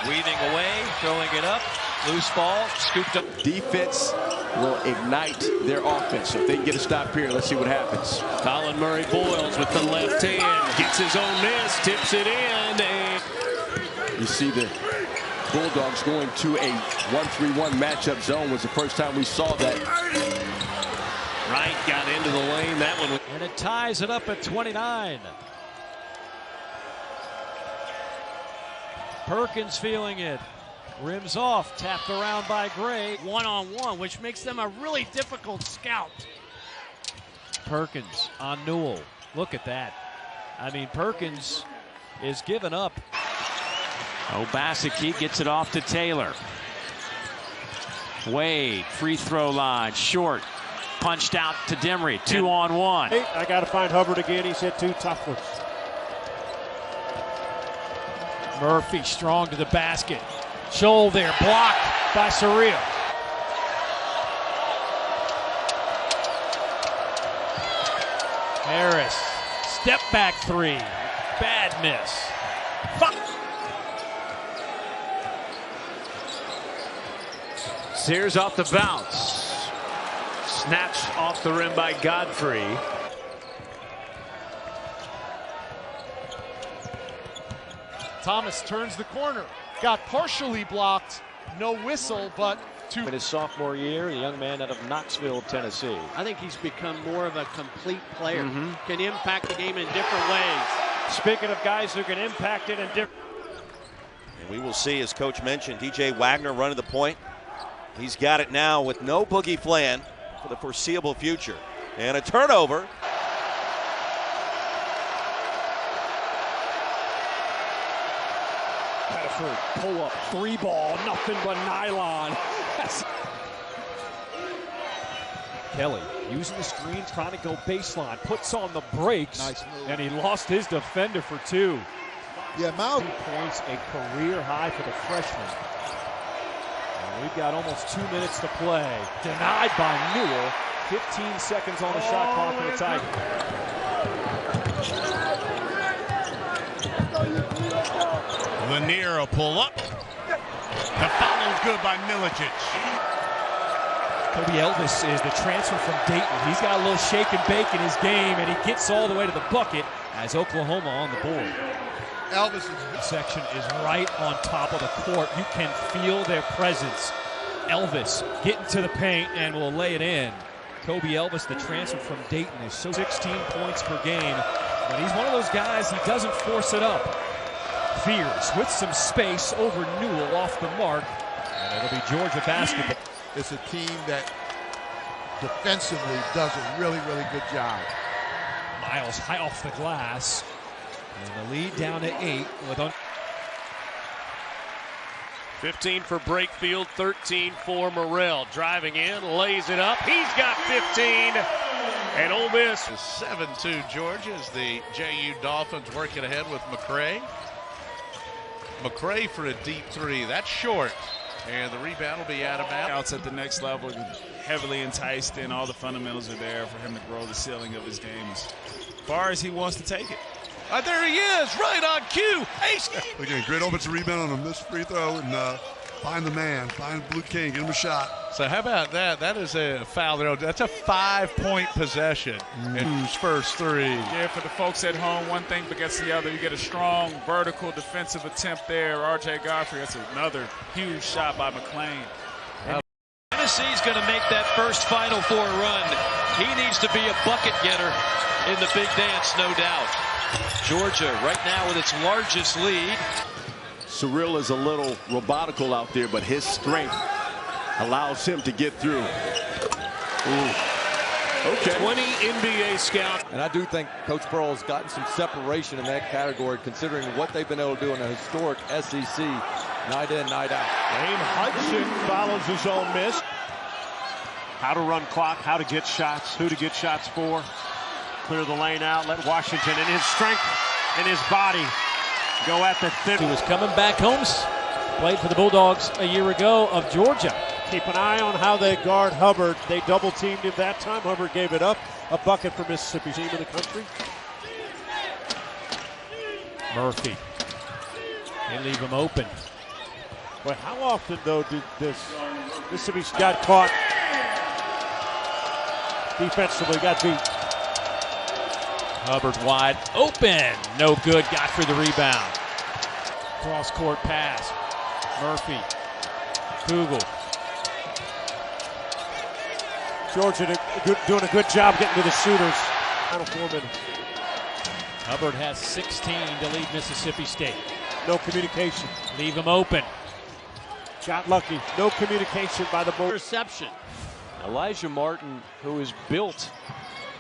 Weaving away, throwing it up, loose ball, scooped up. Defense will ignite their offense. So if they can get a stop here, let's see what happens. Colin Murray-Boyles with the left hand, gets his own miss, tips it in. And you see the Bulldogs going to a 1-3-1 matchup zone was the first time we saw that. Wright got into the lane, that one. And it ties it up at 29. Perkins feeling it. Rims off, tapped around by Gray. One-on-one, which makes them a really difficult scout. Perkins on Newell. Look at that. I mean, Perkins is giving up. Obaseki gets it off to Taylor. Wade, free throw line, short. punched out to Demery. 2-on-1. Hey, I got to find Hubbard again. He's hit 2 tough ones. Murphy strong to the basket. Scholl there, blocked by Surreal. Harris, step back 3. Bad miss. Sears off the bounce. Snatched off the rim by Godfrey. Thomas turns the corner. Got partially blocked. No whistle, but in his sophomore year, the young man out of Knoxville, Tennessee. I think he's become more of a complete player. Can impact the game in different ways. Speaking of guys who can impact it in different. And we will see, as Coach mentioned, DJ Wagner running the point. He's got it now with no Boogie Flan for the foreseeable future. And a turnover. Pettiford, pull up, 3 ball, nothing but nylon. Kelly using the screen, trying to go baseline, puts on the brakes, Nice move. and he lost his defender for 2. Yeah, Mal. 2 points, a career high for the freshman. And we've got almost 2 minutes to play. Denied by Newell. 15 seconds on the shot clock for the Tigers. Lanier will pull up. The foul is good by Milicic. Kobe Elvis is the transfer from Dayton. He's got a little shake and bake in his game, and he gets all the way to the bucket as Oklahoma on the board. Elvis' section is right on top of the court. You can feel their presence. Elvis getting to the paint and will lay it in. Kobe Elvis, the transfer from Dayton, is so 16 points per game, but he's one of those guys, he doesn't force it up. Fears with some space over Newell off the mark, and it'll be Georgia basketball. It's a team that defensively does a really, really good job. Miles high off the glass, and the lead down to 8 with 15 for Brakefield, 13 for Morrell. Driving in, lays it up. He's got 15. And Ole Miss. 7-2 Georgia as the JU Dolphins working ahead with McCray. McCray for a deep 3. That's short. And the rebound will be out of bounds. Outs at the next level, heavily enticed in. All the fundamentals are there for him to grow the ceiling of his game as far as he wants to take it. There he is, right on cue. Ace. Again, great offensive rebound on a missed free throw, and find the man, find Blue King, get him a shot. So how about that? That is a foul there. That's a 5-point possession. And whose first 3? Yeah, for the folks at home, one thing begets the other. You get a strong vertical defensive attempt there. R.J. Godfrey, that's another huge shot by McClain. Tennessee's going to make that first Final Four run. He needs to be a bucket getter in the big dance, no doubt. Georgia right now with its largest lead. Surreal is a little robotical out there, but his strength allows him to get through. Ooh. Okay. 20 NBA scout. And I do think Coach Pearl has gotten some separation in that category, considering what they've been able to do in a historic SEC night in, night out. Dame Hudson follows his own miss. How to run clock, how to get shots, who to get shots for. Clear the lane out, let Washington in his strength and his body go at the thin. He was coming back home, played for the Bulldogs a year ago of Georgia. Keep an eye on how they guard Hubbard. They double teamed him that time. Hubbard gave it up. A bucket for Mississippi, team in the country. Murphy. They leave him open. But how often, though, did this Mississippi got caught defensively, got beat? Hubbard wide open. No good. Godfrey the rebound. Cross court pass. Murphy. Kugel. Georgia doing a good job getting to the shooters. Final 4 minutes. Hubbard has 16 to lead Mississippi State. No communication. Leave him open. Got lucky. No communication by the Bulls. Reception. Elijah Martin, who is built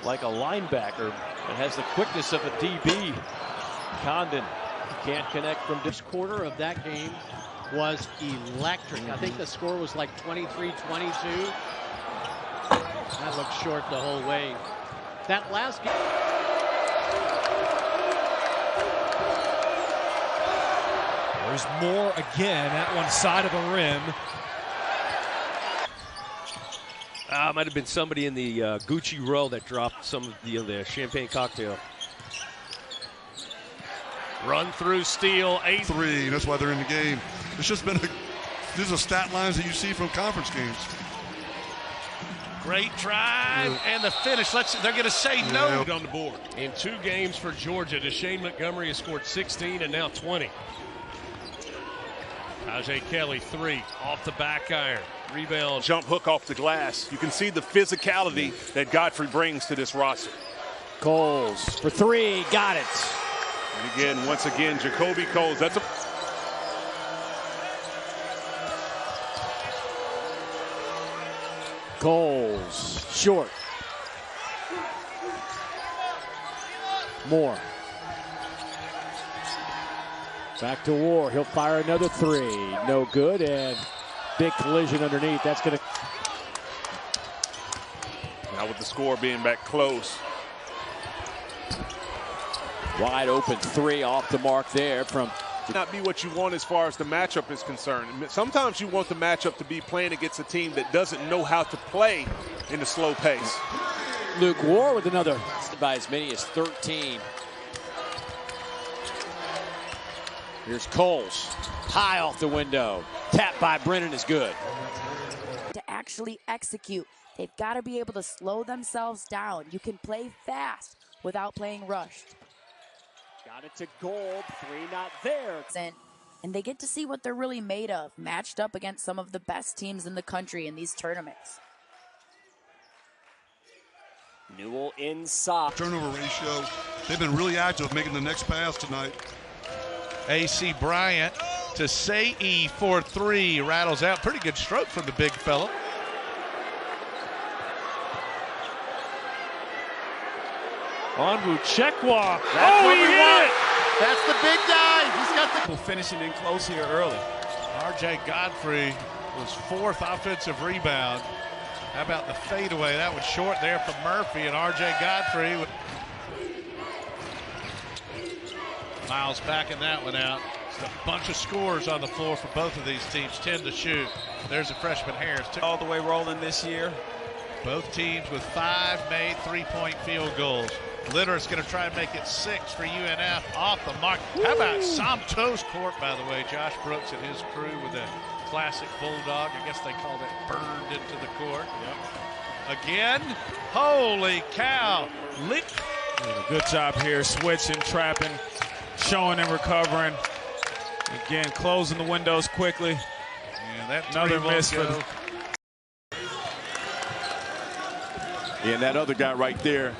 like a linebacker and has the quickness of a DB. Condon can't connect from this quarter of that game was electric. I think the score was like 23-22. That looked short the whole way. That last game. There's more again at one side of the rim. Might have been somebody in the Gucci row that dropped some of the champagne cocktail. Run through steal, 8-3. That's why they're in the game. It's just been these are stat lines that you see from conference games. Great drive and the finish. They're going to say no on the board. In 2 games for Georgia, Deshane Montgomery has scored 16 and now 20. Tajay Kelly, 3 off the back iron. Rebound. Jump hook off the glass. You can see the physicality that Godfrey brings to this roster. Coles for 3, got it. And again, once again, Jacoby Coles. That's a Coles short. Moore. Back to War. He'll fire another 3. No good, and big collision underneath. That's going to. Now with the score being back close. Wide open 3 off the mark there from. Not be what you want as far as the matchup is concerned. Sometimes you want the matchup to be playing against a team that doesn't know how to play in the slow pace. Luke War with another by as many as 13. Here's Coles, high off the window. Tap by Brennan is good. To actually execute, they've got to be able to slow themselves down. You can play fast without playing rushed. Got it to Gold, 3 not there. And they get to see what they're really made of, matched up against some of the best teams in the country in these tournaments. Newell inside. Turnover ratio. They've been really active making the next pass tonight. AC Bryant to Sei for 3. Rattles out. Pretty good stroke from the big fella. Onwu Chekwa. That's what we want. It. That's the big guy. He's got the finishing in close here early. R.J. Godfrey was 4th offensive rebound. How about the fadeaway? That was short there from Murphy, and R.J. Godfrey. Miles backing that one out. It's a bunch of scores on the floor for both of these teams. 10 to shoot. There's a freshman Harris. All the way rolling this year. Both teams with 5 made 3-point field goals. Litter's going to try and make it 6 for UNF off the mark. How about Somto's court, by the way? Josh Brooks and his crew with a classic bulldog. I guess they called it burned into the court. Yep. Again, holy cow. Good job here, switching, trapping, showing and recovering. Again, closing the windows quickly. And that another miss for the. And that other guy right there.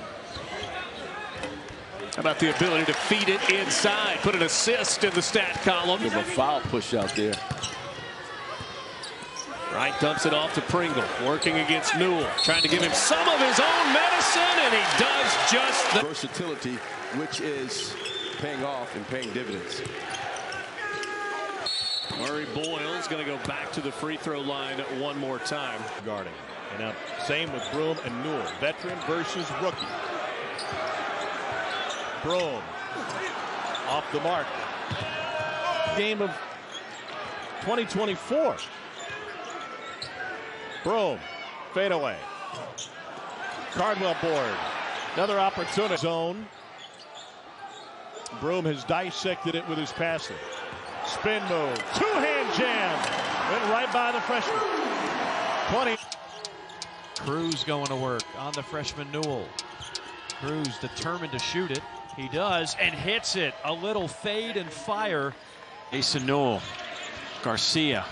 How about the ability to feed it inside, put an assist in the stat column. Give a foul push out there. Wright dumps it off to Pringle, working against Newell, trying to give him some of his own medicine, and he does just that. Versatility, which is paying off and paying dividends. Murray Boyle's going to go back to the free throw line one more time. Guarding. And now same with Broome and Newell. Veteran versus rookie. Broome off the mark. Game of 2024. Broome, fadeaway. Cardwell board. Another opportunity. Zone. Broome has dissected it with his passing. Spin move. Two-hand jam. Went right by the freshman. 20. Cruz going to work on the freshman Newell. Cruz determined to shoot it. He does and hits it. A little fade and fire. Asa Newell. Garcia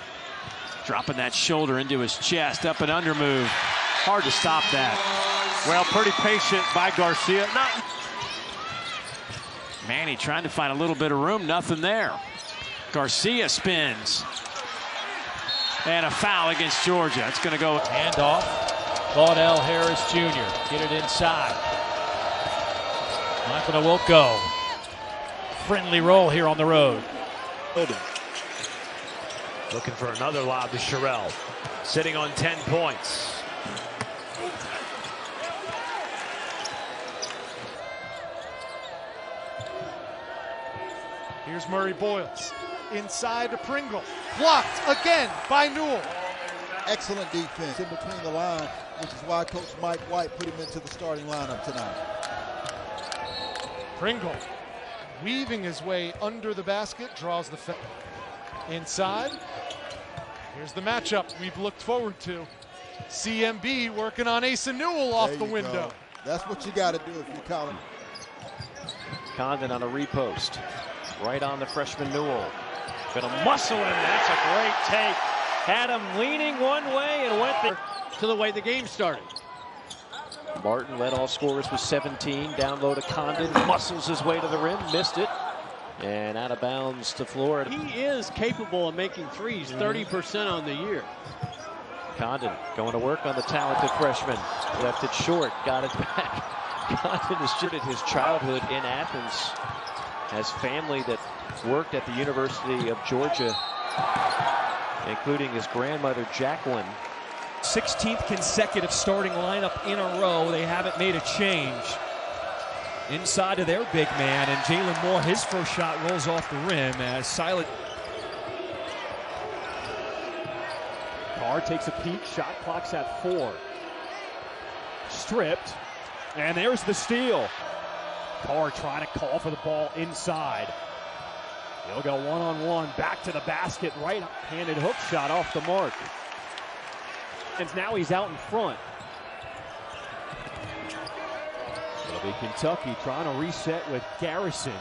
dropping that shoulder into his chest. Up and under move. Hard to stop that. Well, pretty patient by Garcia. Manny trying to find a little bit of room. Nothing there. Garcia spins. And a foul against Georgia. It's going to go handoff. Claudell Harris Jr. Get it inside. Michael Newell go. Friendly roll here on the road. Looking for another lob to Sherrill. Sitting on 10 points. Here's Murray Boyles. Inside to Pringle. Blocked again by Newell. Excellent defense in between the line, which is why Coach Mike White put him into the starting lineup tonight. Pringle weaving his way under the basket, draws the foul. Inside. Here's the matchup we've looked forward to. CMB working on Asa Newell off the window. Go. That's what you got to do if you're Colin. Condon on a repost. Right on the freshman Newell. Gonna muscle him. That's a great take. Had him leaning one way and went there. To the way the game started. Martin led all scorers with 17. Down low to Condon. Muscles his way to the rim. Missed it. And out of bounds to Florida. He is capable of making threes, 30% on the year. Condon going to work on the talented freshman. Left it short. Got it back. Condon has shooted his childhood in Athens. Has family that worked at the University of Georgia, including his grandmother, Jacqueline. 16th consecutive starting lineup in a row. They haven't made a change. Inside of their big man, and Jalen Moore, his first shot rolls off the rim as Silent. Carr takes a peek. Shot clock's at 4. Stripped, and there's the steal. Carr trying to call for the ball inside. He'll go one-on-one, back to the basket, right-handed hook shot off the mark. And now he's out in front. It'll be Kentucky trying to reset with Garrison.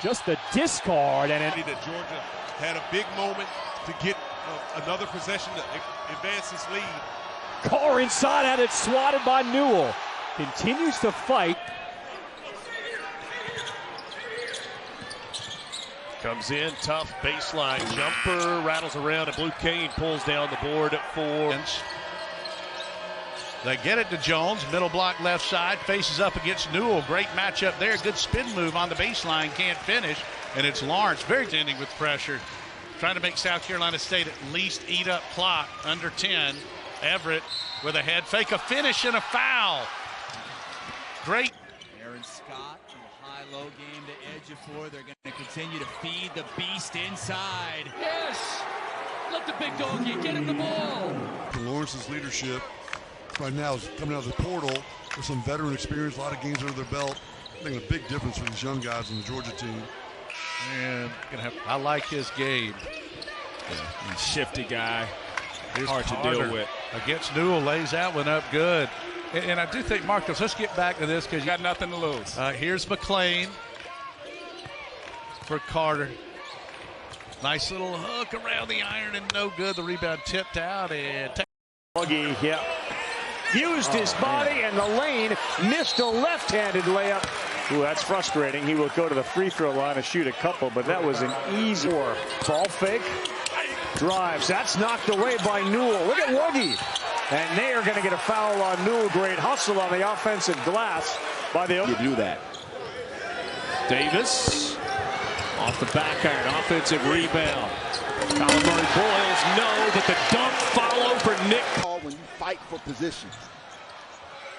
Just the discard, and that Georgia had a big moment to get another possession to advance his lead. Carr inside, had it swatted by Newell. Continues to fight. Comes in, tough baseline jumper, rattles around, and Blue Cane pulls down the board at 4. They get it to Jones, middle block left side, faces up against Newell. Great matchup there, good spin move on the baseline, can't finish. And it's Lawrence, very ending with pressure. Trying to make South Carolina State at least eat up clock, under 10. Everett with a head fake, a finish, and a foul. Great. Aaron Scott from a high-low game to edge of 4. They're going to continue to feed the beast inside. Yes! Let the big doggy get him the ball. Lawrence's leadership right now is coming out of the portal with some veteran experience, a lot of games under their belt. I think a big difference for these young guys on the Georgia team. And I like his game. He's a shifty guy. Here's hard Carter to deal with. Against Newell, lays that one up good. And I do think, Marcos, let's get back to this because you Got nothing to lose. Here's McClain for Carter. Nice little hook around the iron and no good. The rebound tipped out and Buggy, yeah. Used his body and the lane, missed a left-handed layup. Ooh, that's frustrating. He will go to the free throw line and shoot a couple, but that was an easy ball fake. Drives. That's knocked away by Newell. Look at Wuggy. And they are going to get a foul on Newell. Great hustle on the offensive glass by the... You do that. Davis off the back iron, offensive rebound. Colin Murray Boyles, no, but the dunk follow for Nick. When you fight for positions.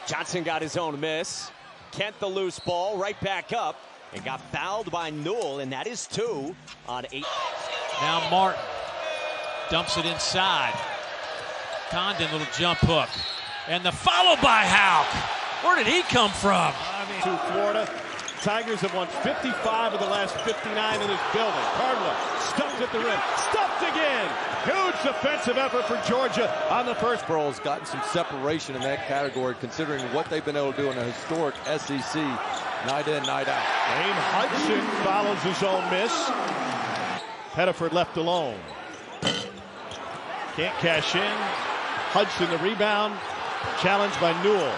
Johnson got his own miss. Kent the loose ball, right back up, and got fouled by Newell, and that is 2 on 8. Now Martin dumps it inside. Condon, little jump hook. And the follow by Houck. Where did he come from? To Florida. Tigers have won 55 of the last 59 in this building. Cardinal stuffed at the rim. Stuffed again. Huge defensive effort for Georgia on the first. Pearl's gotten some separation in that category considering what they've been able to do in a historic SEC night in, night out. Dane Hudson follows his own miss. Pettiford left alone. Can't cash in. Hudson the rebound. Challenged by Newell.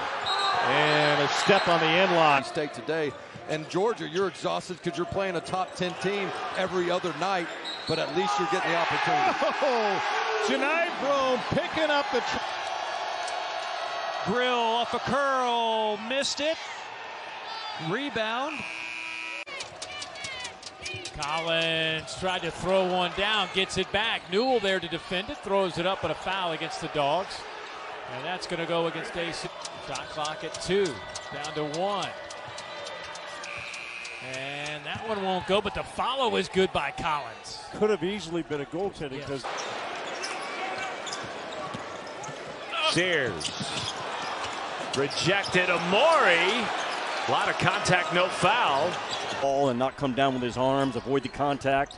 And a step on the end line. State today. And Georgia, you're exhausted because you're playing a top 10 team every other night, but at least you're getting the opportunity. Oh, Janai Brome picking up the... Grill off a curl, missed it. Rebound. Collins tried to throw one down, gets it back. Newell there to defend it, throws it up, but a foul against the Dogs. And that's going to go against AC. Shot clock at 2, down to 1. And that one won't go, but the follow is good by Collins. Could have easily been a goaltending because Sears. Rejected. Amori. A lot of contact, no foul. Ball and not come down with his arms, avoid the contact.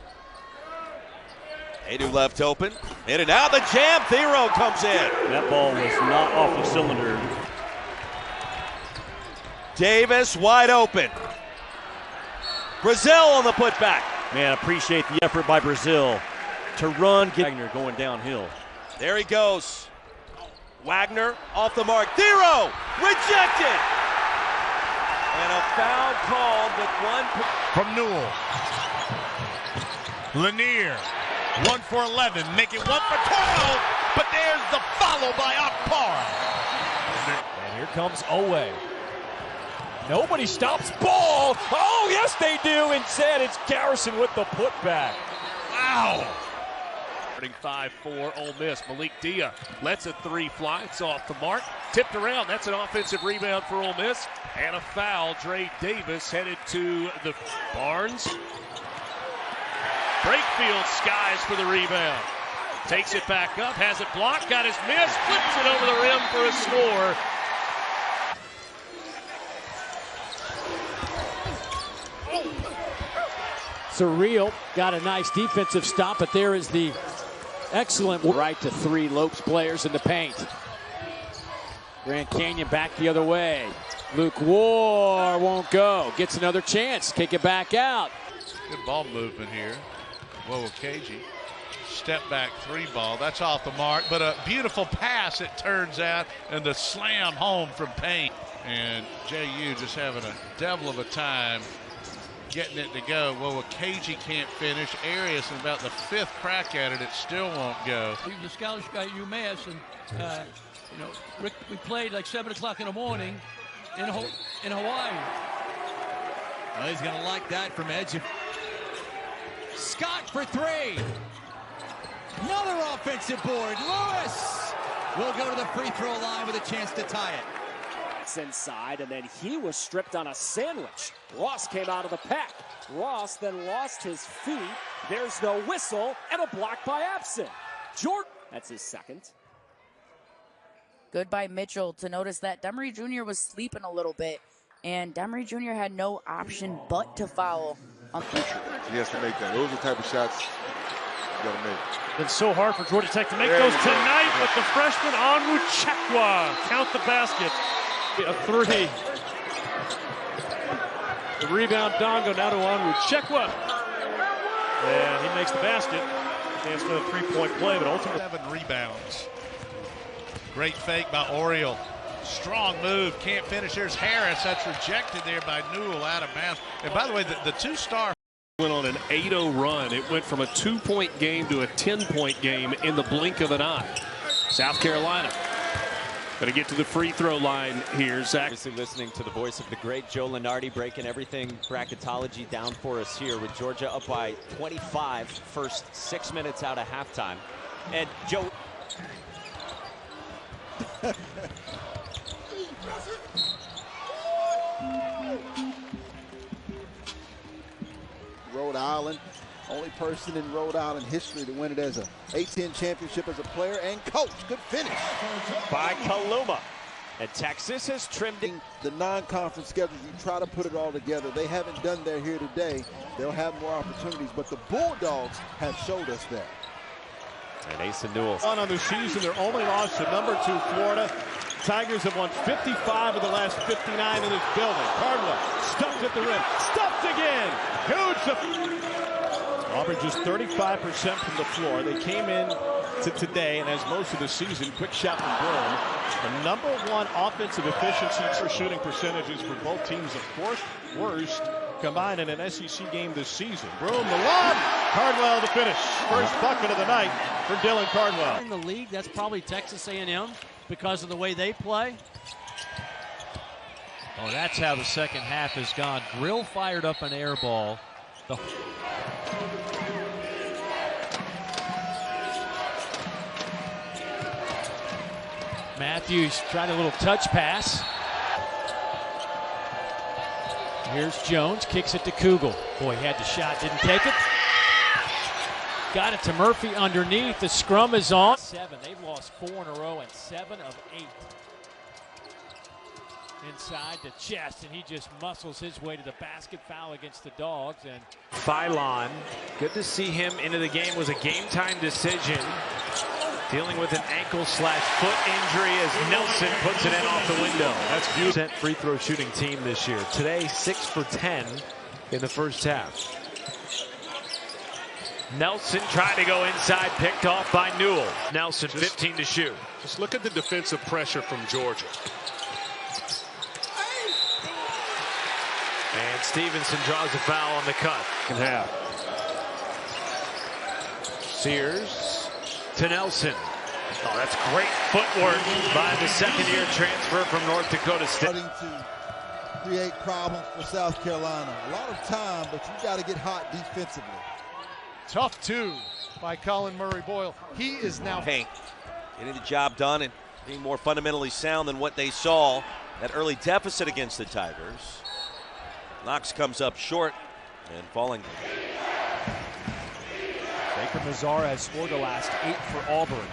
Adu left open. In and out, the jam. Thero comes in. That ball was not off the cylinder. Davis wide open. Brazil on the putback. Man, appreciate the effort by Brazil to run. Wagner going downhill. There he goes. Wagner off the mark. Thero rejected. And a foul called with one. From Newell. Lanier. 1 for 11. Make it 1 for 12. But there's the follow by Akpar. And here comes Owe. Nobody stops ball. Oh, yes, they do. Instead, it's Garrison with the putback. Wow. 5-4 Ole Miss. Malik Dia lets a three fly. It's off the mark. Tipped around. That's an offensive rebound for Ole Miss. And a foul. Dre Davis headed to the Barnes. Brakefield skies for the rebound. Takes it back up. Has it blocked. Got his miss. Flips it over the rim for a score. Surreal got a nice defensive stop, but there is the excellent right to three Lopes players in the paint. Grand Canyon back the other way. Luke War won't go. Gets another chance. Kick it back out. Good ball movement here. Whoa, KG. Step back three ball. That's off the mark, but a beautiful pass, it turns out, and the slam home from Payne. And JU just having a devil of a time getting it to go. Well, KG can't finish. Arias in about the fifth crack at it. It still won't go. He was a scholarship guy at UMass, and you know, Rick, we played like 7 o'clock in the morning in Hawaii. Well, he's going to like that from edge. Scott for three. Another offensive board. Lewis will go to the free throw line with a chance to tie it. Inside, and then he was stripped on a sandwich. Ross came out of the pack. Ross then lost his feet. There's no whistle, and a block by Absent. Jordan, that's his second. Good by Mitchell to notice that Demery Jr. was sleeping a little bit, and Demery Jr. had no option but to foul. He has to make that. Those are the type of shots you got to make. It's so hard for Georgia Tech to make those tonight, but the freshman Onwu Chekwa count the basket. A three. The rebound, Dongo, now to Onwu Chekwa. And he makes the basket. Chance for a three-point play, but ultimately 7 rebounds. Great fake by Oriole. Strong move, can't finish. There's Harris. That's rejected there by Newell out of bounds. And by the way, the two-star Went on an 8-0 run. It went from a 2-point game to a 10-point game in the blink of an eye. South Carolina going to get to the free throw line here, Zach. Obviously listening to the voice of the great Joe Lunardi, breaking everything bracketology down for us here with Georgia up by 25, first 6 minutes out of halftime. And Joe. Rhode Island, only person in Rhode Island history to win it as a A-10 championship as a player and coach. Good finish by Kaluma. And Texas has trimmed in the non-conference schedules. You try to put it all together. They haven't done that here today. They'll have more opportunities, but the Bulldogs have showed us that. And Asa Newell. On the season, their only loss to number 2 Florida. Tigers have won 55 of the last 59 in this building. Cardwell stuffed at the rim. Stuffed again. Huge. Auburn just 35% from the floor. They came in to today, and as most of the season, quick shot from Broome. The #1 offensive efficiency for shooting percentages for both teams, the 4th worst combined in an SEC game this season. Broome the lob. Cardwell the finish. First bucket of the night for Dylan Cardwell. In the league, that's probably Texas A&M because of the way they play. Oh, that's how the second half has gone. Grill fired up an air ball. Matthews tried a little touch pass. Here's Jones, kicks it to Kugel. Boy, he had the shot, didn't take it. Got it to Murphy underneath. The scrum is on. 7. They've lost 4 in a row and 7 of 8. Inside the chest, and he just muscles his way to the basket. Foul against the Dogs. And Phylon, good to see him into the game. Was a game-time decision. Dealing with an ankle/foot injury as Nelson puts it in off the window. That's beautiful. Free throw shooting team this year. Today, 6 for 10 in the first half. Nelson tried to go inside, picked off by Newell. Nelson, 15 to shoot. Just look at the defensive pressure from Georgia. And Stevenson draws a foul on the cut. Can have. Sears to Nelson. Oh, that's great footwork by the second-year transfer from North Dakota State. Starting to create problems for South Carolina. A lot of time, but you got to get hot defensively. Tough 2 by Colin Murray-Boyle. He is now paint, getting the job done and being more fundamentally sound than what they saw. That early deficit against the Tigers. Knox comes up short and falling. Baker Mazzara has scored the last 8 for Auburn.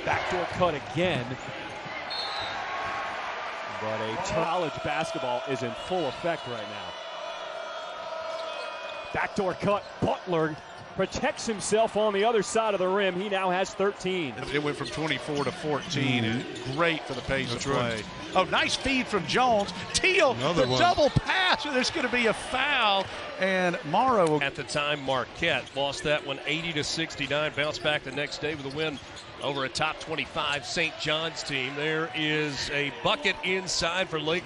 Backdoor cut again. But college basketball is in full effect right now. Backdoor cut. Butler protects himself on the other side of the rim. He now has 13. It went from 24 to 14. And great for the pace of play. Oh, nice feed from Jones. Teal, the double pass. There's going to be a foul. And Morrow. At the time, Marquette lost that one 80-69. Bounced back the next day with a win over a top 25 St. John's team. There is a bucket inside for Lake.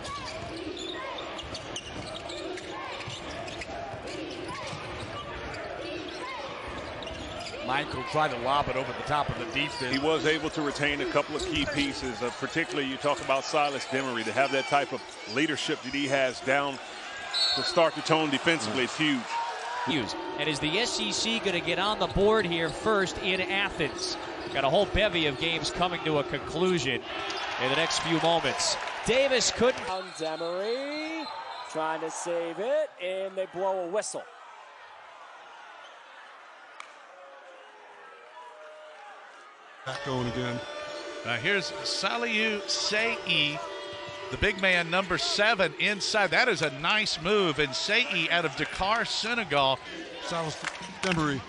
Michael tried to lob it over the top of the defense. He was able to retain a couple of key pieces, particularly you talk about Silas Demery. To have that type of leadership that he has down to start the tone defensively is huge. And is the SEC going to get on the board here first in Athens? Got a whole bevy of games coming to a conclusion in the next few moments. Davis couldn't. Demery trying to save it, and they blow a whistle. Back going again. Here's Saliu Sei, the big man, number 7 inside. That is a nice move. And Sei out of Dakar, Senegal. Silas Demery.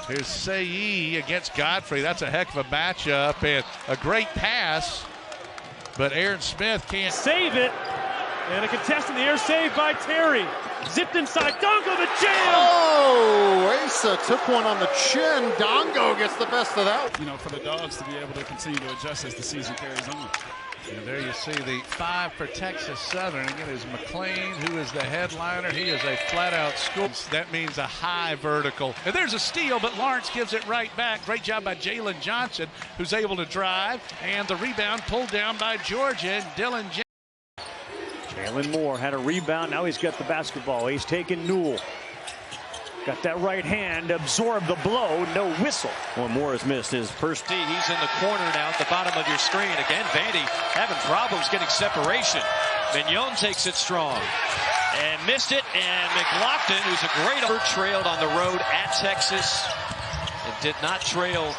Here's Sei against Godfrey. That's a heck of a matchup and a great pass. But Aaron Smith can't save it. And a contest in the air, saved by Terry. Zipped inside, Dongo the jam! Oh, Asa took one on the chin. Dongo gets the best of that. You know, for the Dogs to be able to continue to adjust as the season carries on. And there you see the 5 for Texas Southern. Again, is McLean, who is the headliner. He is a flat-out scoop. That means a high vertical. And there's a steal, but Lawrence gives it right back. Great job by Jalen Johnson, who's able to drive. And the rebound pulled down by Georgia. And Dylan James. Jalen Moore had a rebound. Now he's got the basketball. He's taken Newell. Got that right hand, absorbed the blow, no whistle. Well, Moore has missed his first. He's in the corner now at the bottom of your screen. Again, Vandy having problems getting separation. Mignon takes it strong and missed it. And McLaughlin, who's a great trailed on the road at Texas and did not trail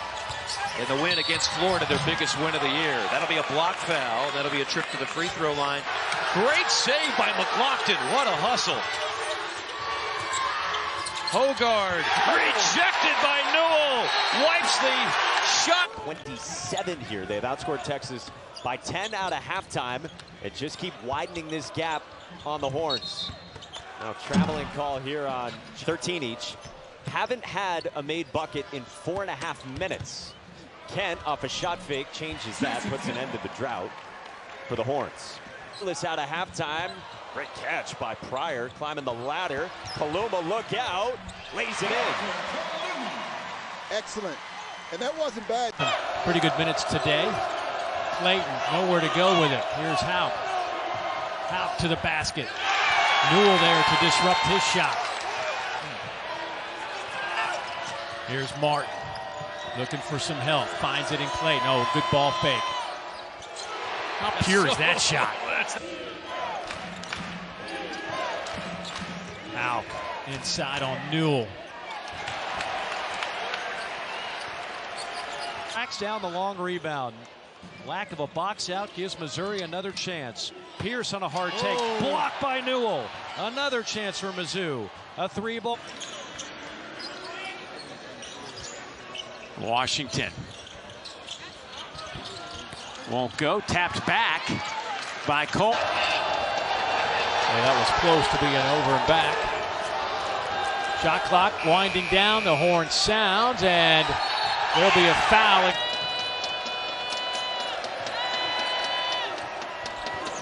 in the win against Florida, their biggest win of the year. That'll be a block foul. That'll be a trip to the free throw line. Great save by McLaughlin. What a hustle. Hogard rejected by Newell. Wipes the shot. 27 here. They've outscored Texas by 10 out of halftime and just keep widening this gap on the Horns. Now traveling call here on 13 each. Haven't had a made bucket in 4.5 minutes. Kent off a shot fake changes that, puts an end to the drought for the Horns. This out of halftime. Great catch by Pryor, climbing the ladder. Paluma, look out, lays it in. Excellent. And that wasn't bad. Pretty good minutes today. Clayton, nowhere to go with it. Here's Houck. Houck to the basket. Newell there to disrupt his shot. Here's Martin. Looking for some help. Finds it in Clayton. Oh, good ball fake. How pure is that shot? Out inside on Newell. Backs down the long rebound. Lack of a box out gives Missouri another chance. Pierce on a hard take. Blocked by Newell. Another chance for Mizzou. A 3-ball. Washington won't go. Tapped back by Cole. Yeah, that was close to being over and back. Shot clock winding down. The horn sounds, and there'll be a foul.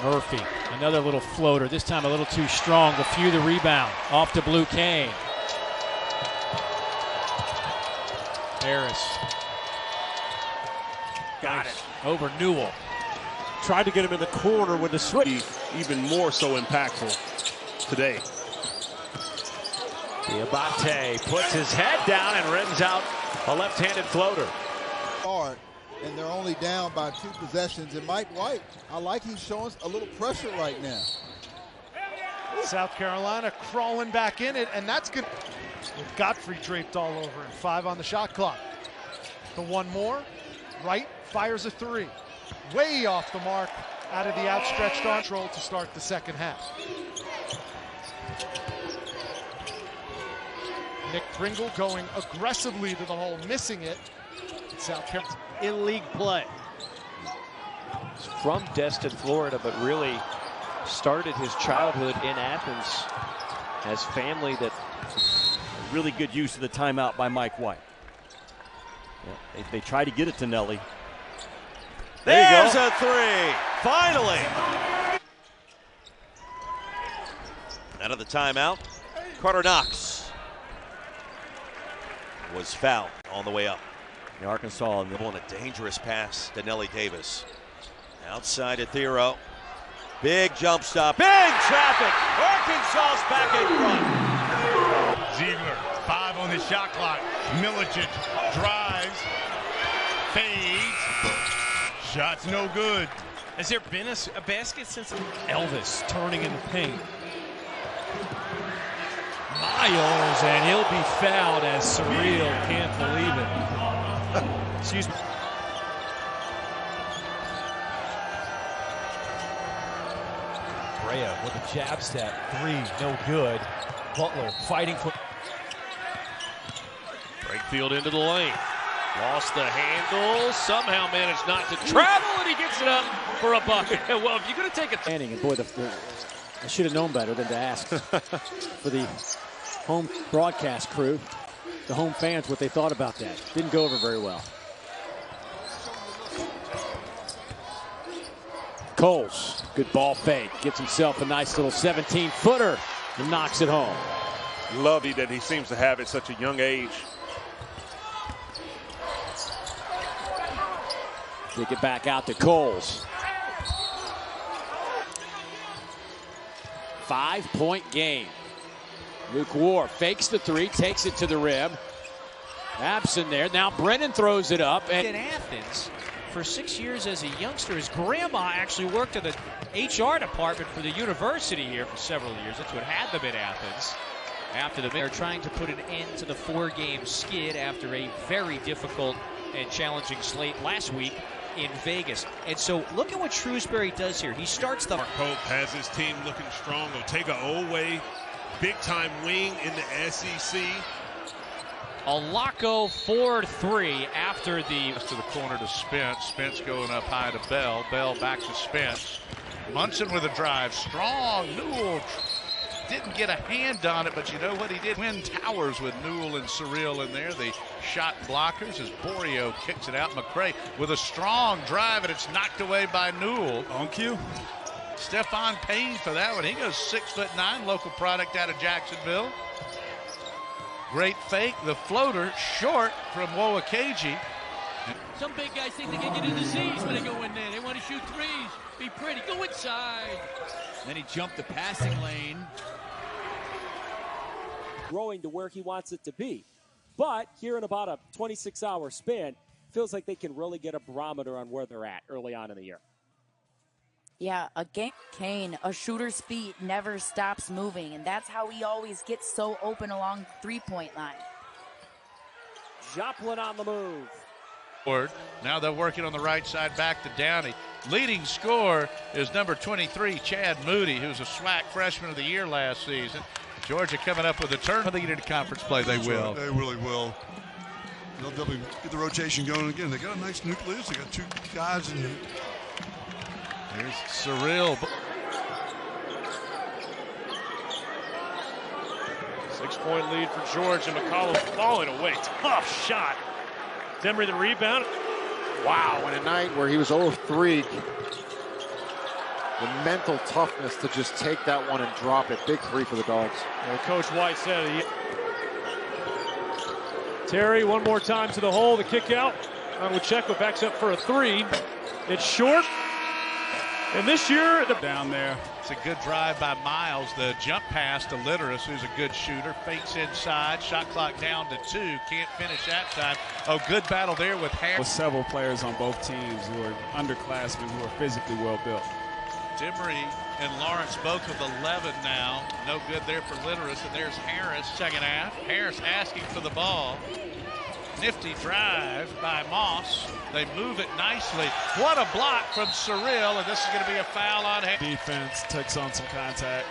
Murphy, another little floater. This time a little too strong to few the rebound. Off to Blue Kane. Harris. Got it. Over Newell. Tried to get him in the corner with the switch. Even more so impactful today. Diabate puts his head down and rims out a left-handed floater. Hard, and they're only down by 2 possessions. And Mike White, I like he's showing a little pressure right now. South Carolina crawling back in it, and that's good. With Godfrey draped all over him. 5 on the shot clock. The one more. Wright fires a 3. Way off the mark out of the outstretched arm. Control to start the second half. Nick Pringle going aggressively to the hole, missing it. South Carolina in league play. He's from Destin, Florida, but really started his childhood in Athens. Has family that. Really good use of the timeout by Mike White. Yeah, they try to get it to Nelly. There's a 3. Finally. Out of the timeout, Carter Knox was fouled on the way up. Arkansas and on a dangerous pass to Nelly Davis. Outside to Thero. Big jump stop. Big traffic. Arkansas's back in front. Ziegler, 5 on the shot clock. Milicic drives, fades, shot's no good. Has there been a basket since Elvis turning in the paint? Miles, and he'll be fouled as Surreal can't believe it. Excuse me. Brea with a jab step, 3, no good. Butler fighting for. Brakefield into the lane. Lost the handle. Somehow managed not to travel, and he gets it up for a bucket. Well, if you're going to take a. And boy, I should have known better than to ask for the home broadcast crew, the home fans, what they thought about that. Didn't go over very well. Coles, good ball fake. Gets himself a nice little 17-footer and knocks it home. Lovely that he seems to have at such a young age. Take it back out to Coles. 5-point game. Luke Ward fakes the 3, takes it to the rim. Absent there. Now Brennan throws it up. In Athens for 6 years as a youngster. His grandma actually worked in the HR department for the university here for several years. That's what had them in Athens. After they're trying to put an end to the 4-game skid after a very difficult and challenging slate last week in Vegas. And so look at what Shrewsbury does here. He starts the... Mark Pope has his team looking strong. Otega Oweh, big-time wing in the SEC. Alaco 4-3 after the... To the corner to Spence. Spence going up high to Bell. Bell back to Spence. Munson with a drive. Strong. Newell didn't get a hand on it, but you know what he did? Twin towers with Newell and Surreal in there. The shot blockers as Borio kicks it out. McCray with a strong drive, and it's knocked away by Newell. On cue. Stephon Payne for that one. He goes 6'9", local product out of Jacksonville. Great fake. The floater short from Woakaji. Some big guys think they can get into Z's when they go in there. They want to shoot threes, be pretty, go inside. Then he jumped the passing lane. Growing to where he wants it to be. But here in about a 26-hour span, feels like they can really get a barometer on where they're at early on in the year. Yeah, a game. Kane, a shooter's feet never stops moving, and that's how he always gets so open along the three-point line. Joplin on the move. Now they're working on the right side back to Downey. Leading scorer is number 23, Chad Moody, who's a SWAC Freshman of the Year last season. Georgia coming up with a turn. I think into conference play, they will. They really will. They'll definitely get the rotation going again. They got a nice nucleus. They got two guys in. Here's Cyril. 6-point lead for Georgia. McCollum falling away. Tough shot. Demery the rebound. Wow, in a night where he was 0-3, the mental toughness to just take that one and drop it. Big three for the Dogs. Well, Coach White said Terry one more time to the hole. The kick out. Wuchekwa backs up for a three. It's short. And this year, down there. It's a good drive by Miles. The jump pass to Litteris, who's a good shooter. Fakes inside. Shot clock down to 2. Can't finish that time. Oh, good battle there with Harris. With several players on both teams who are underclassmen, who are physically well built. Demery and Lawrence both with 11 now. No good there for Litteris. And there's Harris, second half. Harris asking for the ball. Nifty drive by Moss. They move it nicely. What a block from Cyril, and this is going to be a foul on him. Defense takes on some contact.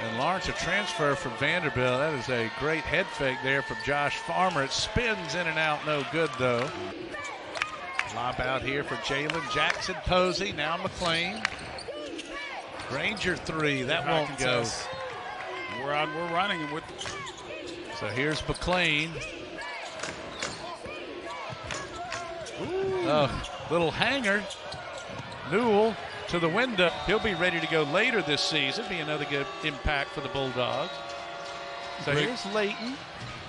And Lawrence, a transfer from Vanderbilt. That is a great head fake there from Josh Farmer. It spins in and out, no good though. Lob out here for Jalen Jackson. Posey, now McLean. Granger three, that won't go. We're running with. So here's McLean. Little hanger. Newell to the window. He'll be ready to go later this season. Be another good impact for the Bulldogs. So here's Layton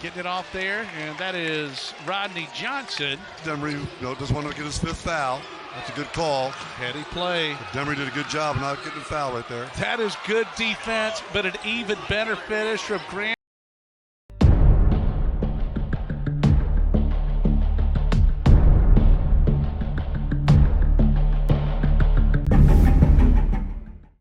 getting it off there, and that is Rodney Johnson. Demery just wanted to get his 5th foul. That's a good call. Heady play. Demery did a good job not getting a foul right there. That is good defense, but an even better finish from Grant.